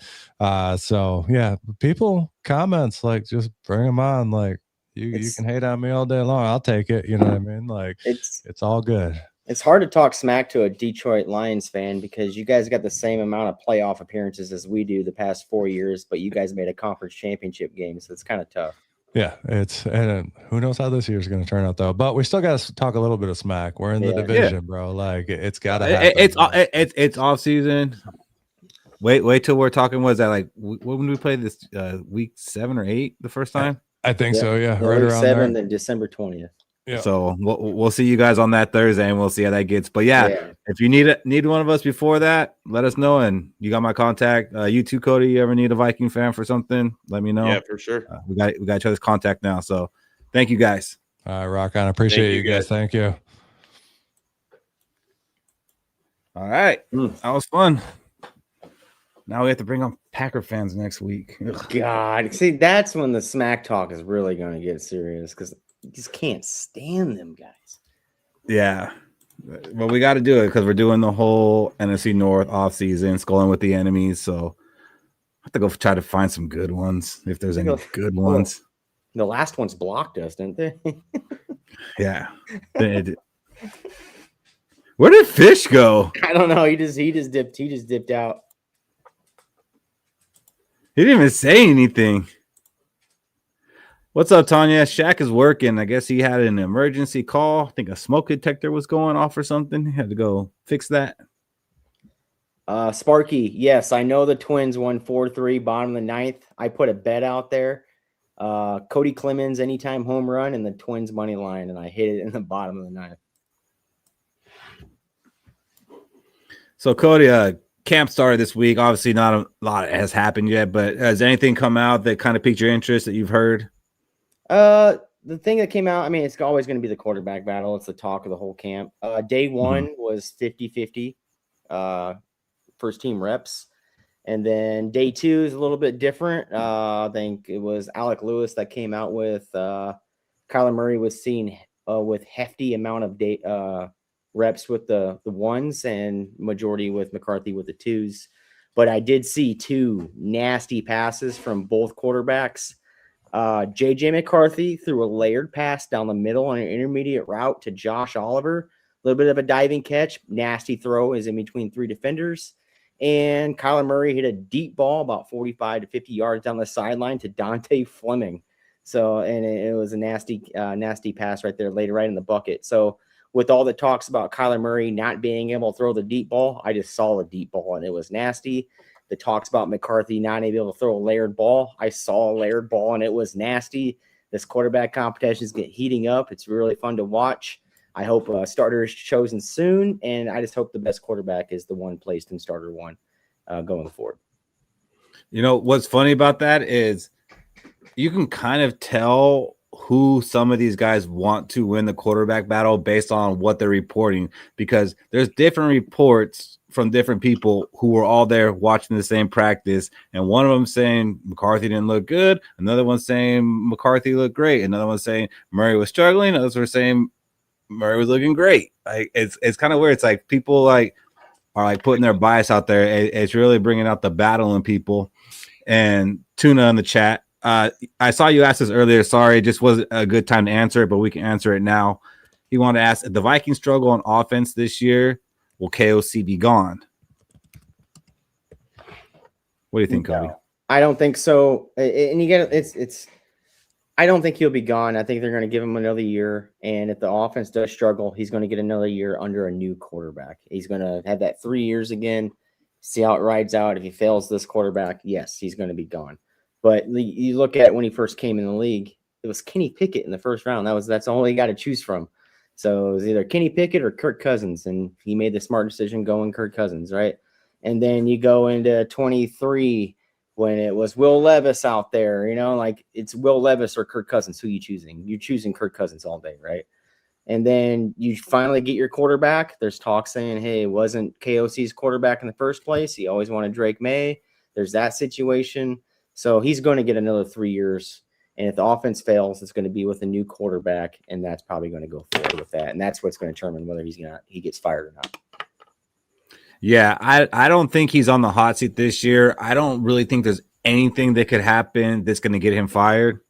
So yeah, people comments, like just bring them on. Like you can hate on me all day long. I'll take it. You know what I mean? Like it's all good. It's hard to talk smack to a Detroit Lions fan because you guys got the same amount of playoff appearances as we do the past 4 years, but you guys made a conference championship game, so it's kind of tough. Yeah, and who knows how this year's going to turn out though. But we still got to talk a little bit of smack. We're in the division, bro. Like it's got to happen. It's off season. Wait till we're talking. Was that like when we played this week 7 or 8 the first time? I think so. Yeah, right around 7 and December 20th. Yeah. So we'll see you guys on that Thursday, and we'll see how that gets. But if you need one of us before that, let us know. And you got my contact. You too, Cody. You ever need a Viking fan for something? Let me know. Yeah, for sure. We got each other's contact now. So thank you guys. All right, rock on. Appreciate you guys. Thank you. All right, that was fun. Now we have to bring on Packer fans next week. Ugh. God, see, that's when the smack talk is really going to get serious because you just can't stand them guys. Yeah, but we got to do it because we're doing the whole NFC North off season, SKOLing with the enemies. So I have to go try to find some good ones if there's any good ones. The last ones blocked us, didn't they? Yeah. Where did Fish go? I don't know. He just dipped out. He didn't even say anything. What's up, Tanya? Shaq is working. I guess he had an emergency call. I think a smoke detector was going off or something. He had to go fix that. Sparky, yes, I know the Twins won 4-3, bottom of the 9th. I put a bet out there. Cody Clemens, anytime home run, and the Twins money line, and I hit it in the bottom of the 9th. So, Cody, camp started this week. Obviously, not a lot has happened yet, but has anything come out that kind of piqued your interest that you've heard? The thing that came out, I mean, it's always going to be the quarterback battle. It's the talk of the whole camp. Day one was 50-50, first team reps. And then day 2 is a little bit different. I think it was Alec Lewis that came out with Kyler Murray was seen with hefty amount of reps with the ones and majority with McCarthy with the 2s. But I did see 2 nasty passes from both quarterbacks. JJ McCarthy threw a layered pass down the middle on an intermediate route to Josh Oliver. A little bit of a diving catch. Nasty throw is in between 3 defenders. and Kyler Murray hit a deep ball about 45 to 50 yards down the sideline to Dante Fleming. So, and it was a nasty pass right there, laid right in the bucket. So, with all the talks about Kyler Murray not being able to throw the deep ball, I just saw a deep ball and it was nasty. The talks about McCarthy not able to throw a layered ball, I saw a layered ball and it was nasty. This quarterback competition is heating up. It's really fun to watch. I hope a starter is chosen soon, and I just hope the best quarterback is the one placed in starter one going forward. You know, what's funny about that is you can kind of tell who some of these guys want to win the quarterback battle based on what they're reporting, because there's different reports from different people who were all there watching the same practice. And one of them saying McCarthy didn't look good. Another one saying McCarthy looked great. Another one saying Murray was struggling. Others were saying Murray was looking great. Like it's kind of weird. It's like people are putting their bias out there. It's really bringing out the battle in people. And Tuna in the chat, I saw you ask this earlier. Sorry, it just wasn't a good time to answer it, but we can answer it now. He wanted to ask, if the Vikings struggle on offense this year, will KOC be gone? What do you think, Cody? No, I don't think so. And you get it's. I don't think he'll be gone. I think they're going to give him another year. And if the offense does struggle, he's going to get another year under a new quarterback. He's going to have that 3 years again, see how it rides out. If he fails this quarterback, yes, he's going to be gone. But you look at when he first came in the league, it was Kenny Pickett in the first round. That's all he got to choose from. So it was either Kenny Pickett or Kirk Cousins, and he made the smart decision going Kirk Cousins, right? And then you go into 23 when it was Will Levis out there, like it's Will Levis or Kirk Cousins. Who you choosing? You're choosing Kirk Cousins all day, right? And then you finally get your quarterback. There's talk saying, hey, it wasn't KOC's quarterback in the first place. He always wanted Drake May. There's that situation. So he's going to get another 3 years. And if the offense fails, it's going to be with a new quarterback, and that's probably going to go forward with that. And that's what's going to determine whether he gets fired or not. Yeah, I don't think he's on the hot seat this year. I don't really think there's anything that could happen that's going to get him fired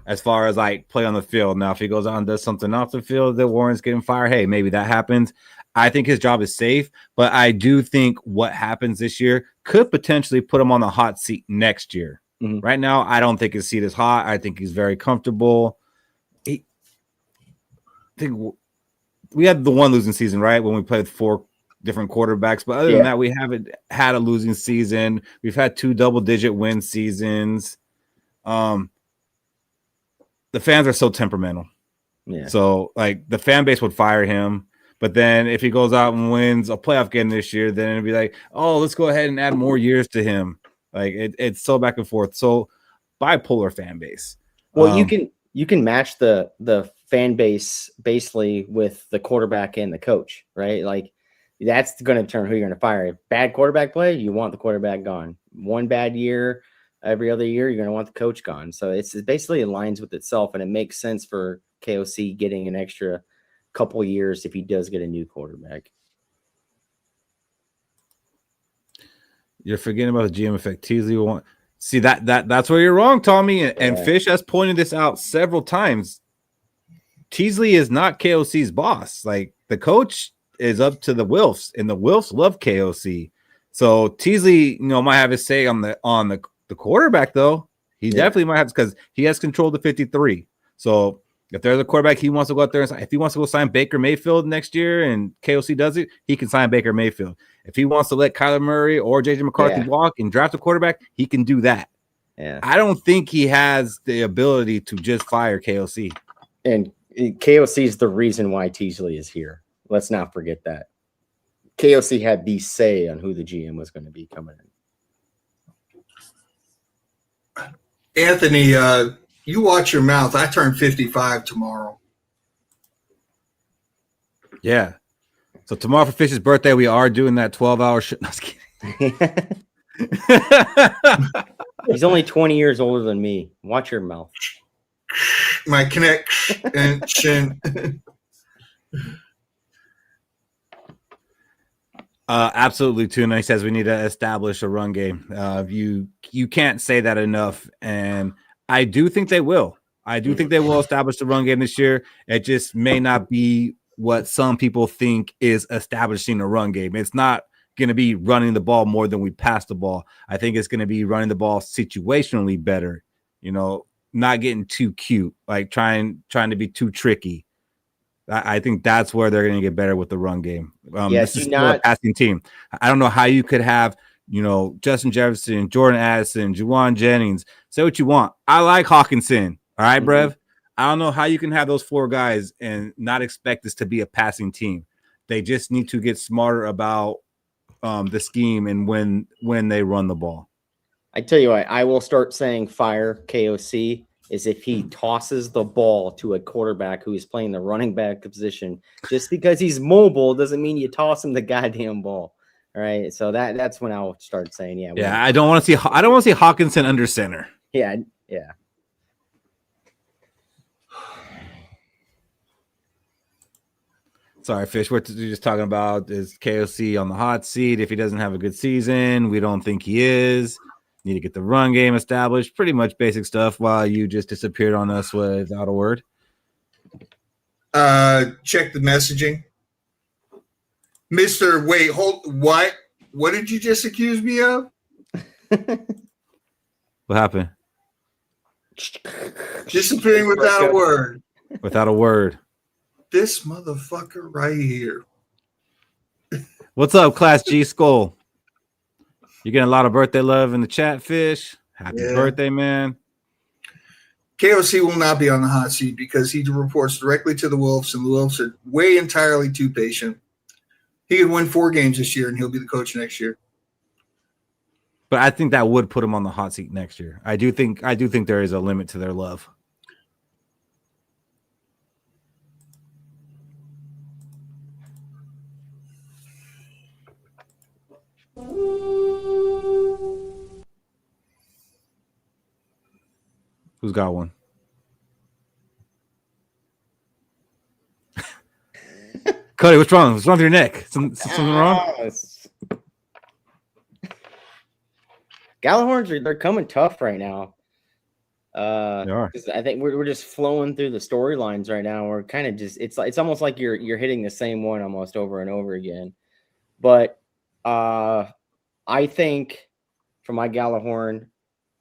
as far as like play on the field. Now, if he goes out and does something off the field that warrants getting fired, hey, maybe that happens. I think his job is safe, but I do think what happens this year could potentially put him on the hot seat next year. Mm-hmm. Right now, I don't think his seat is hot. I think he's very comfortable. I think we had the one losing season, right, when we played 4 different quarterbacks. But other than that, we haven't had a losing season. We've had 2 double-digit win seasons. The fans are so temperamental. Yeah. So, like, the fan base would fire him. But then if he goes out and wins a playoff game this year, then it'd be like, oh, let's go ahead and add more years to him. Like it's so back and forth. So bipolar fan base. Well, you can match the fan base basically with the quarterback and the coach, right? Like that's going to determine who you're going to fire. Bad quarterback play, you want the quarterback gone. One bad year, every other year, you're going to want the coach gone. So it basically aligns with itself, and it makes sense for KOC getting an extra couple years if he does get a new quarterback. You're forgetting about the GM effect. Teasley won't see that's where you're wrong, Tommy. And Fish has pointed this out several times. Teasley is not KOC's boss. Like the coach is up to the Wilfs, and the Wilfs love KOC. So Teasley, might have his say on the quarterback though. He definitely might have, because he has control of the 53. So if there's a quarterback he wants to go out there and if he wants to go sign Baker Mayfield next year and KOC does it, he can sign Baker Mayfield. If he wants to let Kyler Murray or JJ McCarthy walk and draft a quarterback, he can do that. Yeah. I don't think he has the ability to just fire KOC. And KOC is the reason why Teasley is here. Let's not forget that. KOC had the say on who the GM was going to be coming in. Anthony, you watch your mouth. I turn 55 tomorrow. Yeah. So tomorrow for Fish's birthday, we are doing that 12-hour show. No, I was kidding. He's only 20 years older than me. Watch your mouth. My connection. Absolutely, Tuna. He says we need to establish a run game. You can't say that enough, and I do think they will. I do think they will establish the run game this year. It just may not be what some people think is establishing a run game. It's not going to be running the ball more than we pass the ball. I think it's going to be running the ball situationally better, not getting too cute, like trying to be too tricky. I think that's where they're going to get better with the run game. This is still a passing team. I don't know how you could have, Justin Jefferson, Jordan Addison, Juwan Jennings. Say what you want. I like Hawkinson. All right, Brev. I don't know how you can have those 4 guys and not expect this to be a passing team. They just need to get smarter about the scheme and when they run the ball. I tell you what, I will start saying fire KOC is if he tosses the ball to a quarterback who is playing the running back position. Just because he's mobile doesn't mean you toss him the goddamn ball. All right, so that's when I'll start saying, yeah. I don't want to see Hawkinson under center. Yeah. Sorry, Fish. What you're just talking about is KOC on the hot seat. If he doesn't have a good season, we don't think he is. Need to get the run game established. Pretty much basic stuff while you just disappeared on us without a word. Check the messaging. Mr. Wait, hold what? What did you just accuse me of? What happened? Disappearing without a word. Without a word. This motherfucker right here. What's up, Class G Skol? You getting a lot of birthday love in the chat, Fish. Happy birthday, man. KOC will not be on the hot seat because he reports directly to the Wolves, and the Wolves are way entirely too patient. He could win 4 games this year, and he'll be the coach next year. But I think that would put him on the hot seat next year. I do think there is a limit to their love. Who's got one? Cody, what's wrong? What's wrong with your neck? Something wrong? Gallahorns they're coming tough right now. They are. I think we're just flowing through the storylines right now. We're kind of just it's almost like you're hitting the same one almost over and over again. But I think for my Gallahorn,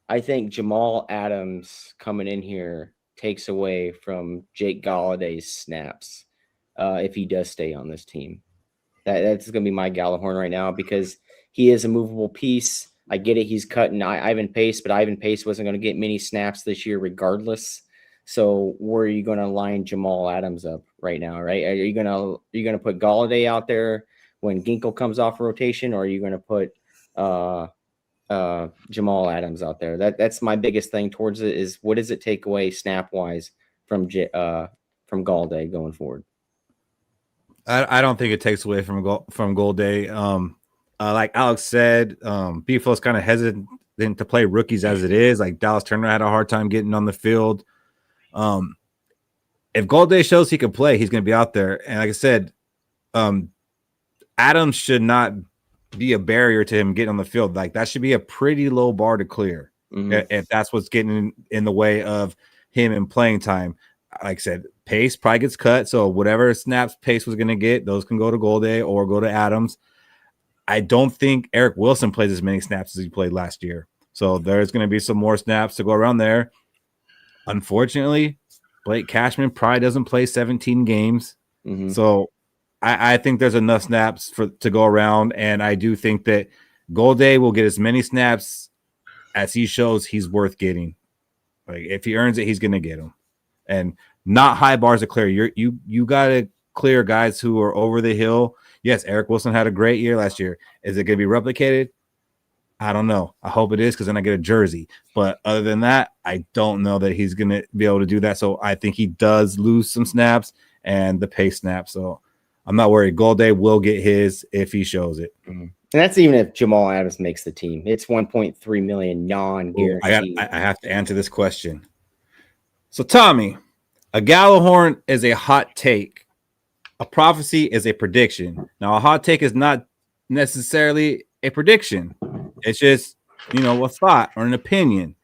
I think Jamal Adams coming in here takes away from Jake Galladay's snaps if he does stay on this team. That's going to be my Gallahorn right now because he is a movable piece. I get it. He's cutting Ivan Pace, but Ivan Pace wasn't going to get many snaps this year regardless. So where are you going to line Jamal Adams up right now, right? Are you going to put Galladay out there when Ginkle comes off rotation, or are you going to put Jamal Adams out there? That's my biggest thing towards it is what does it take away snap wise from Galladay going forward? I don't think it takes away from Galladay. Like Alex said, B-Flo's kind of hesitant to play rookies as it is. Like Dallas Turner had a hard time getting on the field. If Galladay shows he can play, he's going to be out there. And like I said, Adams should not be a barrier to him getting on the field. Like that should be a pretty low bar to clear if that's what's getting in the way of him in playing time. Like I said, Pace probably gets cut, so whatever snaps Pace was going to get, those can go to Galladay or go to Adams. I don't think Eric Wilson plays as many snaps as he played last year, so there's going to be some more snaps to go around there. Unfortunately, Blake Cashman probably doesn't play 17 games, so I think there's enough snaps to go around, and I do think that Galladay will get as many snaps as he shows he's worth getting. Like if he earns it, he's going to get them, and not high bars to clear. You got to clear guys who are over the hill. Yes, Eric Wilson had a great year last year. Is it going to be replicated? I don't know. I hope it is because then I get a jersey. But other than that, I don't know that he's going to be able to do that. So I think he does lose some snaps and the pace snaps. So I'm not worried. Galladay will get his if he shows it. And that's even if Jamal Adams makes the team. It's 1.3 million non-guaranteed. I have to answer this question. So Tommy, a Gallahorn is a hot take. A prophecy is a prediction. Now, a hot take is not necessarily a prediction. It's just, a thought or an opinion.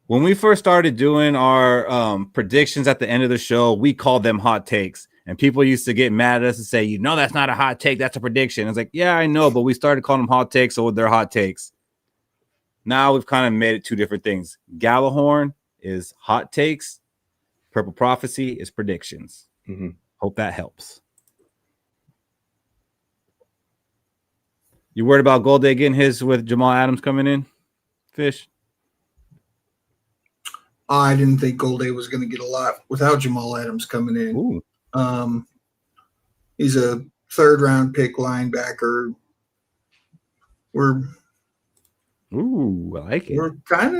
When we first started doing our predictions at the end of the show, we called them hot takes. And people used to get mad at us and say, you know, that's not a hot take. That's a prediction. It's like, yeah, I know, but we started calling them hot takes, so they're hot takes. Now we've kind of made it two different things. Gallahorn is hot takes. Purple Prophecy is predictions. Mm-hmm. Hope that helps. You worried about Golday getting his with Jamal Adams coming in, Fish? I didn't think Golday was going to get a lot without Jamal Adams coming in. Ooh. He's a third-round pick linebacker. We're I like it. We're kind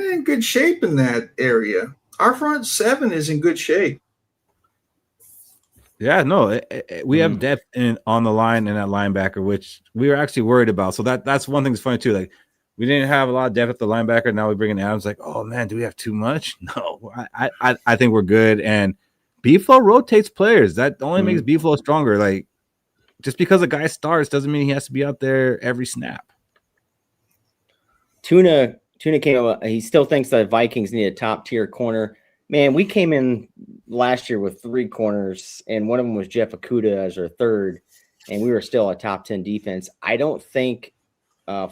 of in good shape in that area. Our front seven is in good shape. Yeah, no, we have depth on the line and that linebacker, which we were actually worried about. So that's one thing that's funny too. Like, we didn't have a lot of depth at the linebacker. Now we bring in Adams. Like, oh man, do we have too much? No, I think we're good. And B-Flo rotates players. That only makes B-Flo stronger. Like, just because a guy starts doesn't mean he has to be out there every snap. Tuna came up. He still thinks that Vikings need a top tier corner. Man, we came in last year with 3 corners, and one of them was Jeff Okudah as our third, and we were still a top 10 defense. I don't think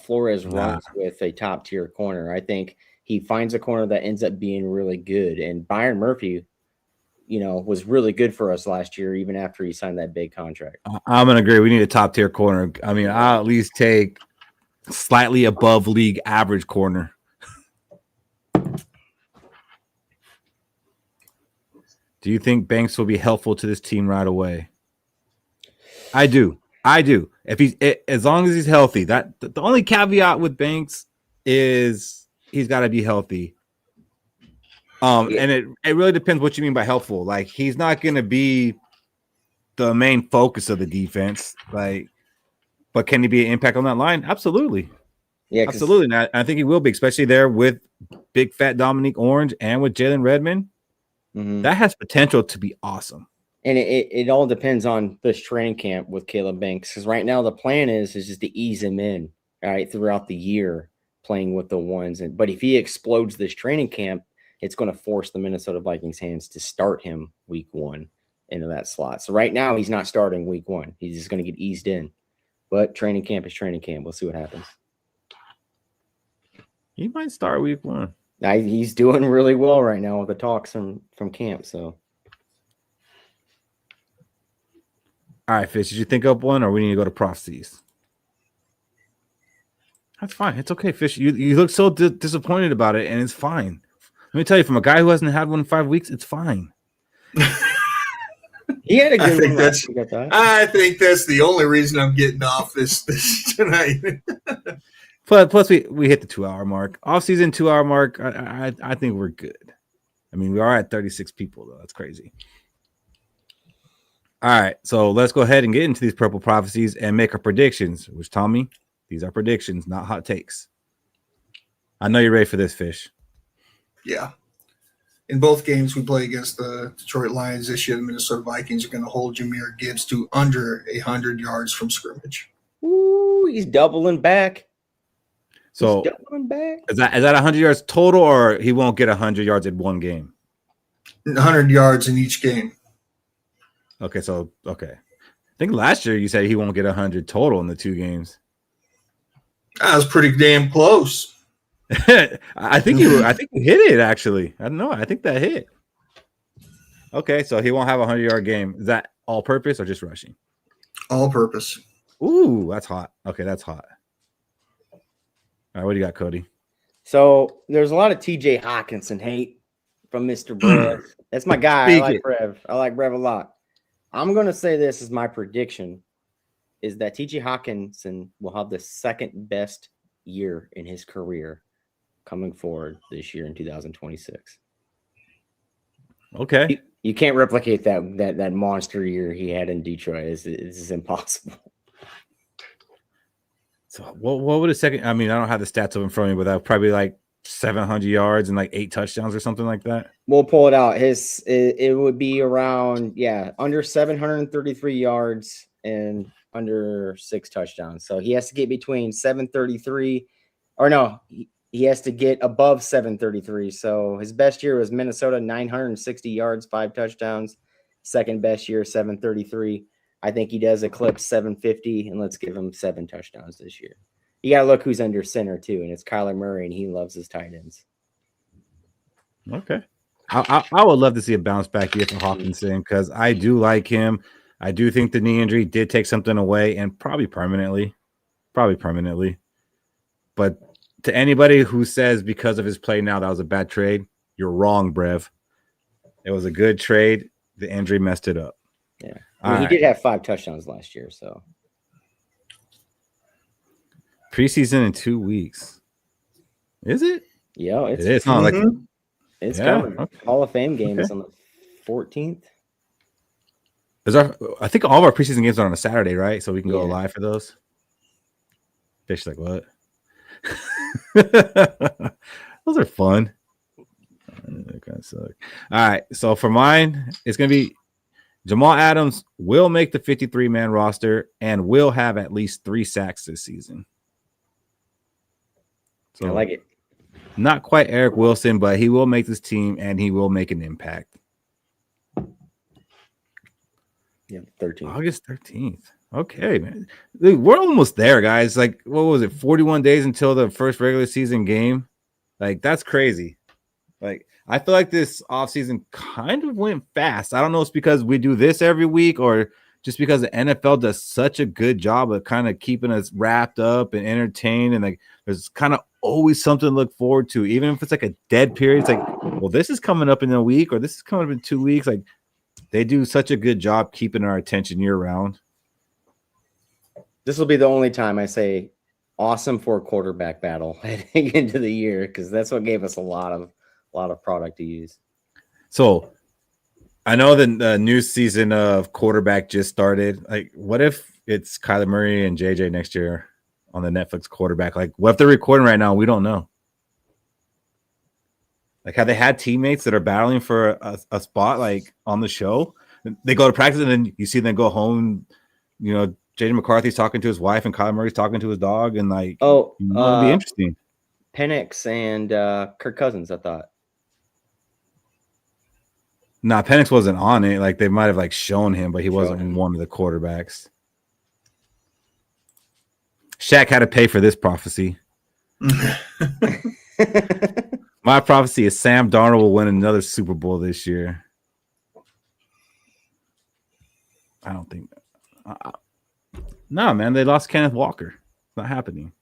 Flores runs with a top tier corner. I think he finds a corner that ends up being really good. And Byron Murphy, you know, was really good for us last year, even after he signed that big contract. I'm gonna agree. We need a top tier corner. I mean, I'll at least take slightly above league average corner. Do you think Banks will be helpful to this team right away? I do. If he's as long as he's healthy. That the only caveat with Banks is he's got to be healthy. And it really depends what you mean by helpful. Like, he's not going to be the main focus of the defense. Like, but can he be an impact on that line? Absolutely. Yeah, absolutely. And I think he will be, especially there with big fat Dominique Orange and with Jalen Redmond. Mm-hmm. That has potential to be awesome. And it all depends on this training camp with Caleb Banks, because right now the plan is just to ease him in, all right, throughout the year playing with the ones. But if he explodes this training camp, it's going to force the Minnesota Vikings hands to start him week 1 into that slot. So right now he's not starting week 1. He's just going to get eased in. But training camp is training camp. We'll see what happens. He might start week 1. He's doing really well right now with the talks from camp. So, all right, Fish, did you think up one, or we need to go to prophecies? That's fine. It's okay, Fish. You look so disappointed about it, and it's fine. Let me tell you, from a guy who hasn't had one in 5 weeks, it's fine. He had a good one. I think that's the only reason I'm getting off this tonight. Plus, we hit the 2-hour mark. Off-season 2-hour mark, I think we're good. I mean, we are at 36 people, though. That's crazy. All right, so let's go ahead and get into these purple prophecies and make our predictions, which, Tommy, these are predictions, not hot takes. I know you're ready for this, Fish. Yeah. In both games we play against the Detroit Lions this year, the Minnesota Vikings are going to hold Jahmyr Gibbs to under 100 yards from scrimmage. Ooh, he's doubling back. So is that 100 yards total, or he won't get 100 yards in one game? 100 yards in each game. Okay. I think last year you said he won't get 100 total in the 2 games. That was pretty damn close. I think you hit it, actually. I don't know. I think that hit. Okay, so he won't have a 100-yard game. Is that all purpose or just rushing? All purpose. Ooh, that's hot. Okay, that's hot. All right, what do you got, Cody? So there's a lot of TJ Hawkinson hate from Mr. Brev. That's my guy. I like Brev a lot. I'm going to say this is my prediction, is that TJ Hawkinson will have the second best year in his career coming forward this year in 2026. Okay. You can't replicate that monster year he had in Detroit. It's impossible. So what would a second? I mean, I don't have the stats up in front of me, but that would probably like 700 yards and like 8 touchdowns or something like that. We'll pull it out. It would be around under 733 yards and under 6 touchdowns. So he has to get between 733, or no, he has to get above 733. So his best year was Minnesota, 960 yards, 5 touchdowns. Second best year, 733. I think he does eclipse 750, and let's give him 7 touchdowns this year. You got to look who's under center, too, and it's Kyler Murray, and he loves his tight ends. Okay. I would love to see a bounce back year for Hawkinson because I do like him. I do think the knee injury did take something away and probably permanently. But to anybody who says because of his play now that was a bad trade, you're wrong, Brev. It was a good trade. The injury messed it up. Yeah. I mean, he did have 5 touchdowns last year, so. Preseason in 2 weeks. Is it? Yeah, it is. Not like it's coming. Okay. Hall of Fame game is on the 14th. I think all of our preseason games are on a Saturday, right? So we can go live for those. Fish like what? Those are fun. That kind of suck. All right. So for mine, it's gonna be Jamal Adams will make the 53-man roster and will have at least 3 sacks this season. So I like it. Not quite Eric Wilson, but he will make this team and he will make an impact. Yeah, 13th. August 13th. Okay, man. We're almost there, guys. Like, what was it? 41 days until the first regular season game. Like, that's crazy. Like, I feel like this offseason kind of went fast. I don't know if it's because we do this every week or just because the NFL does such a good job of kind of keeping us wrapped up and entertained. And like, there's kind of always something to look forward to. Even if it's like a dead period, it's like, well, this is coming up in a week or this is coming up in 2 weeks. Like, they do such a good job keeping our attention year round. This will be the only time I say awesome for a quarterback battle heading into the year because that's what gave us a lot of product to use. So I know the new season of quarterback just started. Like, what if it's Kyler Murray and JJ next year on the Netflix quarterback? Like, what if they're recording right now? We don't know. Like, have they had teammates that are battling for a spot like on the show? They go to practice and then you see them go home. You know, JJ McCarthy's talking to his wife and Kyler Murray's talking to his dog, and like, it'll be interesting. Penix and Kirk Cousins, I thought. Nah, Penix wasn't on it. Like, they might have like shown him, but he wasn't one of the quarterbacks. Shaq had to pay for this prophecy. My prophecy is Sam Darnold will win another Super Bowl this year. I don't think. No, man, they lost Kenneth Walker. It's not happening.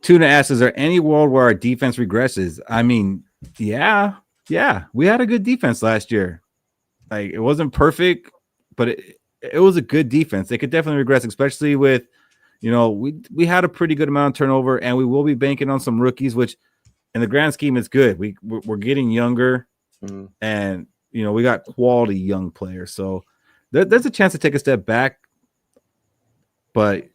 Tuna asks, is there any world where our defense regresses? I mean, yeah. We had a good defense last year. Like, it wasn't perfect, but it was a good defense. They could definitely regress, especially with, we had a pretty good amount of turnover, and we will be banking on some rookies, which in the grand scheme is good. We're getting younger, and we got quality young players. So there's a chance to take a step back, but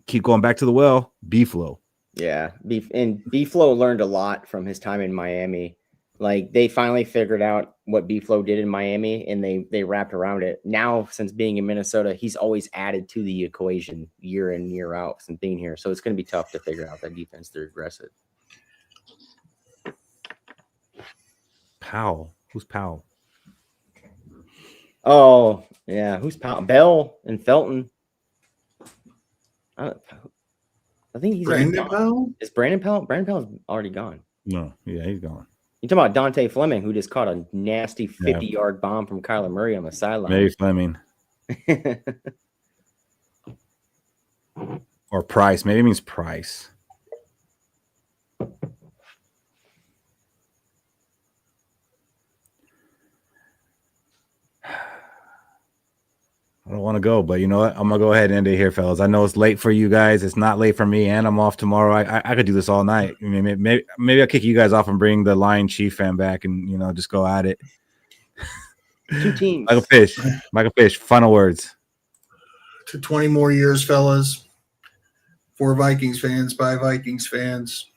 keep going back to the well. B-Flo. Yeah, B-Flo learned a lot from his time in Miami. Like, they finally figured out what B-Flo did in Miami, and they wrapped around it. Now, since being in Minnesota, he's always added to the equation year in, year out since being here. So it's going to be tough to figure out that defense to regress it. Powell. Who's Powell? Oh, yeah. Who's Powell? Bell and Felton. I think he's Brandon Powell? Is Brandon Powell? Brandon Powell's already gone. No, yeah, he's gone. You talking about Dante Fleming, who just caught a nasty 50-yard bomb from Kyler Murray on the sideline. Maybe Fleming. Or Price. Maybe it means Price. I don't want to go, but you know what? I'm going to go ahead and end it here, fellas. I know it's late for you guys. It's not late for me, and I'm off tomorrow. I could do this all night. I mean, maybe I'll kick you guys off and bring the Lion Chief fan back and, just go at it. 2 teams. Michael Fish, final words. To 20 more years, fellas. For Vikings fans, by Vikings fans.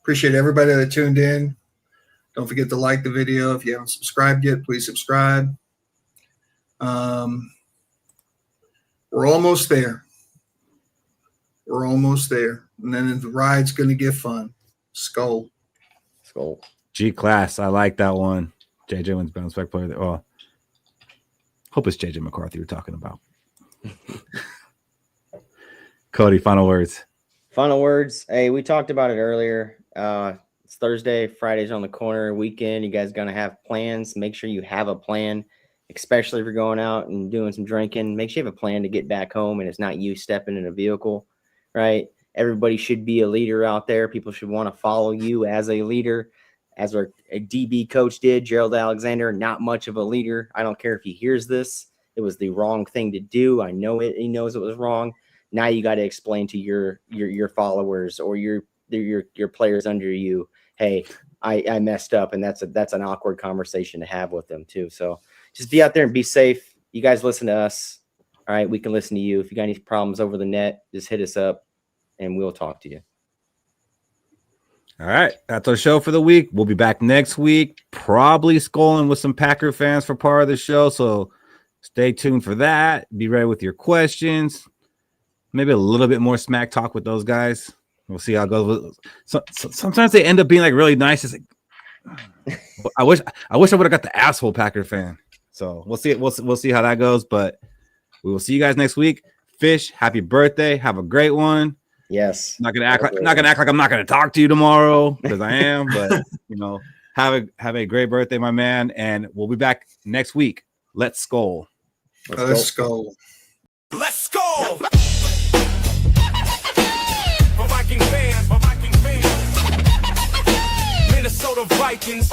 Appreciate everybody that tuned in. Don't forget to like the video. If you haven't subscribed yet, please subscribe. We're almost there. We're almost there. And then the ride's going to get fun. Skol. Skol. G-Class. I like that one. JJ wins bounce back player. Oh, hope it's JJ McCarthy you're talking about. Cody, final words. Final words. Hey, we talked about it earlier. It's Thursday, Friday's on the corner, weekend. You guys gonna have plans. Make sure you have a plan, especially if you're going out and doing some drinking. Make sure you have a plan to get back home and it's not you stepping in a vehicle, right? Everybody should be a leader out there. People should want to follow you as a leader. As our DB coach did, Gerald Alexander, not much of a leader. I don't care if he hears this. It was the wrong thing to do. I know it. He knows it was wrong. Now you got to explain to your followers or your players under you, hey, I messed up, and that's an awkward conversation to have with them too. So just be out there and be safe. You guys listen to us. All right, we can listen to you. If you got any problems over the net, just hit us up, and we'll talk to you. All right, that's our show for the week. We'll be back next week, probably Skoling with some Packer fans for part of the show. So stay tuned for that. Be ready with your questions. Maybe a little bit more smack talk with those guys. We'll see how it goes. Sometimes they end up being like really nice. It's like, I wish I would have got the asshole Packer fan. So we'll see. We'll see how that goes. But we will see you guys next week. Fish, happy birthday! Have a great one. Yes. Not gonna act like I'm not gonna talk to you tomorrow because I am. But have a great birthday, my man. And we'll be back next week. Let's Skol. Let's go. Let's go! For Vikings fans, Minnesota Vikings.